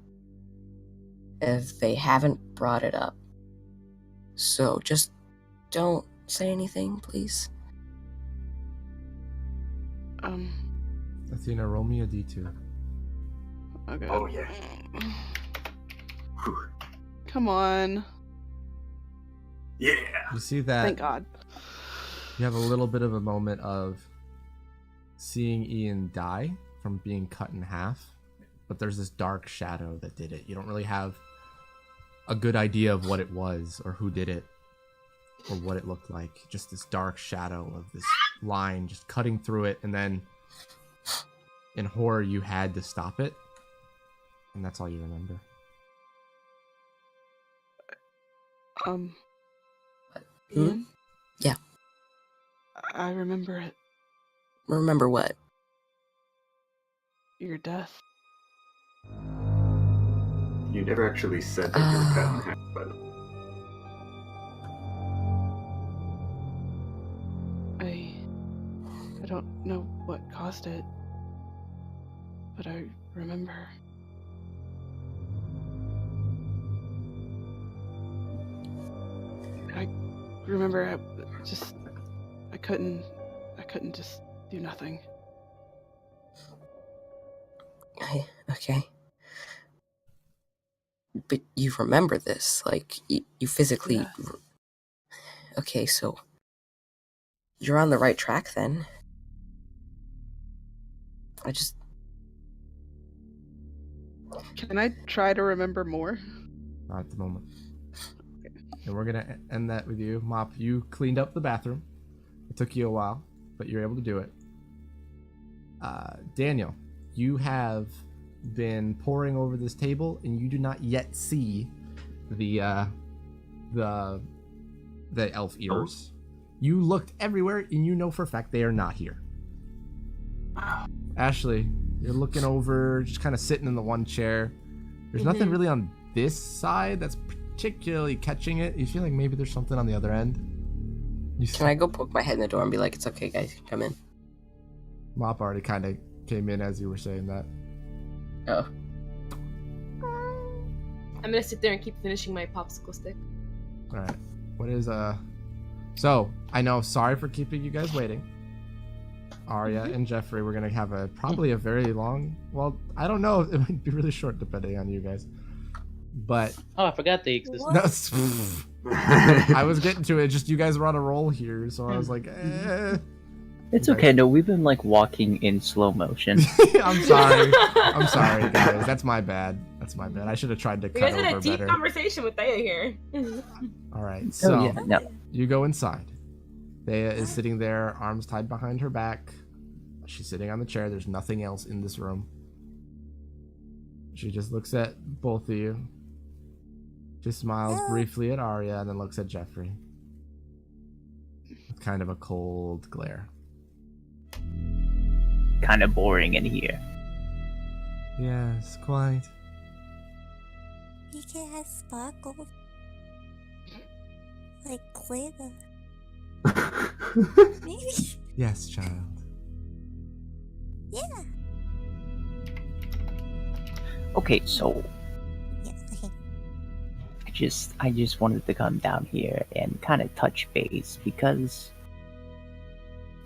If they haven't brought it up. So just don't say anything, please. Athena, roll me a d2. Okay. Oh, yeah. Whew. Come on. Yeah. You see that Thank God. you have a little bit of a moment of seeing Ian die from being cut in half, but there's this dark shadow that did it. You don't really have a good idea of what it was or who did it or what it looked like. Just this dark shadow of this line just cutting through it, and then in horror you had to stop it, and that's all you remember. Ian? Yeah. I remember it. Remember what? Your death. You never actually said that you were cut in half, but I don't know what caused it, but I remember. I remember I couldn't just do nothing. Okay. But you remember this, like, you physically... Yeah. Okay, so... You're on the right track, then. Can I try to remember more? Not at the moment. And we're gonna end that with you. Mop, you cleaned up the bathroom. It took you a while, but you're able to do it. Daniel, you have been poring over this table, and you do not yet see the elf ears. You looked everywhere, and you know for a fact they are not here. Ashley, you're looking over, just kind of sitting in the one chair. There's nothing really on this side that's particularly catching it. You feel like maybe there's something on the other end. Can I go poke my head in the door and be like, it's okay, guys, come in? Mop already kind of came in as you were saying that. Oh. I'm gonna sit there and keep finishing my popsicle stick. All right. What is So I know. Sorry for keeping you guys waiting. Arya and Jeffrey, we're gonna have probably a very long. Well, I don't know. It might be really short depending on you guys. But Oh, I forgot they exist. no, I was getting to it. Just you guys were on a roll here, so I was like, It's okay. No, we've been like walking in slow motion. I'm sorry. I'm sorry, guys. That's my bad. I should have tried to You cut guys had over a deep better. conversation with Thea here. All right, so Oh yeah, no. you go inside. Thea is sitting there, arms tied behind her back. She's sitting on the chair. There's nothing else in this room. She just looks at both of you. She smiles briefly at Arya and then looks at Jeffrey with kind of a cold glare. Kind of boring in here. Yes, quite. You can have sparkles. Like glitter. Maybe. Yes, child. Yeah. Okay, so Yeah, okay. I just wanted to come down here and kind of touch base because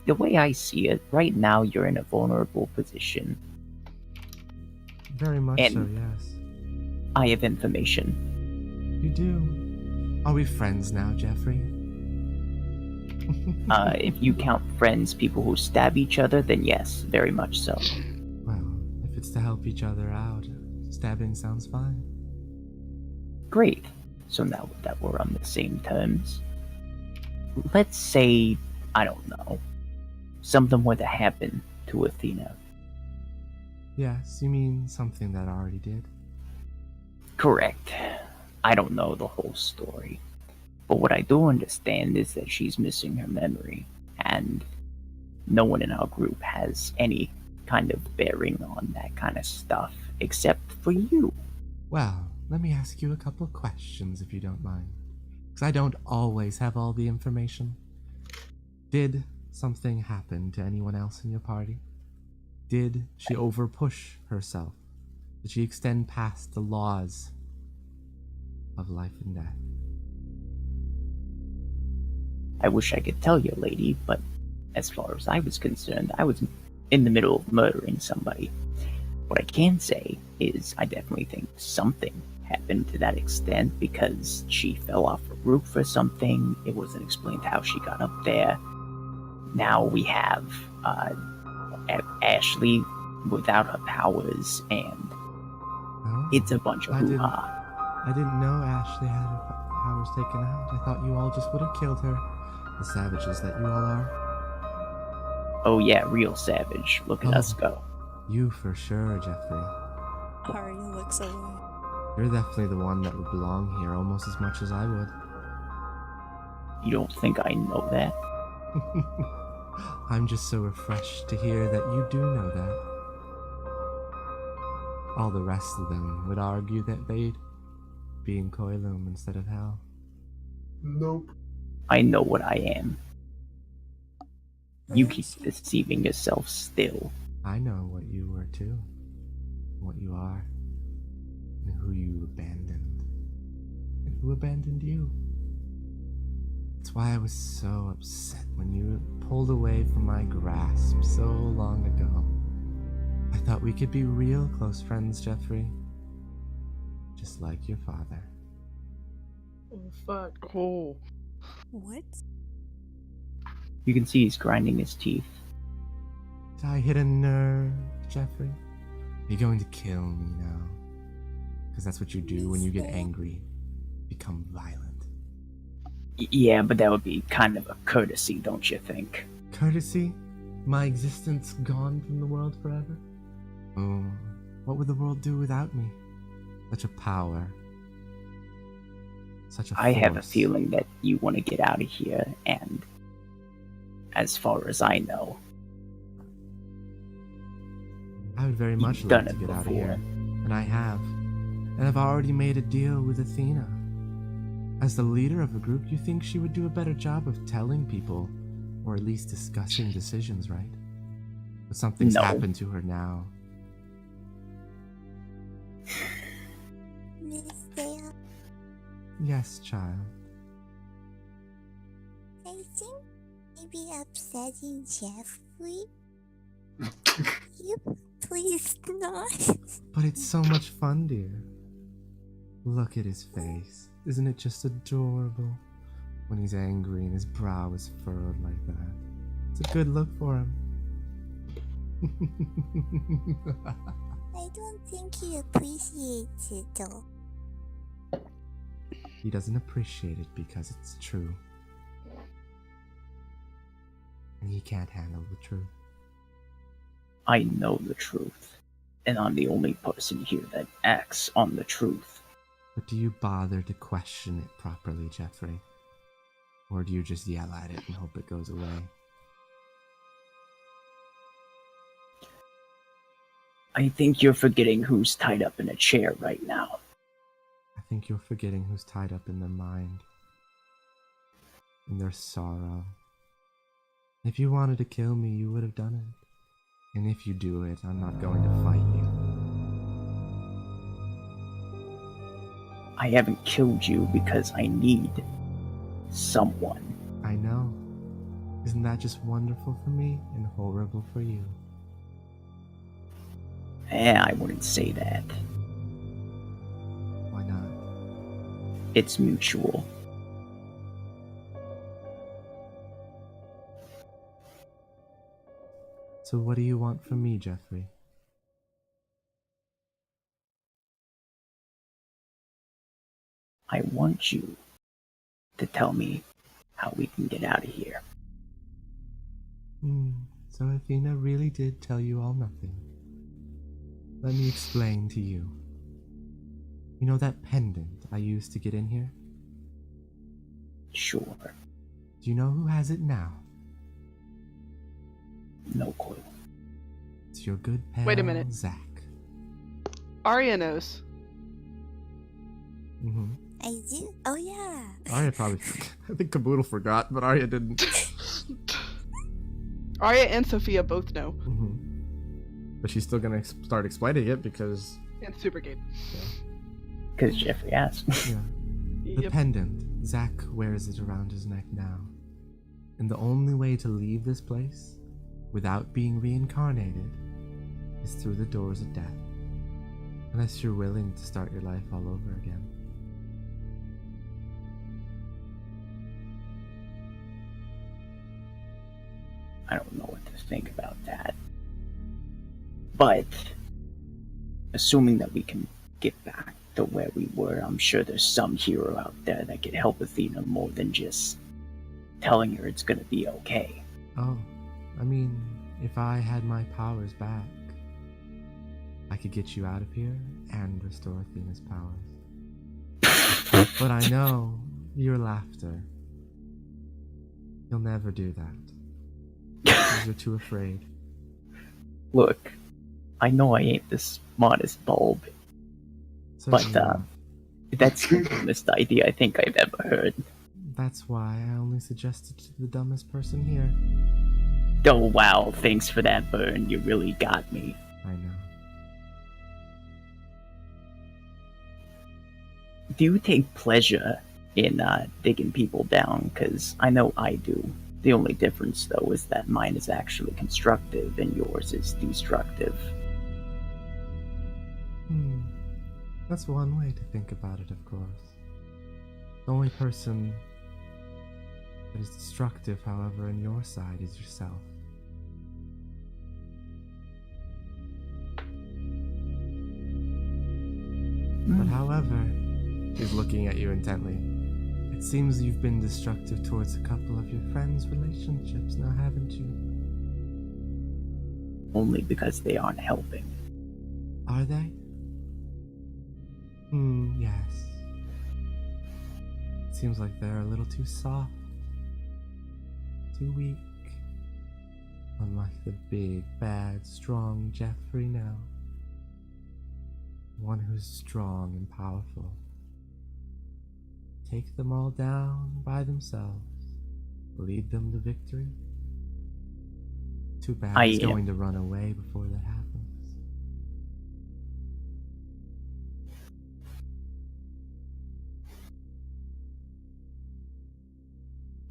the way I see it, right now you're in a vulnerable position. Very much And- so, yes. I have information. You do. Are we friends now, Jeffrey? If you count friends, people who stab each other, then yes, very much so. Well, if it's to help each other out, stabbing sounds fine. Great. So now that we're on the same terms, let's say, I don't know, something were to happen to Athena. Yes, you mean something that already did? Correct. I don't know the whole story. But what I do understand is that she's missing her memory, and no one in our group has any kind of bearing on that kind of stuff, except for you. Well, let me ask you a couple of questions if you don't mind. Because I don't always have all the information. Did something happen to anyone else in your party? Did she overpush herself? Did she extend past the laws of life and death? I wish I could tell you, lady, but as far as I was concerned, I was in the middle of murdering somebody. What I can say is I definitely think something happened to that extent because she fell off a roof or something. It wasn't explained how she got up there. Now we have Ashley without her powers, and Oh, it's a bunch of hoo-ha. I didn't know Ashley had her powers taken out. I thought you all just would have killed her. The savages that you all are. Oh yeah, real savage. Look at us go. You for sure, Jeffrey. Arya looks away. You're definitely the one that would belong here almost as much as I would. You don't think I know that? I'm just so refreshed to hear that you do know that. All the rest of them would argue that they'd be in Coilum instead of hell. Nope. I know what I am. You keep deceiving yourself still. I know what you were too. What you are. And who you abandoned. And who abandoned you. That's why I was so upset when you pulled away from my grasp so long ago. I thought we could be real close friends, Jeffrey. Just like your father. Oh, fuck. Oh. What? You can see he's grinding his teeth. Did I hit a nerve, Jeffrey? Are you going to kill me now? Because that's what you do when you get angry. Become violent. Yeah, but that would be kind of a courtesy, don't you think? Courtesy? My existence gone from the world forever? Oh, what would the world do without me? Such a power. Such a force. I have a feeling that you want to get out of here, and as far as I know, I would very much you've like done to it get out of before. here. And I have. And I've already made a deal with Athena. As the leader of a group, you think she would do a better job of telling people, or at least discussing decisions, right? But something's No. happened to her now. Mister, Yes, child. I think maybe upsetting Jeffrey. You please not. But it's so much fun, dear. Look at his face. Isn't it just adorable? When he's angry and his brow is furrowed like that. It's a good look for him. I don't think he appreciates it though. He doesn't appreciate it because it's true. And he can't handle the truth. I know the truth, and I'm the only person here that acts on the truth. But do you bother to question it properly, Jeffrey? Or do you just yell at it and hope it goes away? I think you're forgetting who's tied up in a chair right now. I think you're forgetting who's tied up in their mind. In their sorrow. If you wanted to kill me, you would have done it. And if you do it, I'm not going to fight you. I haven't killed you because I need someone. I know. Isn't that just wonderful for me and horrible for you? I wouldn't say that. Why not? It's mutual. So what do you want from me, Jeffrey? I want you to tell me how we can get out of here. So Athena really did tell you all nothing. Let me explain to you. You know that pendant I used to get in here? Sure. Do you know who has it now? No clue. It's your good pal, Wait a minute. Zach. Arya knows. Mm-hmm. I do? Oh yeah. Arya probably... I think Caboodle forgot, but Arya didn't. Arya and Sophia both know. But she's still gonna start explaining it because. And Super Gabe. Because Jeffrey asked. Yeah. The Yep. pendant. Zack wears it around his neck now. And the only way to leave this place, without being reincarnated, is through the doors of death. Unless you're willing to start your life all over again. I don't know what to think about that. But, assuming that we can get back to where we were, I'm sure there's some hero out there that could help Athena more than just telling her it's gonna be okay. Oh, I mean, if I had my powers back, I could get you out of here and restore Athena's powers. But I know your laughter. You'll never do that. Because you're too afraid. Look, I know I ain't the smartest bulb, Certainly but not. that's the dumbest idea I think I've ever heard. That's why I only suggested to the dumbest person here. Oh wow, thanks for that burn, you really got me. I know. Do you take pleasure in digging people down? Because I know I do. The only difference, though, is that mine is actually constructive and yours is destructive. That's one way to think about it, of course. The only person that is destructive, however, on your side is yourself. But however, he's looking at you intently. It seems you've been destructive towards a couple of your friends' relationships now, haven't you? Only because they aren't helping. Are they? Yes. It seems like they're a little too soft. Too weak. Unlike the big, bad, strong Jeffrey now. One who's strong and powerful. Take them all down by themselves. Lead them to victory. Too bad he's going to run away before that happens.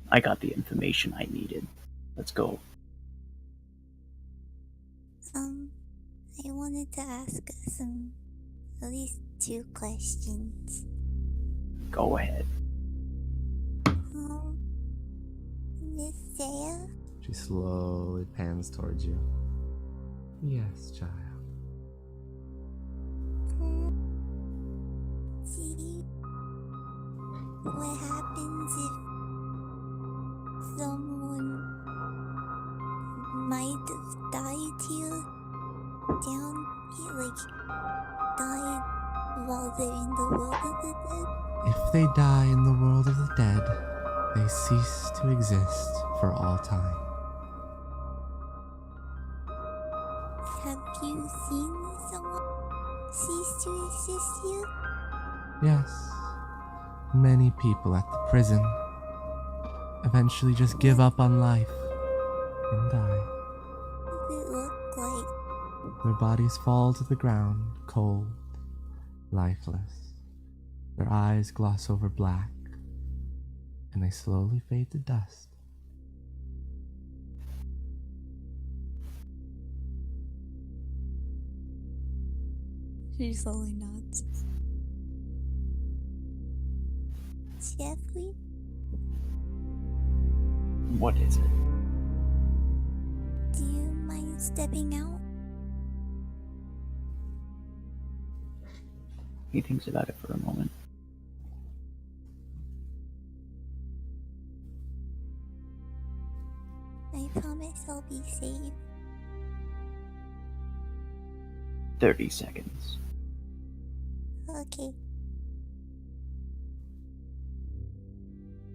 I got the information I needed. Let's go. I wanted to ask at least 2 questions. Go ahead. Miss Saya? She slowly pans towards you. Yes, child. See what happens if someone might have died here, died while they're in the world of the dead? If they die in the world of the dead, they cease to exist for all time. Have you seen someone cease to exist here? Yes, many people at the prison eventually just give up on life and die. What does it look like? Their bodies fall to the ground, cold, lifeless. Their eyes gloss over black, and they slowly fade to dust. She slowly nods. Jeffrey? What is it? Do you mind stepping out? He thinks about it for a moment. I promise I'll be safe. 30 seconds. Okay.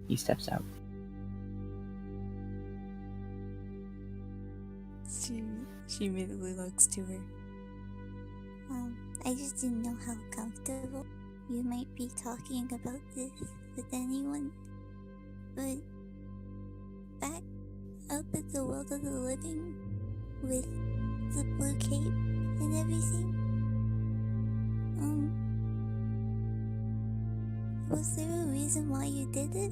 He steps out. She immediately looks to her. I just didn't know how comfortable you might be talking about this with anyone. But back up at the world of the living with the blue cape and everything? Was there a reason why you did it?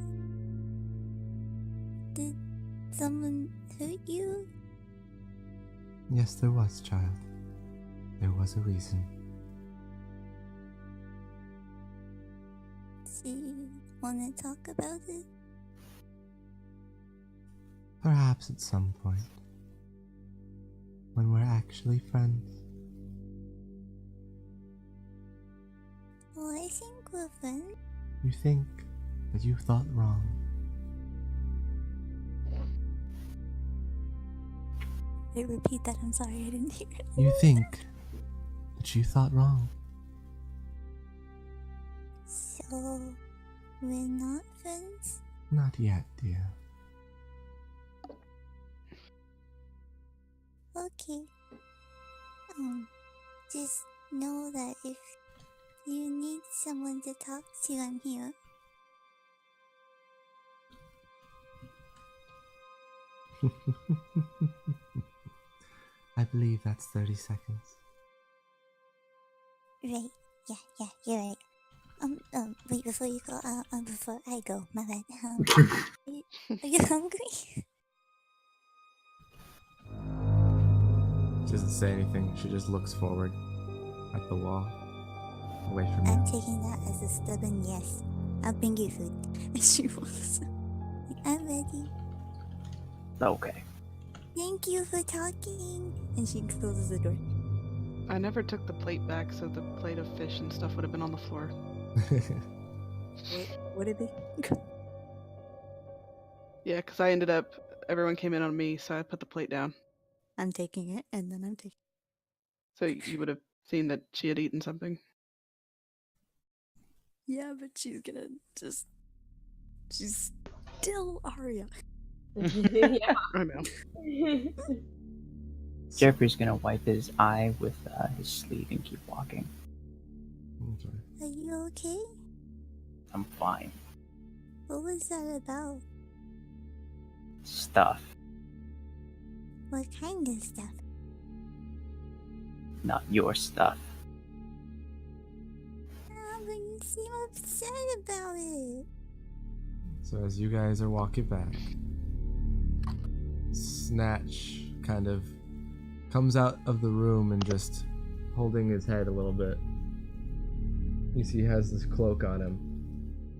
Did someone hurt you? Yes, there was, child. There was a reason. Do you want to talk about it? Perhaps at some point. When we're actually friends. Well, I think we're friends. You think, but you thought wrong. Wait, repeat that. I'm sorry, I didn't hear it. You think, but you thought wrong. So, we're not friends? Not yet, dear. Okay. Just know that if you need someone to talk to, I'm here. I believe that's 30 seconds. Right. Yeah, you're right. Wait, before you go, before I go, my bad. Are you hungry? She doesn't say anything. She just looks forward at the wall, away from I'm you. taking that as a stubborn yes. I'll bring you food. And she walks. I'm ready. Okay. Thank you for talking. And she closes the door. I never took the plate back, so the plate of fish and stuff would have been on the floor. Wait, what did it be? Yeah, because I ended up, everyone came in on me, so I put the plate down. I'm taking it, and then I'm taking So you would have seen that she had eaten something. Yeah, but she's gonna just. She's still Arya. Yeah. I know. Jeffrey's gonna wipe his eye with his sleeve and keep walking. Okay. Are you okay? I'm fine. What was that about? Stuff. What kind of stuff? Not your stuff. But you seem upset about it. So as you guys are walking back, Snatch kind of comes out of the room and just holding his head a little bit. You see he has this cloak on him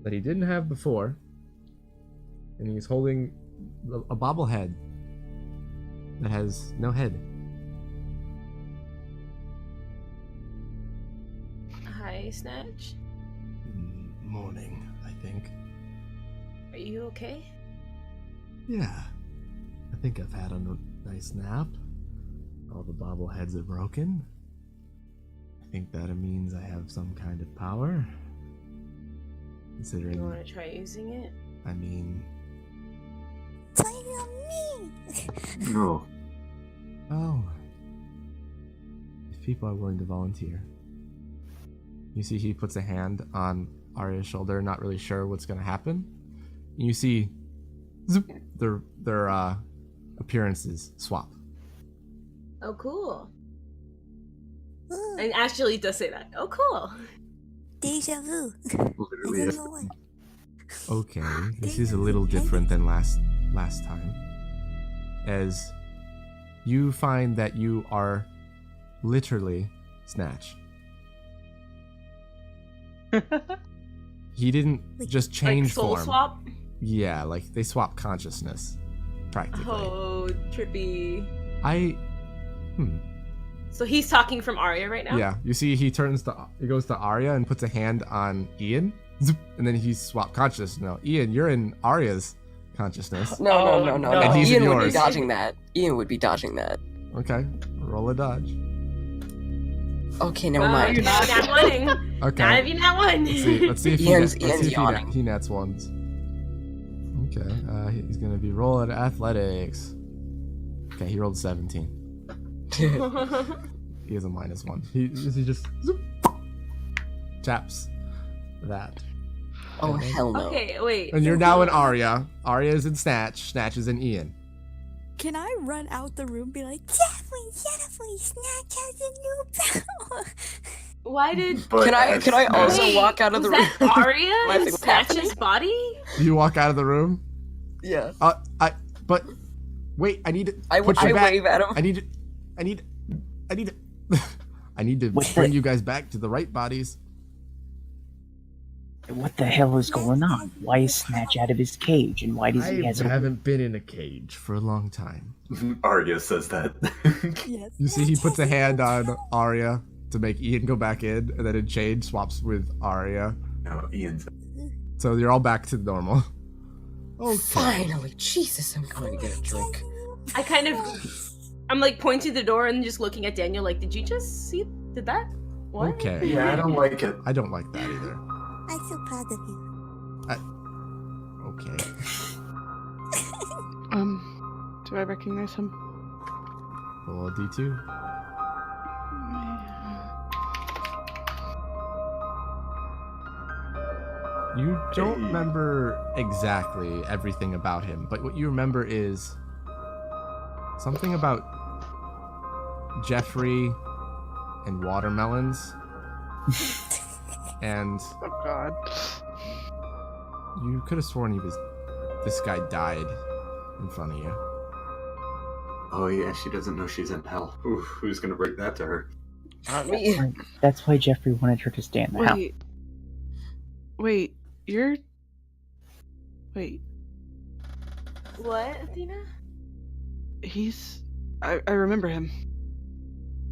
that he didn't have before, and he's holding a bobblehead that has no head. Hi, Snatch. Morning, I think. Are you okay? Yeah. I think I've had a nice nap. All the bobbleheads are broken. I think that means I have some kind of power. Considering, You want to try using it? I mean, Play on me! No. oh, if people are willing to volunteer. You see he puts a hand on Arya's shoulder, not really sure what's going to happen. And you see zoop, their appearances swap. Oh, cool. Ooh, And actually does say that. Oh, cool. deja vu. Literally, I yes. don't know what. Okay, this is a little different than last time. As you find that you are literally Snatch. He didn't just change Like soul form. swap? Yeah, like they swap consciousness, practically. Oh, trippy. Hmm. So he's talking from Arya right now? Yeah, you see he goes to Arya and puts a hand on Ian, zoop, and then he swapped consciousness. No, Ian, you're in Arya's consciousness. No. And he's in Ian would be yours. dodging that. Ian would be dodging that. Okay, roll a dodge. Okay, never Well, mind. you're not that winning. Okay. Not if you're not one. Let's see if Ian's he nets ones. Okay, he's gonna be rolling athletics. Okay, he rolled 17. He has a -1. He just zoop, taps that. Oh, And then- hell no. Okay, wait. And you're now in Arya. Arya is in Snatch. Snatch is in Ian. Can I run out the room, be like, Jeffrey, Snatch has a new power? Why did? But Can I also Wait, walk out of the was room? that Arya Laughing in what's happening? Snatch's body? You walk out of the room. Yeah. But wait, I need to I put you back. wave at him. I need to What's bring that? you guys back to the right bodies. What the hell is going on? Why is Snatch out of his cage, and why does he I has haven't been in a cage for a long time. Arya says that. Yes. You see, he puts a hand on Arya to make Ian go back in, and then in change swaps with Arya. No, Ian's. So you're all back to normal. Okay. Finally, Jesus, I'm going to get a drink. I'm like pointing the door and just looking at Daniel like, did you just see? Did that? What? Okay. Yeah, I don't like it. I don't like that either. I'm so proud of you. Okay. Do I recognize him? Roll a D2. You don't Hey. remember exactly everything about him, but what you remember is something about Jeffrey and watermelons. And Oh God. you could have sworn this guy died in front of you. Oh yeah, she doesn't know she's in hell. Ooh, who's gonna break that to her? Not me. That's why Jeffrey wanted her to stay in the house. Wait, you're... Wait, What, Athena? he's... I remember him.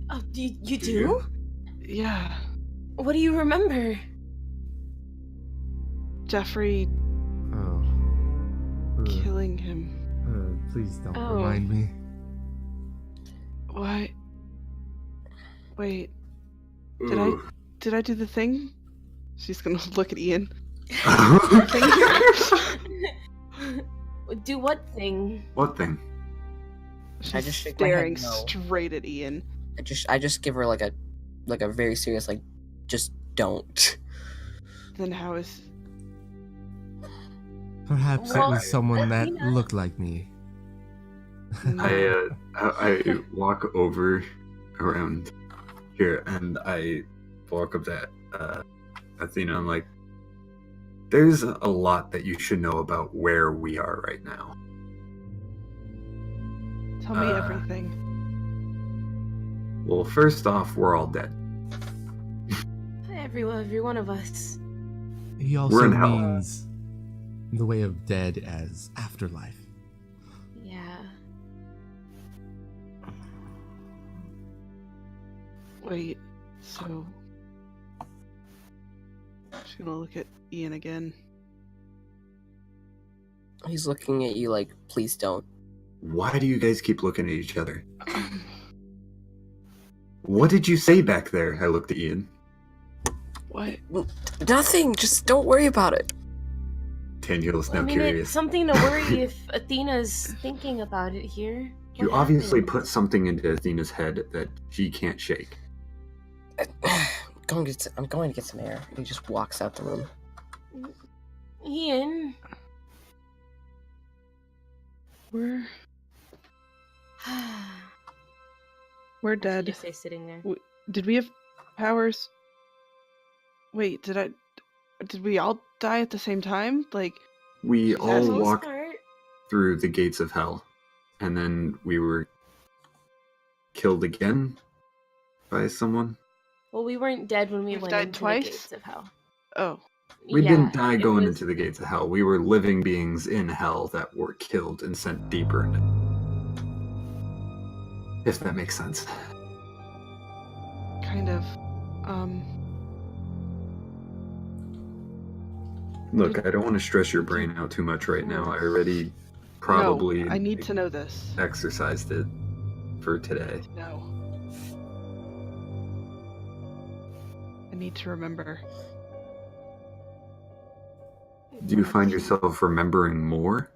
Oh, you do? Yeah. What do you remember? Jeffrey Oh. killing him. Please don't Oh. remind me. Why? Wait, Ooh. did I do the thing? She's gonna look at Ian. Do what thing? What thing? She's just shake my head staring no. straight at Ian. I just give her like a very serious like, just don't. Then how is... Perhaps it Well, was someone that Athena- looked like me. I walk over around here and I walk up to Athena. I'm like, there's a lot that you should know about where we are right now. Tell me everything. Well, first off, we're all dead. Every one of us. He We're also in hell. means the way of dead as afterlife. Yeah. Wait, so... She's gonna look at Ian again. He's looking at you like, please don't. Why do you guys keep looking at each other? What did you say back there? I looked at Ian. What? Nothing, just don't worry about it. Daniel's now I mean, curious. it's something to worry if Athena's thinking about it here. You What obviously happened? put something into Athena's head that she can't shake. I'm going to get some air. He just walks out the room. Ian. We're dead. Just say sitting there. Did we have powers? Wait, did we all die at the same time? Like, We For the all most walked Part. through the gates of hell, and then we were killed again by someone. Well, we weren't dead when we We've went died into twice? the gates of hell. oh, We Yeah, didn't die it going was- into the gates of hell. We were living beings in hell that were killed and sent deeper into. If that makes sense. kind of. Look, I don't want to stress your brain out too much right now. I already probably No, I need to know this. exercised it for today. No. I need to remember. Do you find yourself remembering more?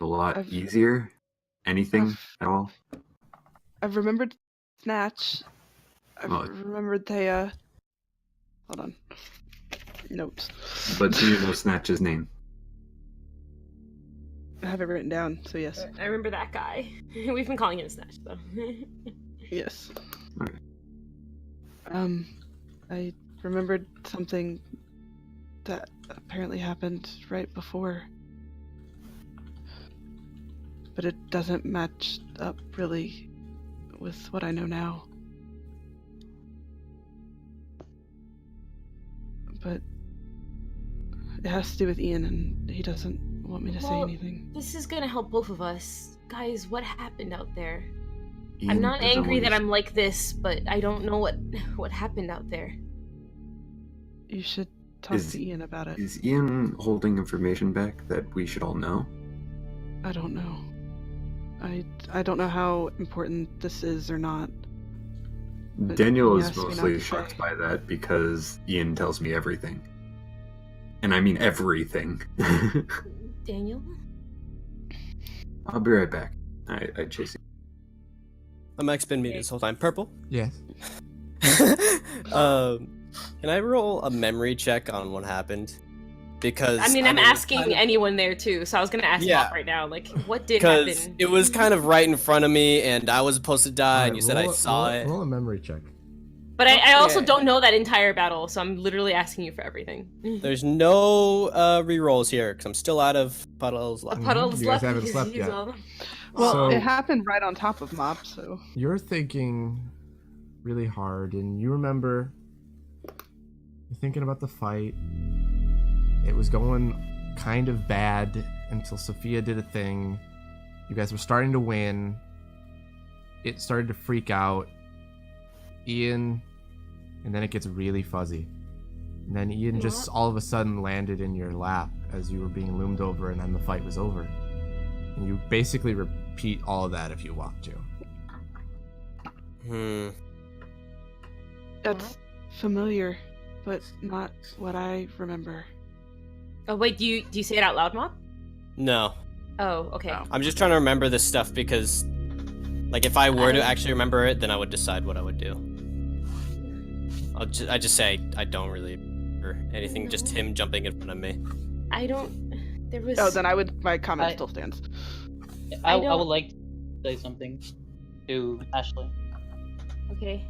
A lot I've- easier? Anything I've- at all? I've remembered Snatch. I've Oh. remembered Thea. Hold on. Notes. But do you know Snatch's name? have it written down, so yes. I remember that guy. We've been calling him Snatch, though. Yes. Okay. I remembered something that apparently happened right before. But it doesn't match up really with what I know now. But it has to do with Ian, and he doesn't want me to say anything. This is gonna help both of us. Guys, what happened out there? Ian I'm not doesn't angry want that to- I'm like this, but I don't know what happened out there. You should talk Is- to Ian about it. Is Ian holding information back that we should all know? I don't know. I don't know how important this is or not. But Daniel he is asked me not mostly to shocked say. by that because Ian tells me everything. And I mean everything. Daniel? I'll be right back. I chase you. My mic's been muted this whole time. Purple? Yes. Can I roll a memory check on what happened? Because I mean, I'm asking anyone there too, so I was gonna ask Yeah. Bob right now, like, what did because happen? it was kind of right in front of me, and I was supposed to die, and you said I saw it. Roll a memory check. But I also Okay. don't know that entire battle, so I'm literally asking you for everything. There's no rerolls here because I'm still out of puddles left. Puddles You guys left haven't because slept you yet. saw them. Well, So- it happened right on top of Mop, so... You're thinking really hard, and you remember you're thinking about the fight. It was going kind of bad until Sophia did a thing. You guys were starting to win. It started to freak out. Ian, and then it gets really fuzzy. And then Ian just all of a sudden landed in your lap as you were being loomed over, and then the fight was over. And you basically repeat all of that if you want to. That's familiar, but not what I remember. Oh wait, do you say it out loud, Mom? No, Oh, okay. I'm just trying to remember this stuff because, like, if I were to actually remember it, then I would decide what I would do. I just say I don't really remember anything. Just him jumping in front of me. I don't. There was. Oh, then my comment I- still stands. I don't- would like to say something to Ashley. Okay.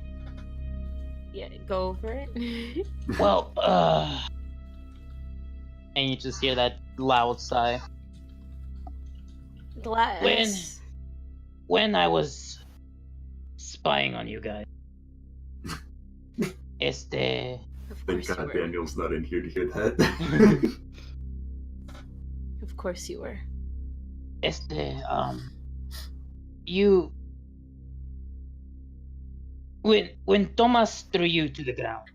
Yeah, go for it. Well, and you just hear that loud sigh. Glass. When I was spying on you guys, Of Thank course you God were. Daniel's not in here to hear that. Of course you were. You when Thomas threw you to the ground,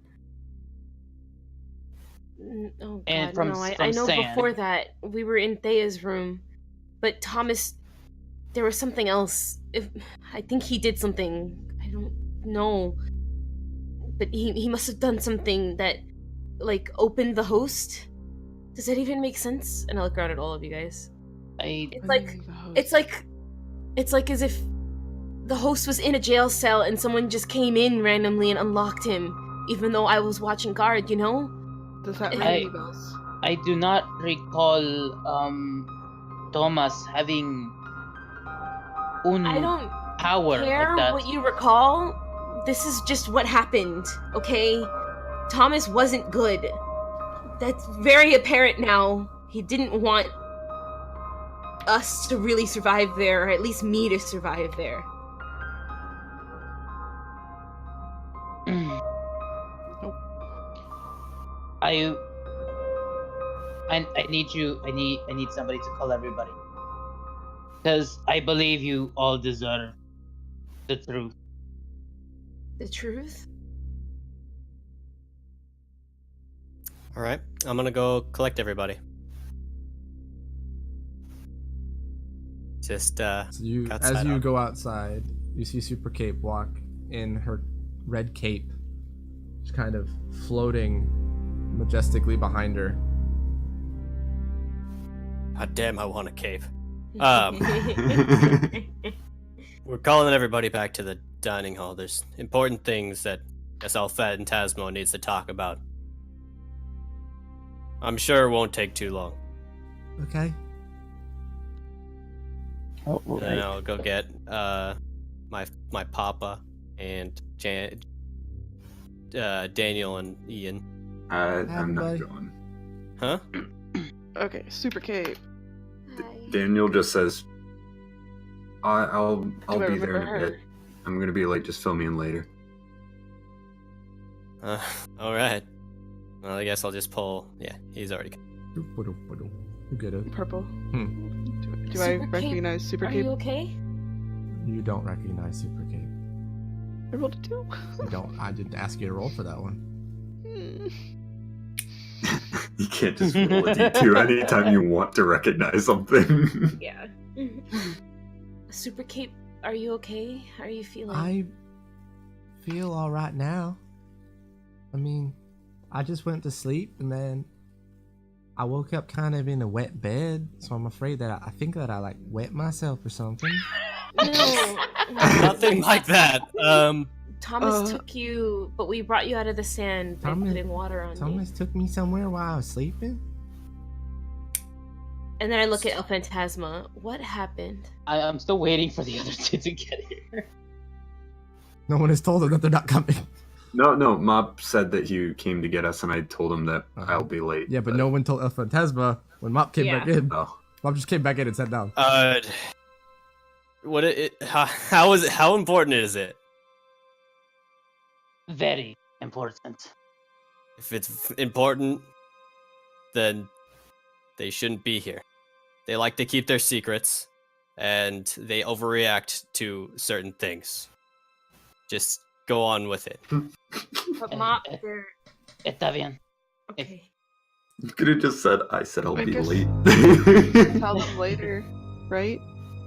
Oh god, And from- no! I from know sand. before that we were in Thea's room, but Thomas, there was something else. I think he did something. I don't know, but he must have done something that, like, opened the host. Does that even make sense? And I look around at all of you guys. It's like it's like as if the host was in a jail cell and someone just came in randomly and unlocked him, even though I was watching guard. You know? Does that ring I- any bells? I do not recall Thomas having I don't power care like that. what you recall. This is just what happened, okay? Thomas wasn't good. That's very apparent now. He didn't want us to really survive there, or at least me to survive there. I need you. I need somebody to call everybody, because I believe you all deserve the truth. The truth? All right, I'm gonna go collect everybody. Just So you, outside as you out. go outside, you see Super Cape walk in her red cape, just kind of floating majestically behind her. God damn, I want a cape. We're calling everybody back to the dining hall. There's important things that Alfed and Tasmo needs to talk about. I'm sure it won't take too long. Okay. Oh, And then right. I'll go get my papa and Daniel and Ian. I'm not buddy. going. Huh? Okay, Super Cape. Daniel just says, "I'll Do I be there in remember a bit. her? I'm gonna be late. Just fill me in later." All right. Well, I guess I'll just pull. Yeah, he's already. You get it. Purple. Do I Super Cape, recognize Super Are Cape? you okay? You don't recognize Super Cape. I rolled a 2. You don't. I didn't ask you to roll for that one. You can't just roll a d2 anytime you want to recognize something. Yeah. Super Cape, are you okay? How are you feeling? I feel all right now. I mean, I just went to sleep and then I woke up kind of in a wet bed, so I'm afraid that I think that I like wet myself or something. No. Nothing like that. Thomas took you, but we brought you out of the sand by Thomas- putting water on you. Thomas took me somewhere while I was sleeping. And then I look at El Phantasma. What happened? I'm still waiting for the other two to get here. No one has told them that they're not coming. No, Mop said that he came to get us, and I told him that I'll be late. Yeah, but no one told El Phantasma when Mop came back in. Oh. Mop just came back in and sat down. How important is it? Very important. If it's important, then they shouldn't be here. They like to keep their secrets, and they overreact to certain things. Just go on with it. But Mop, they're... Está bien. Okay. You could have just said, "I said I'll I be guess- late." Tell them later, right?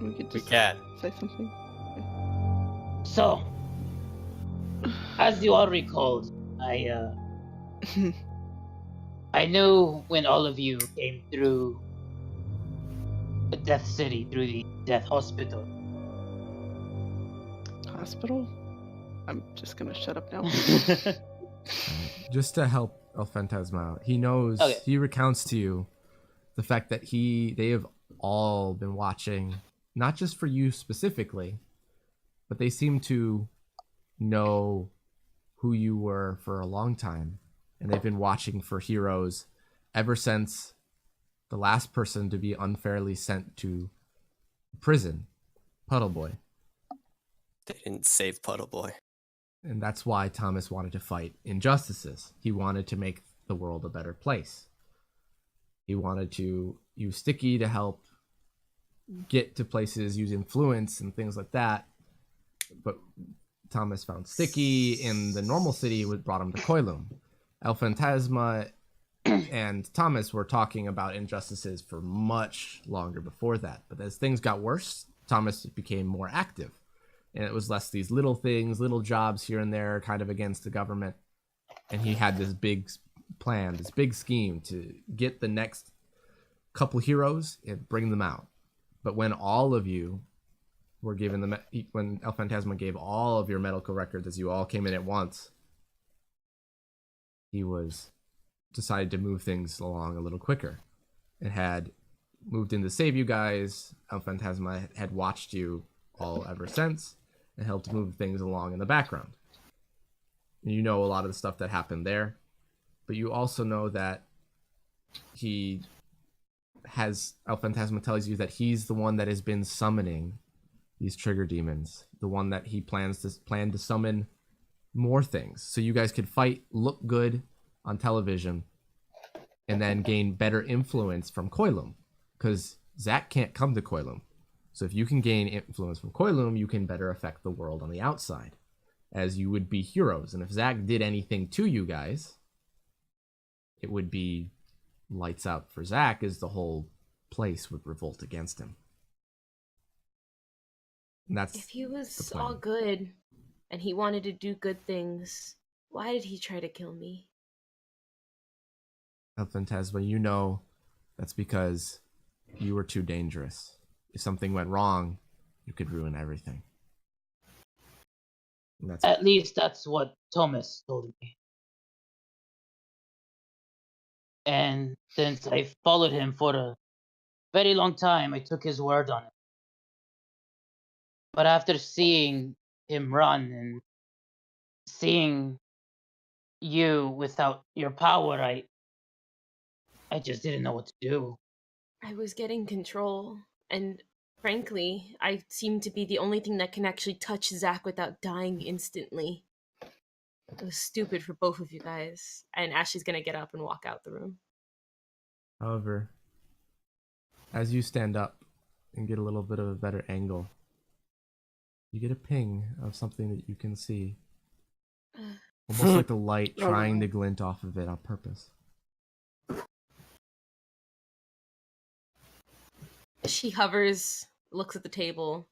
We could We just can. say something. So, as you all recalled, I knew when all of you came through the Death City, through the Death Hospital. Hospital? I'm just gonna shut up now. Just to help El Phantasma out, he knows, Okay. he recounts to you the fact that they have all been watching, not just for you specifically, but they seem to know who you were for a long time. And they've been watching for heroes ever since the last person to be unfairly sent to prison, Puddle Boy. They didn't save Puddle Boy. And that's why Thomas wanted to fight injustices. He wanted to make the world a better place. He wanted to use Sticky to help get to places, use influence and things like that. But Thomas found Sticky in the normal city, what brought him to Koilum. El Phantasma and Thomas were talking about injustices for much longer before that. But as things got worse, Thomas became more active. And it was less these little things, little jobs here and there, kind of against the government. And he had this big plan, this big scheme to get the next couple heroes and bring them out. But when all of you were given when El Phantasma gave all of your medical records as you all came in at once, he decided to move things along a little quicker and had moved in to save you guys. El Phantasma had watched you all ever since and helped move things along in the background. And you know a lot of the stuff that happened there, but you also know that El Phantasma tells you that he's the one that has been summoning these trigger demons, the one that he planned to summon more things so you guys could fight, look good on television, and then gain better influence from Koilum, because Zach can't come to Koilum. So if you can gain influence from Koilum, you can better affect the world on the outside, as you would be heroes. And if Zach did anything to you guys, it would be lights out for Zach, as the whole place would revolt against him. And that's If he the was plan. all good and he wanted to do good things, why did he try to kill me? El Phantasma, you know that's because you were too dangerous. If something went wrong, you could ruin everything. And that's At least that's what Thomas told me. And since I followed him for a very long time, I took his word on it. But after seeing him run and seeing you without your power, I just didn't know what to do. I was getting control, and frankly, I seem to be the only thing that can actually touch Zach without dying instantly. It was stupid for both of you guys. And Ashley's gonna get up and walk out the room. However, as you stand up and get a little bit of a better angle, you get a ping of something that you can see. Almost like the light trying to glint off of it on purpose. She hovers, looks at the table,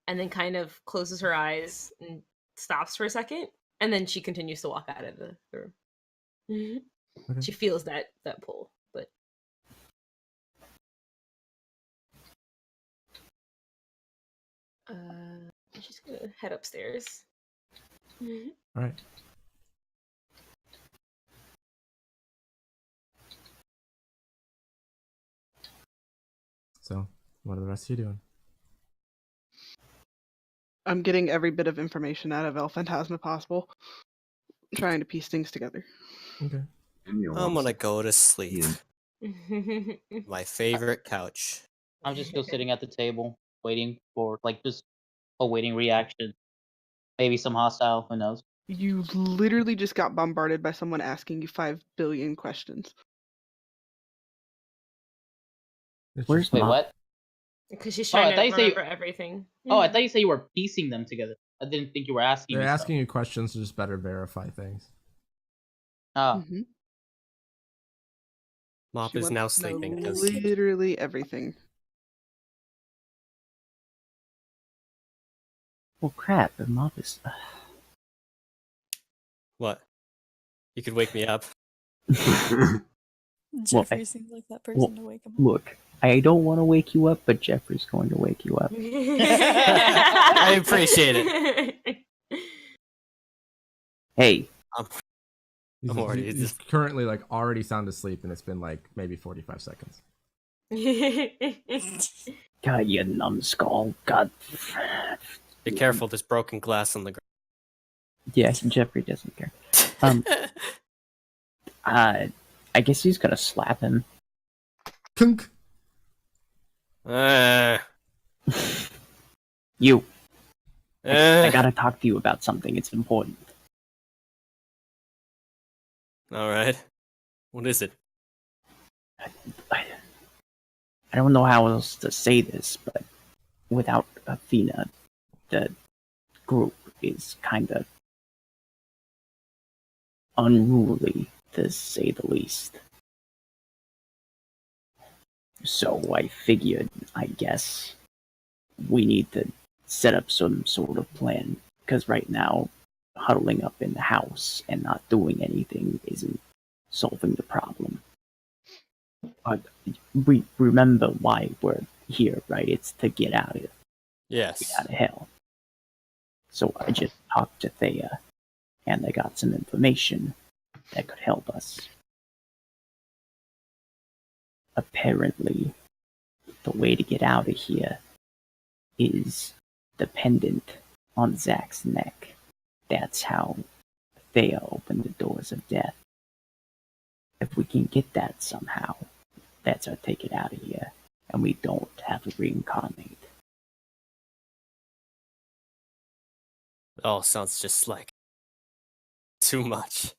and then kind of closes her eyes and stops for a second, and then she continues to walk out of the room. Okay. She feels that pull, but she's gonna head upstairs. All right. So, what are the rest of you doing? I'm getting every bit of information out of El Phantasma possible. Trying to piece things together. Okay. I'm gonna go to sleep. My favorite couch. I'm just still sitting at the table, waiting for, just awaiting reaction. Maybe some hostile, who knows? You literally just got bombarded by someone asking you 5 billion questions. Where's Wait, Mom? what? Because she's Oh, I trying thought to you said you- remember everything. Oh, I thought you said you were piecing them together. I didn't think you were asking They're me asking you questions to just better verify things. stuff. Oh. Mop She is wants now to know sleeping. Because literally everything. Well, crap. The Mom is. what? You could wake me up. Jeffrey seems like that person to wake him up. Look, I don't want to wake you up, but Jeffrey's going to wake you up. I appreciate it. Hey. He's currently already sound asleep, and it's been maybe 45 seconds. God, you numbskull. God. Be careful, there's broken glass on the ground. Yes, Jeffrey doesn't care. I guess he's gonna slap him. Kunk. You. I gotta talk to you about something. It's important. Alright. What is it? I don't know how else to say this, but without Athena, the group is kind of unruly, to say the least. So I figured, I guess, we need to set up some sort of plan, because right now, huddling up in the house and not doing anything isn't solving the problem. But we remember why we're here, right? It's to get out of Yes. Get out of hell. So I just talked to Thea, and I got some information that could help us. Apparently, the way to get out of here is dependent on Zach's neck. That's how Thea opened the doors of death. If we can get that somehow, that's our ticket out of here, and we don't have to reincarnate. Oh, sounds just like too much.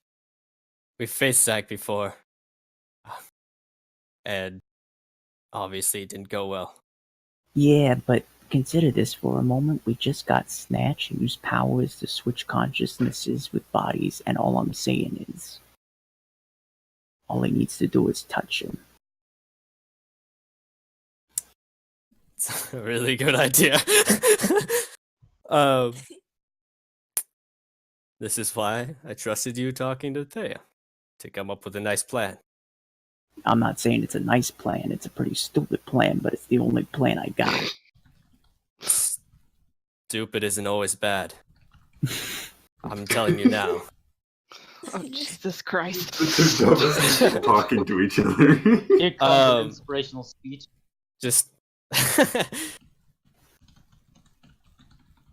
We faced Zach before, and obviously it didn't go well. Yeah, but consider this for a moment. We just got snatched and used powers to switch consciousnesses with bodies, and all I'm saying is, all he needs to do is touch him. It's a really good idea. This is why I trusted you talking to Thea, to come up with a nice plan. I'm not saying it's a nice plan, it's a pretty stupid plan, but it's the only plan I got. Stupid isn't always bad. I'm telling you now. Oh, Jesus Christ. Just talking to each other. Here comes an inspirational speech. Just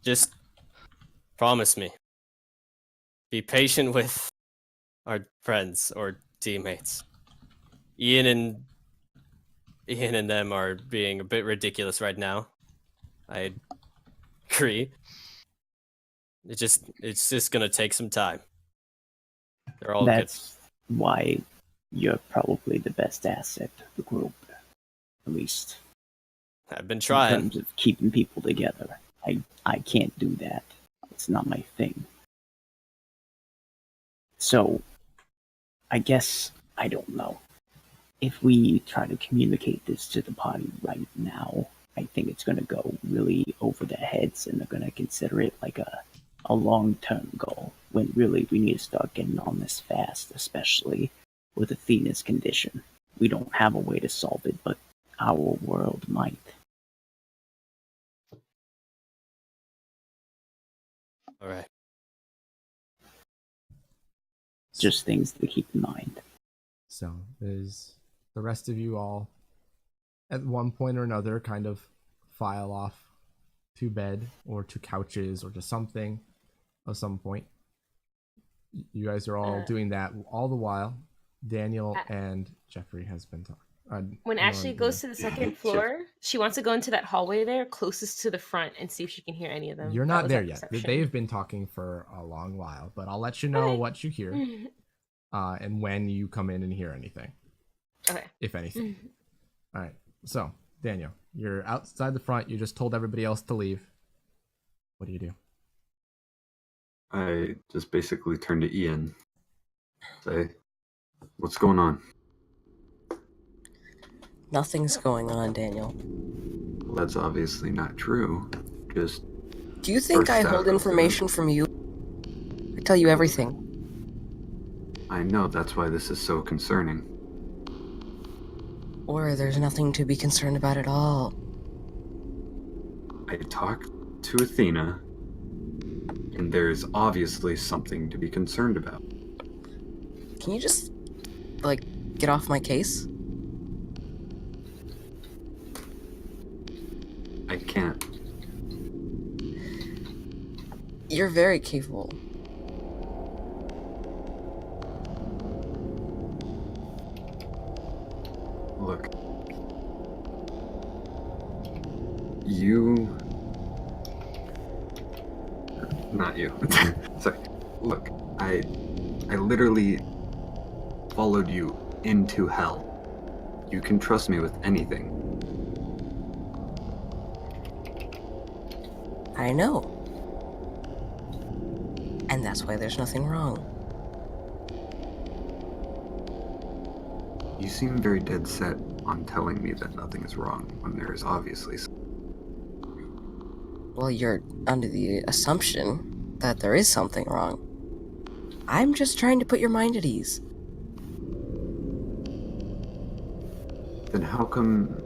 Just promise me. Be patient with our friends or teammates. Ian and them are being a bit ridiculous right now. I agree. It's just gonna take some time. They're all That's why you're probably the best asset of the group. At least good. I've been in trying. terms of keeping people together. I can't do that. It's not my thing. So, I guess, I don't know. If we try to communicate this to the party right now, I think it's going to go really over their heads and they're going to consider it like a long-term goal, when really we need to start getting on this fast, especially with Athena's condition. We don't have a way to solve it, but our world might. All right. Just things to keep in mind. So there's the rest of you all at one point or another kind of file off to bed or to couches or to something at some point. You guys are all doing that all the while. Daniel and Jeffrey has been talking. When Ashley goes to the second floor, she wants to go into that hallway there closest to the front and see if she can hear any of them. You're That not was there our yet. perception. They've been talking for a long while, but I'll let you know Okay. what you hear and when you come in and hear anything, Okay. if anything. All right. So, Daniel, you're outside the front. You just told everybody else to leave. What do you do? I just basically turn to Ian. Say, what's going on? Nothing's going on, Daniel. Well, that's obviously not true. Just Do you think I burst hold out. information from you? I tell you everything. I know, that's why this is so concerning. Or there's nothing to be concerned about at all. I talked to Athena, and there's obviously something to be concerned about. Can you just, like, get off my case? I can't. You're very capable. Look. You... Not you. Sorry. Look, I literally followed you into hell. You can trust me with anything. I know. And that's why there's nothing wrong. You seem very dead set on telling me that nothing is wrong when there is obviously something. Well, you're under the assumption that there is something wrong. I'm just trying to put your mind at ease. Then how come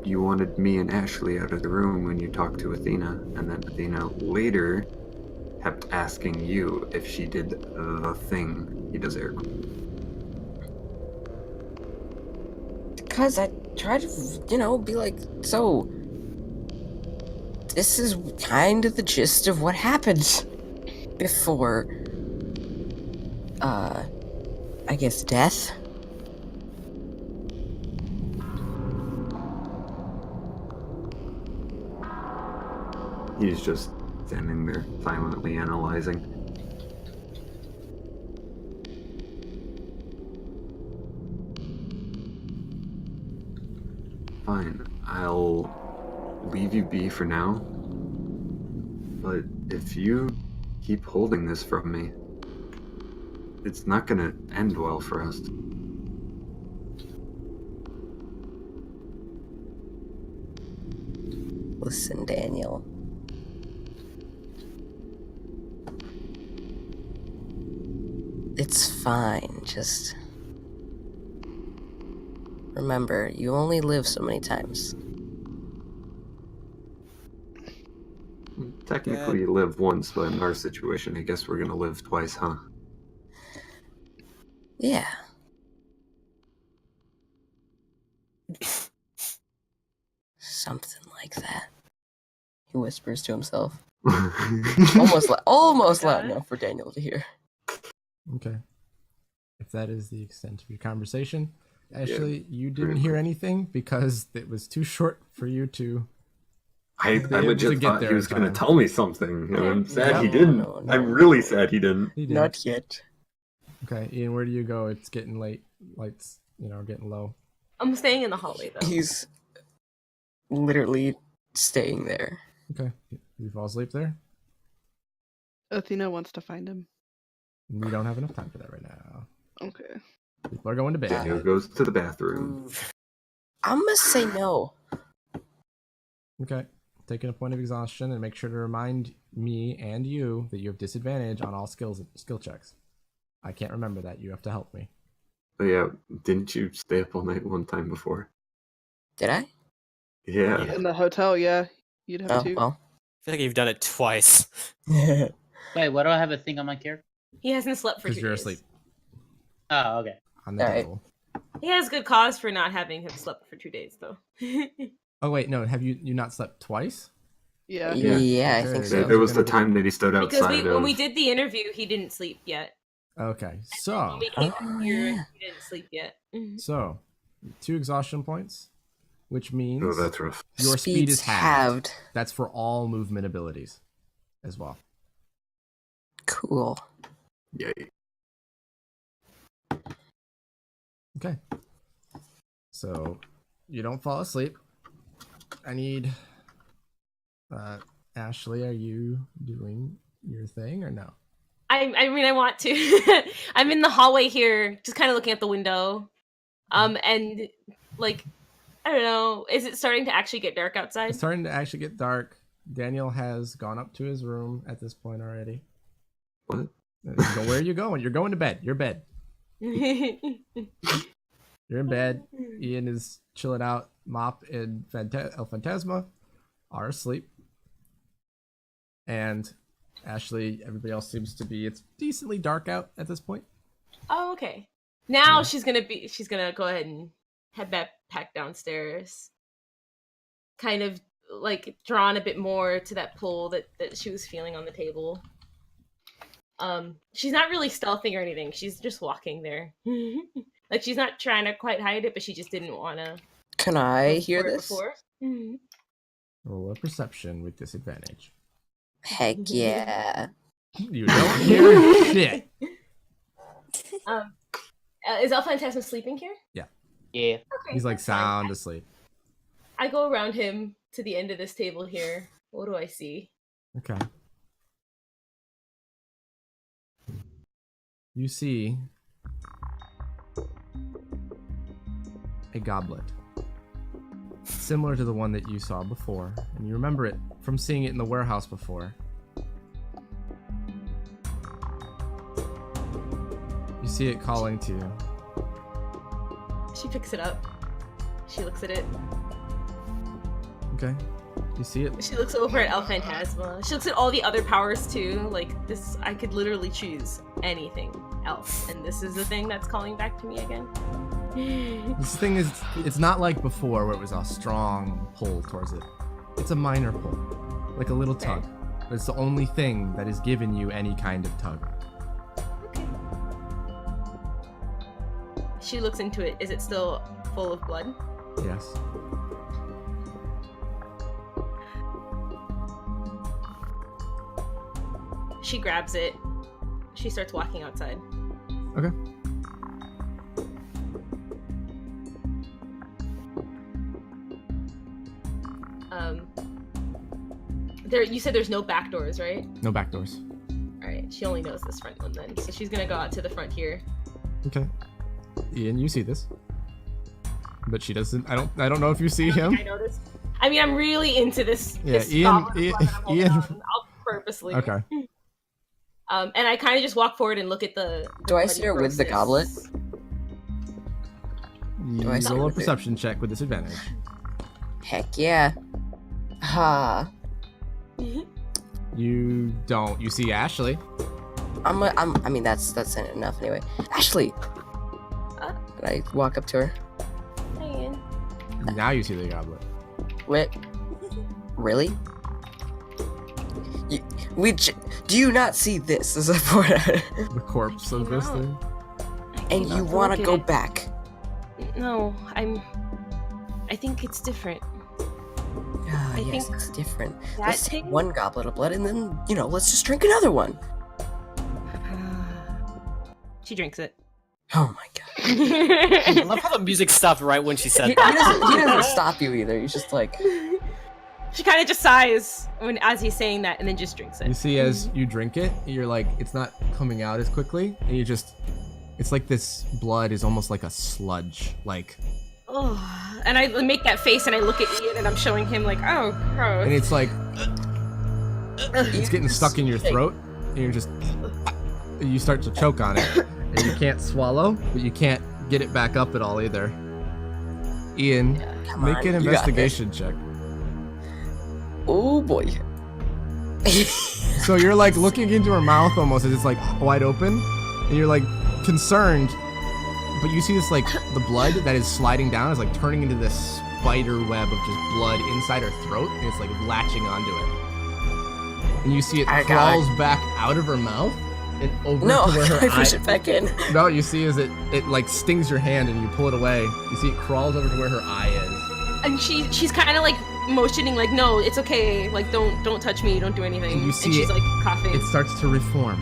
you wanted me and Ashley out of the room when you talked to Athena, and then Athena later kept asking you if she did the thing he does air quotes? Because I try to, be like, so... This is kind of the gist of what happened before, I guess death? He's just standing there silently analyzing. Fine, I'll leave you be for now. But if you keep holding this from me, it's not gonna end well for us. Listen, Daniel. It's fine, just... Remember, you only live so many times. Technically, you live once, but in our situation, I guess we're gonna live twice, huh? Yeah. Something like that. He whispers to himself. almost loud enough for Daniel to hear. Okay. If that is the extent of your conversation, Ashley, you didn't hear anything because it was too short for you to. I legit thought he was going to tell me something. And I'm sad he No, didn't. no, I'm really sad he didn't. He didn't. Not yet. Okay, Ian, where do you go? It's getting late. Lights, getting low. I'm staying in the hallway though. He's literally staying there. Okay. You fall asleep there? Athena wants to find him. We don't have enough time for that right now. Okay. People are going to bed. Daniel goes to the bathroom. I'm gonna say no. Okay. Taking a point of exhaustion and make sure to remind me and you that you have disadvantage on all skill checks. I can't remember that. You have to help me. Oh, yeah, didn't you stay up all night one time before? Did I? Yeah. In the hotel, yeah. You'd have to. Well. I feel like you've done it twice. Wait, why do I have a thing on my character? He hasn't slept for 2 Because days. you're asleep. Oh, okay. On the All right. table. He has good cause for not having slept for 2 days, though. Oh, wait, no. Have you not slept twice? Yeah. Yeah, I Okay. think so. There was the time that he stood because outside when we did the interview, he didn't sleep yet. Okay, When so we came up here, he didn't sleep yet. 2 exhaustion points, which means Oh, that's rough. your speed Speed's is halved. That's for all movement abilities as well. Cool. Yay. Okay. So you don't fall asleep. I need Ashley, are you doing your thing or no? I mean, I want to. I'm in the hallway here, just kind of looking at the window. And like, I don't know, is it starting to actually get dark outside? It's starting to actually get dark. Daniel has gone up to his room at this point already. What? So where are you going? You're going to bed. You're bed. You're in bed. Ian is chilling out. Mop and El Phantasma are asleep. And Ashley, everybody else seems to be. It's decently dark out at this point. Oh, okay. Now she's gonna go ahead and head back downstairs. Kind of like drawn a bit more to that pull that she was feeling on the table. She's not really stealthing or anything. She's just walking there. Like she's not trying to quite hide it, but she just didn't want to. Can I hear this? Roll a perception with disadvantage. Heck yeah. You don't hear shit. Is El Phantasma sleeping here? Yeah. Okay, He's like that's fine. sound asleep. I go around him to the end of this table here. What do I see? Okay. You see a goblet. Similar to the one that you saw before. And you remember it from seeing it in the warehouse before. You see it calling to you. She picks it up. She looks at it. Okay. You see it? She looks over at El Phantasma. She looks at all the other powers too. Like this, I could literally choose anything else, and this is the thing that's calling back to me again. This thing is, it's not like before where it was a strong pull towards it. It's a minor pull, like a little tug. But it's the only thing that has given you any kind of tug. Okay. She looks into it. Is it still full of blood? Yes. She grabs it. She starts walking outside. Okay. You said there's no back doors, right? No back doors. Alright, she only knows this front one then. So she's gonna go out to the front here. Okay. Ian, you see this. But she doesn't, I don't know if you see him. I noticed. I mean, I'm really into this. Yeah, this Ian, goblin blood that I'm holding on. I'll purposely. Okay. And I kind of just walk forward and look at the. Do I see her with the goblet? You I see roll a with it? perception check with disadvantage. Heck yeah. Ha. You don't. You see Ashley. I mean, that's enough anyway. Ashley! And I walk up to her. Hey, Ian. Now you see the goblet. Wait. Really? Do you not see this as a portrait? The corpse of this thing. And you want to go back? No, I think it's different. Ah, I yes, think it's different. that Let's take thing- one goblet of blood and then, let's just drink another one. She drinks it. Oh my god. I love how the music stopped right when she said He that. doesn't stop you either. He's just like, She kind of just sighs as he's saying that, and then just drinks it. You see, as you drink it, you're like, it's not coming out as quickly, and it's like this blood is almost like a sludge, like. Oh, and I make that face, and I look at Ian, and I'm showing him like, oh, gross. And it's like, it's getting stuck in your throat, and you start to choke on it, and you can't swallow, but you can't get it back up at all either. Ian, make an investigation check. oh boy. So you're like looking into her mouth almost as it's like wide open, and you're like concerned, but you see this like the blood that is sliding down is like turning into this spider web of just blood inside her throat, and it's like latching onto it. And you see it crawls back out of her mouth and over to where her I push eye. it back in. No, you see is it like stings your hand and you pull it away. You see it crawls over to where her eye is. And she's kind of like motioning like, no, it's okay, like don't touch me, don't do anything. And you see she's like coughing. It starts to reform,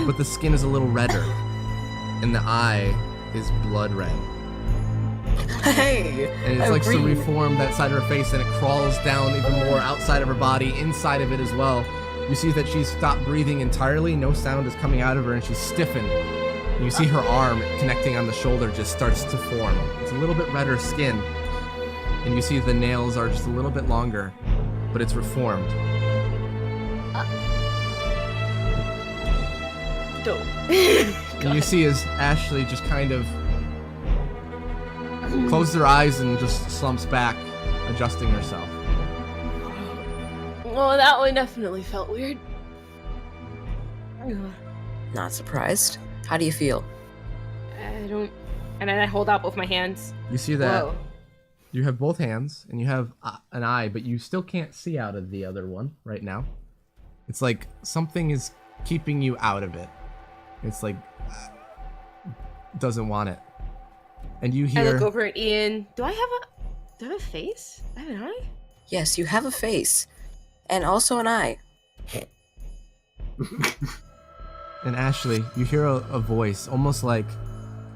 but the skin is a little redder, and the eye is blood red. Hey, And it's like to reform that side of her face, and it crawls down even more outside of her body, inside of it as well. You see that she's stopped breathing entirely, no sound is coming out of her, and she's stiffened. And you see her arm connecting on the shoulder just starts to form. It's a little bit redder skin, and you see the nails are just a little bit longer, but it's reformed. Dope. And you see as Ashley just kind of closes her eyes and just slumps back, adjusting herself. Well, that one definitely felt weird. Not surprised. How do you feel? I don't. And then I hold out both my hands. You see that Whoa. you have both hands and you have an eye, but you still can't see out of the other one right now. It's like something is keeping you out of it. It's like doesn't want it. And you hear. I look over at Ian. Do I have a face? I have an eye? Yes, you have a face. And also an eye. And Ashley, you hear a voice, almost like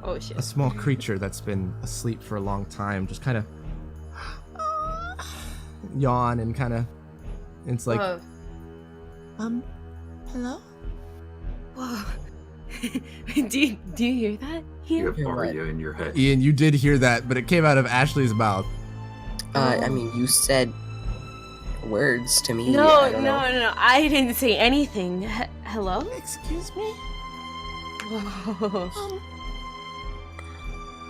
Oh shit. a small creature that's been asleep for a long time, just kind of yawn and kind of. It's like. Whoa. Hello? Whoa. do you hear that? You Ian? have Arya in your head. Ian, you did hear that, but it came out of Ashley's mouth. I mean, you said words to me. No, I don't know. no. I didn't say anything. Hello? Excuse me? Whoa.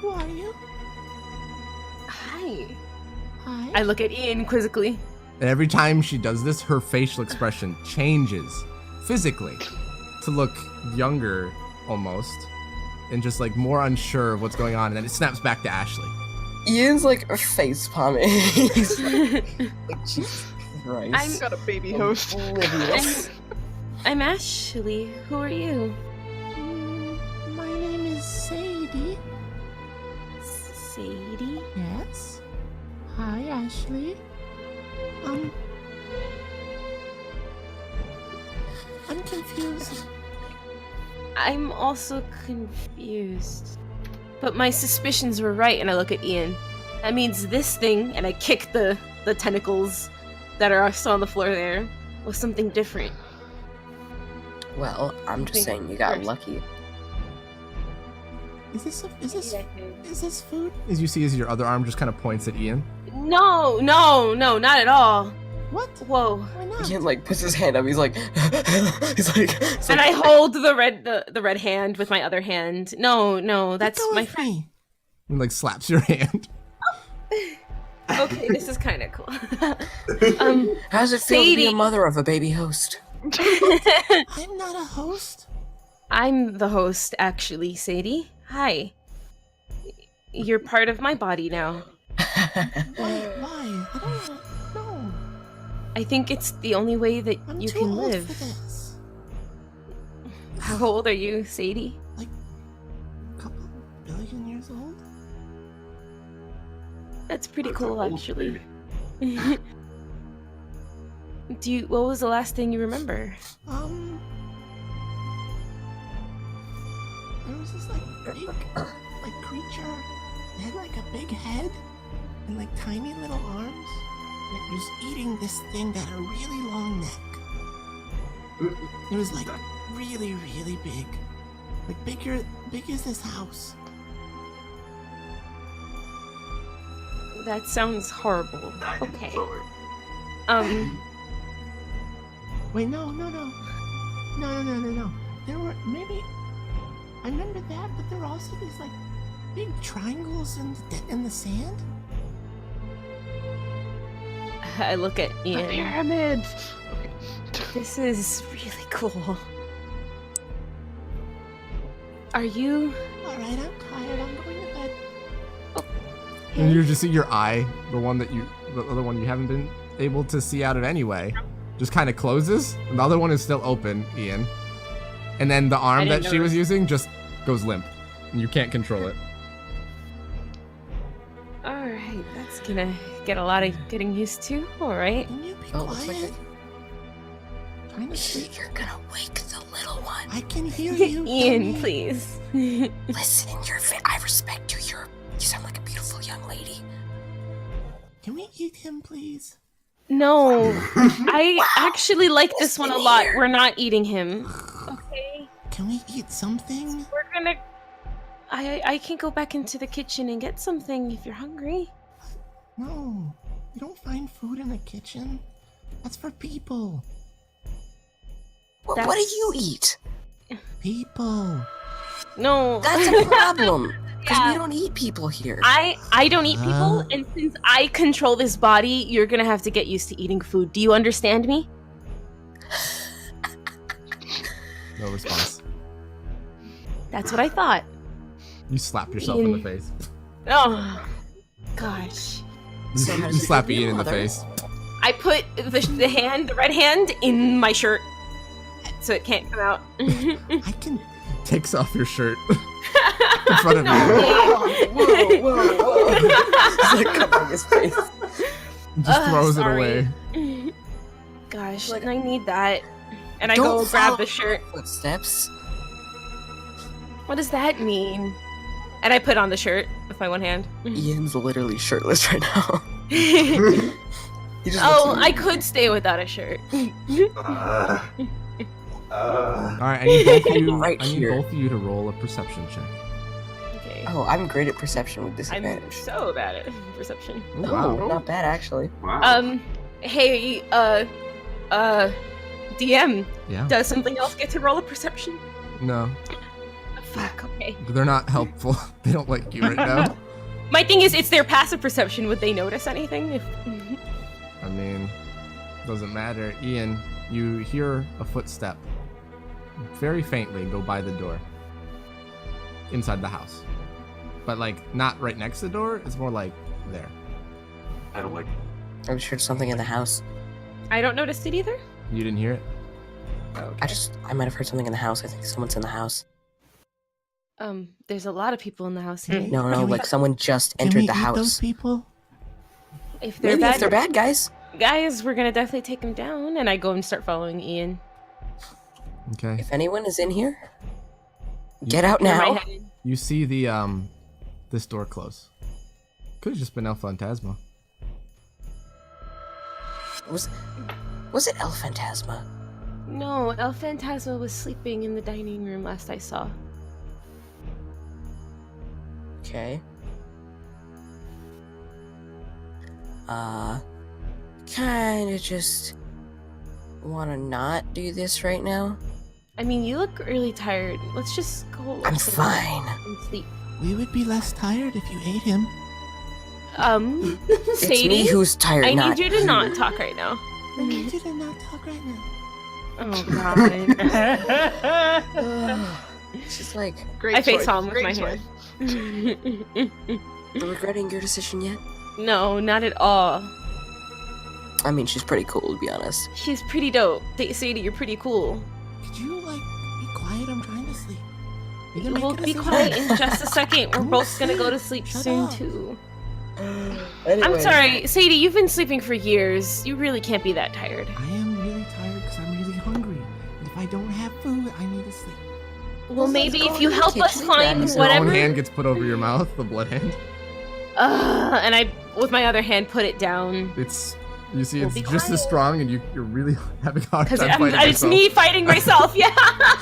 Who are you? Hi. Hi. I look at Ian quizzically. And every time she does this, her facial expression changes physically to look younger almost and just like more unsure of what's going on. And then it snaps back to Ashley. Ian's like face palming. He's like, Jesus Christ. I'm- Got a baby host. Oblivious. I'm Ashley. Who are you? My name is Sadie. Sadie? Yes? Hi, Ashley. I'm confused. I'm also confused. But my suspicions were right, and I look at Ian. That means this thing, and I kick the tentacles that are still on the floor there, was something different. Well, I'm just saying you got First. lucky. Is this food? As you see as your other arm just kind of points at Ian. No, not at all. What? Whoa. Why not? Ian like puts his hand up. He's like, it's And like, I hold the red hand with my other hand. No, that's Let go my of friend. me. And like slaps your hand. Okay, this is kind of cool. how does it feel to be a Sadie. mother of a baby host? I'm not a host. I'm the host, actually, Sadie. Hi. You're part of my body now. Why? I don't know. I think it's the only way that I'm you too can old live. for this. How old are you, Sadie? Like a couple billion years old? That's pretty That's cool, an old actually. baby. What was the last thing you remember? There was this like big like creature. It had like a big head and like tiny little arms. And it was eating this thing that had a really long neck. It was like really, really big. Like big as this house. That sounds horrible. Okay. Wait, no. There were maybe I remember that, but there were also these like big triangles in the sand. I look at The Ian. pyramids. This is really cool. Are you? All right, I'm tired. I'm going to bed. And you just see your eye, the other one you haven't been able to see out of anyway, just kind of closes, and the other one is still open, Ian. And then the arm that she was using just goes limp, and you can't control it. Alright, that's gonna get a lot of getting used to, alright. Can you be Oh, looks like quiet? Trying to sleep. You're gonna wake the little one. I can hear you. Ian, Tommy. please. Listen, I respect you. You sound like a beautiful young lady. Can we eat him, please? No, I actually like this Listen one a lot. here. We're not eating him. Okay, Can we eat something? we're gonna... I can go back into the kitchen and get something if you're hungry. No, you don't find food in the kitchen. That's for people. What do you eat? People. No. That's a problem. Because Yeah. we don't eat people here. I don't eat people, and since I control this body, you're gonna have to get used to eating food. Do you understand me? No response. That's what I thought. You slap yourself in the face. Oh, gosh. So how You does it slap feel, Ian in the Mother? I face. put the red hand, in my shirt, so it can't come out. I can. Takes off your shirt in front of you. Whoa. It's like covering his face. Just throws sorry. it away. Gosh, I need that. And I Don't go grab follow the shirt. Footsteps. What does that mean? And I put on the shirt with my one hand. Ian's literally shirtless right now. He just Oh, looks I could stay without a shirt. All right, I need both of you. Right I need here. both of you to roll a perception check. Okay. Oh, I'm great at perception with I'm disadvantage. so bad at perception. Ooh, No, wow. not bad actually. Wow. Hey, DM, Yeah. does something else get to roll a perception? No, Fuck, okay. they're not helpful. They don't like you right now. My thing is, it's their passive perception. Would they notice anything? If... I mean, doesn't matter. Ian, you hear a footstep very faintly go by the door inside the house. But, like, not right next to the door. It's more like there. I don't like. I'm sure it's something in the house. I don't notice it either. You didn't hear it? I might have heard something in the house. I think someone's in the house. There's a lot of people in the house here. No, Can we- like someone just Can we entered eat the those house. people? If they're Maybe bad, if they're bad guys. guys, we're gonna definitely take them down. And I go and start following Ian. Okay. If anyone is in here, get out Where am I now. headed? You see the, this door close. Could've just been El Phantasma. Was it El Phantasma? No, El Phantasma was sleeping in the dining room last I saw. Okay. Kinda just wanna not do this right now. I mean, you look really tired. Let's just go. I'm upstairs fine. And sleep. We would be less tired if you ate him. It's Sadie, me who's tired, I not need you to not talk right now. I need you to not talk right now. Oh god. She's like, Great I face choice. palm with Great my choice. hand. you regretting your decision yet? No, not at all. I mean, she's pretty cool, to be honest. She's pretty dope. Sadie, you're pretty cool. Could you, like, be quiet? I'm trying to sleep. You're We'll making be us quiet sleep. in just a second. We're both gonna go to sleep Shut soon, up. too. Anyway, I'm sorry, Sadie, you've been sleeping for years. You really can't be that tired. I am really tired because I'm really hungry. And if I don't have food, I need to sleep. Well, let's maybe go if you to the help us kitchen, find grab some Your own whatever. hand gets put over your mouth, the blood hand. And I, with my other hand, put it down. It's you see, We'll it's be just as quiet. strong, and you're really having a hard Because time fighting it's yourself. me fighting myself. Yeah,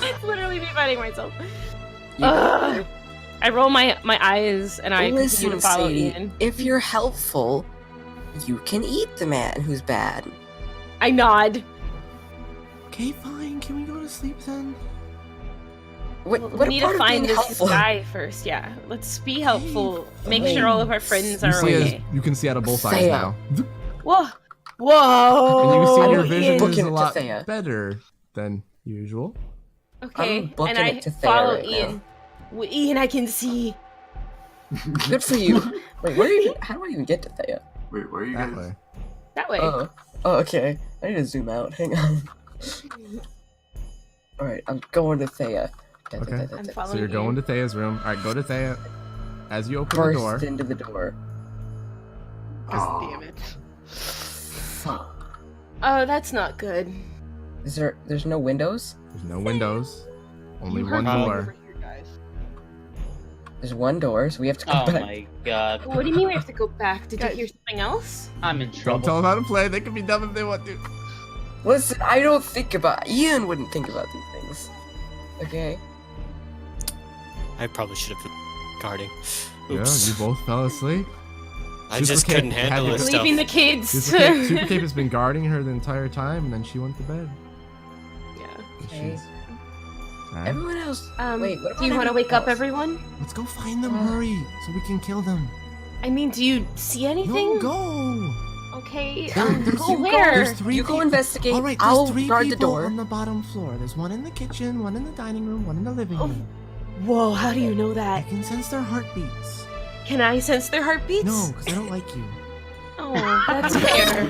it's literally me fighting myself. Ugh. I roll my eyes and I continue listen, to follow Sadie, Ian. if you're helpful, you can eat the man who's bad. I nod. Okay, fine. Can we go to sleep then? What We need to part of find being this helpful? guy first. Yeah, let's be helpful. Make fine. sure all of our friends You are see okay. you can see out of both eyes Thea. now, Whoa, whoa! and you can see your I'm vision booking is it a to lot Thea. better than usual. Okay, I'm booking and I it to Thea follow right Ian. Ian, I can see. Good for you. Wait, where are you? How do I even get to Thea? Wait, where are you That guys? way. That way. Oh, okay. I need to zoom out. Hang on. All right, I'm going to Thea. Okay. I'm So following you're Ian. going to Thea's room. All right, go to Thea. As you open the door, Burst into the door. God damn it. Fuck. Oh, that's not good. There's no windows? there's no windows, only You one heard me. door. Over here, guys. There's one door, so we have to go Oh back. my god. What do you mean we have to go back? Did you Guys. hear something else? I'm in Don't trouble. tell them how to play. They can be dumb if they want to. Listen, I don't think about. Ian wouldn't think about these things. Okay. I probably should have been guarding. Yeah, Oops. you both fell asleep. I Super just Cape couldn't had handle to this go- stuff. Leaving the kids. Super Cape has been guarding her the entire time, and then she went to bed. Yeah. Okay. She's- Alright. Everyone else. Wait, what do you about want to wake up everyone everyone? Let's go find them. Hurry, so we can kill them. I mean, do you see anything? No, go. Okay, There's- go you where? There's three You go people. investigate. All right, I'll there's three guard the people door. on the bottom floor. There's one in the kitchen, one in the dining room, one in the living Oh, room. Whoa, how do you know I that? can sense their heartbeats. Can I sense their heartbeats? No, because I don't like you. Oh, that's fair.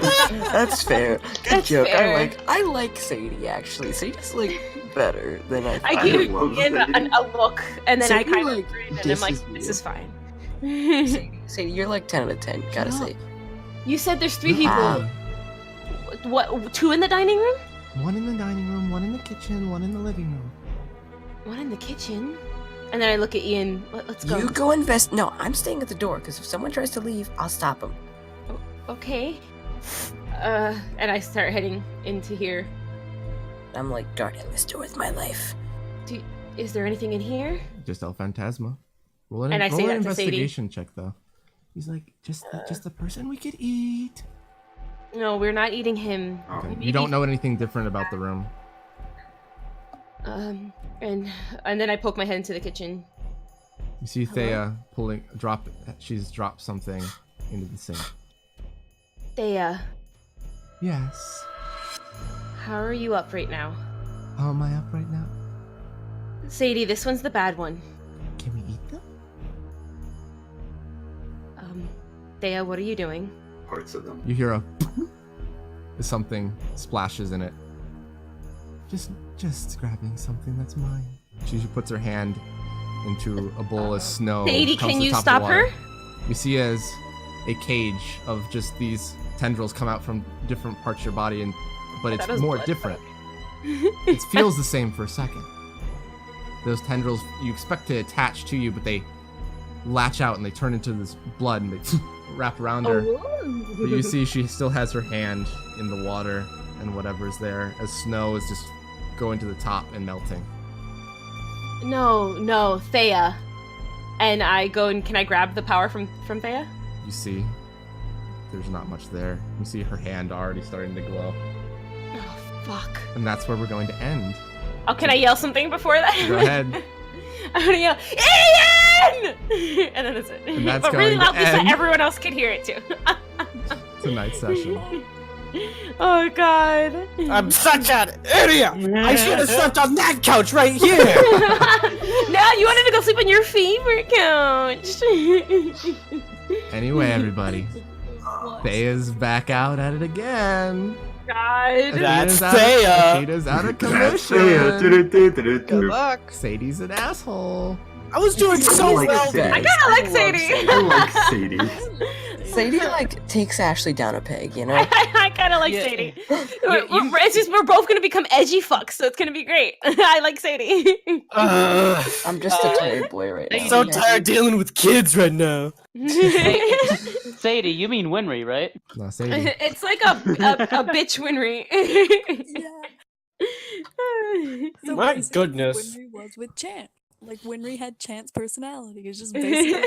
That's fair. Good That's joke. fair. I like Sadie actually. Sadie's like better than I. I thought. give love Ian Sadie. a look, and then I Sadie, kind of like, grin, and I'm like, disses this you. is fine. Sadie, you're like 10 out of 10. Gotta Shut say. You said there's three Ah. people. What? Two in the dining room? One in the dining room, one in the kitchen, one in the living room. One in the kitchen. And then I look at Ian. Let's go. You go invest. No, I'm staying at the door because if someone tries to leave, I'll stop him. Okay. And I start heading into here. I'm like guarding this door with my life. Is there anything in here? Just El Phantasma. Roll an, And I roll say an that to Sadie. investigation check, though. He's like, just the person we could eat. No, we're not eating him. Oh. Okay. You don't know anything different about the room. And then I poke my head into the kitchen. You see Thea she's dropped something into the sink. Thea, Yes. how are you up right now? How am I up right now? Sadie, this one's the bad one. Can we eat them? Thea, what are you doing? Parts of them. You hear a something splashes in it. Just grabbing something that's mine. She puts her hand into a bowl of snow. Sadie, comes can to the you top of stop the water. her? You see as a cage of just these tendrils come out from different parts of your body, but it's That was more blood. different. It feels the same for a second. Those tendrils you expect to attach to you, but they latch out and they turn into this blood and they wrap around her. But you see she still has her hand in the water and whatever's there as snow is just going to the top and melting. No, Thea. And I go and can I grab the power from Thea? You see there's not much there. You see her hand already starting to glow. Oh, fuck. And that's where we're going to end. Oh, can I yell something before that? Go ahead. I'm gonna yell, Ian! And then that's it. And that's but really going to loudly so end. everyone else can hear it too. Tonight's session. Oh god. I'm such an idiot! I should have slept on that couch right here! No, you wanted to go sleep on your favorite couch. Anyway, everybody, Thea's back out at it again. God. That's Athena's Thea. Athena's out of That's commission. Good luck. Sadie's an asshole. I was doing so like well. Sadie. I kind of like Sadie. I like Sadie. Sadie like takes Ashley down a peg, you know. I kind of like Yeah. Sadie. It's just we're both gonna become edgy fucks, so it's gonna be great. I like Sadie. I'm just a tired boy right now. So tired dealing with kids right now. Sadie, you mean Winry, right? No, Sadie. It's like a bitch Winry. So My basically, goodness. Winry was with Chant. Like Winry had Chant's personality. It's just basically.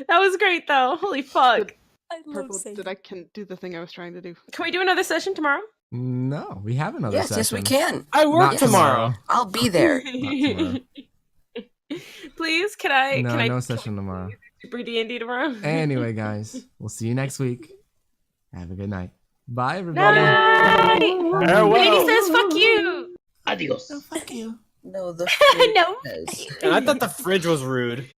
That was great though. Holy fuck. I love Purple, Sadie. did I can do the thing I was trying to do? Can we do another session tomorrow? No, we have another Yes, session. yes, we can. I work Not tomorrow. I'll be there. Not tomorrow. Please, can I? No, can I no session tomorrow. Super D&D tomorrow? Anyway, guys, we'll see you next week. Have a good night. Bye, everybody. Night. Farewell. Lady says, "Fuck you." Adios. Oh, fuck you. No, the No. says. And I thought the fridge was rude.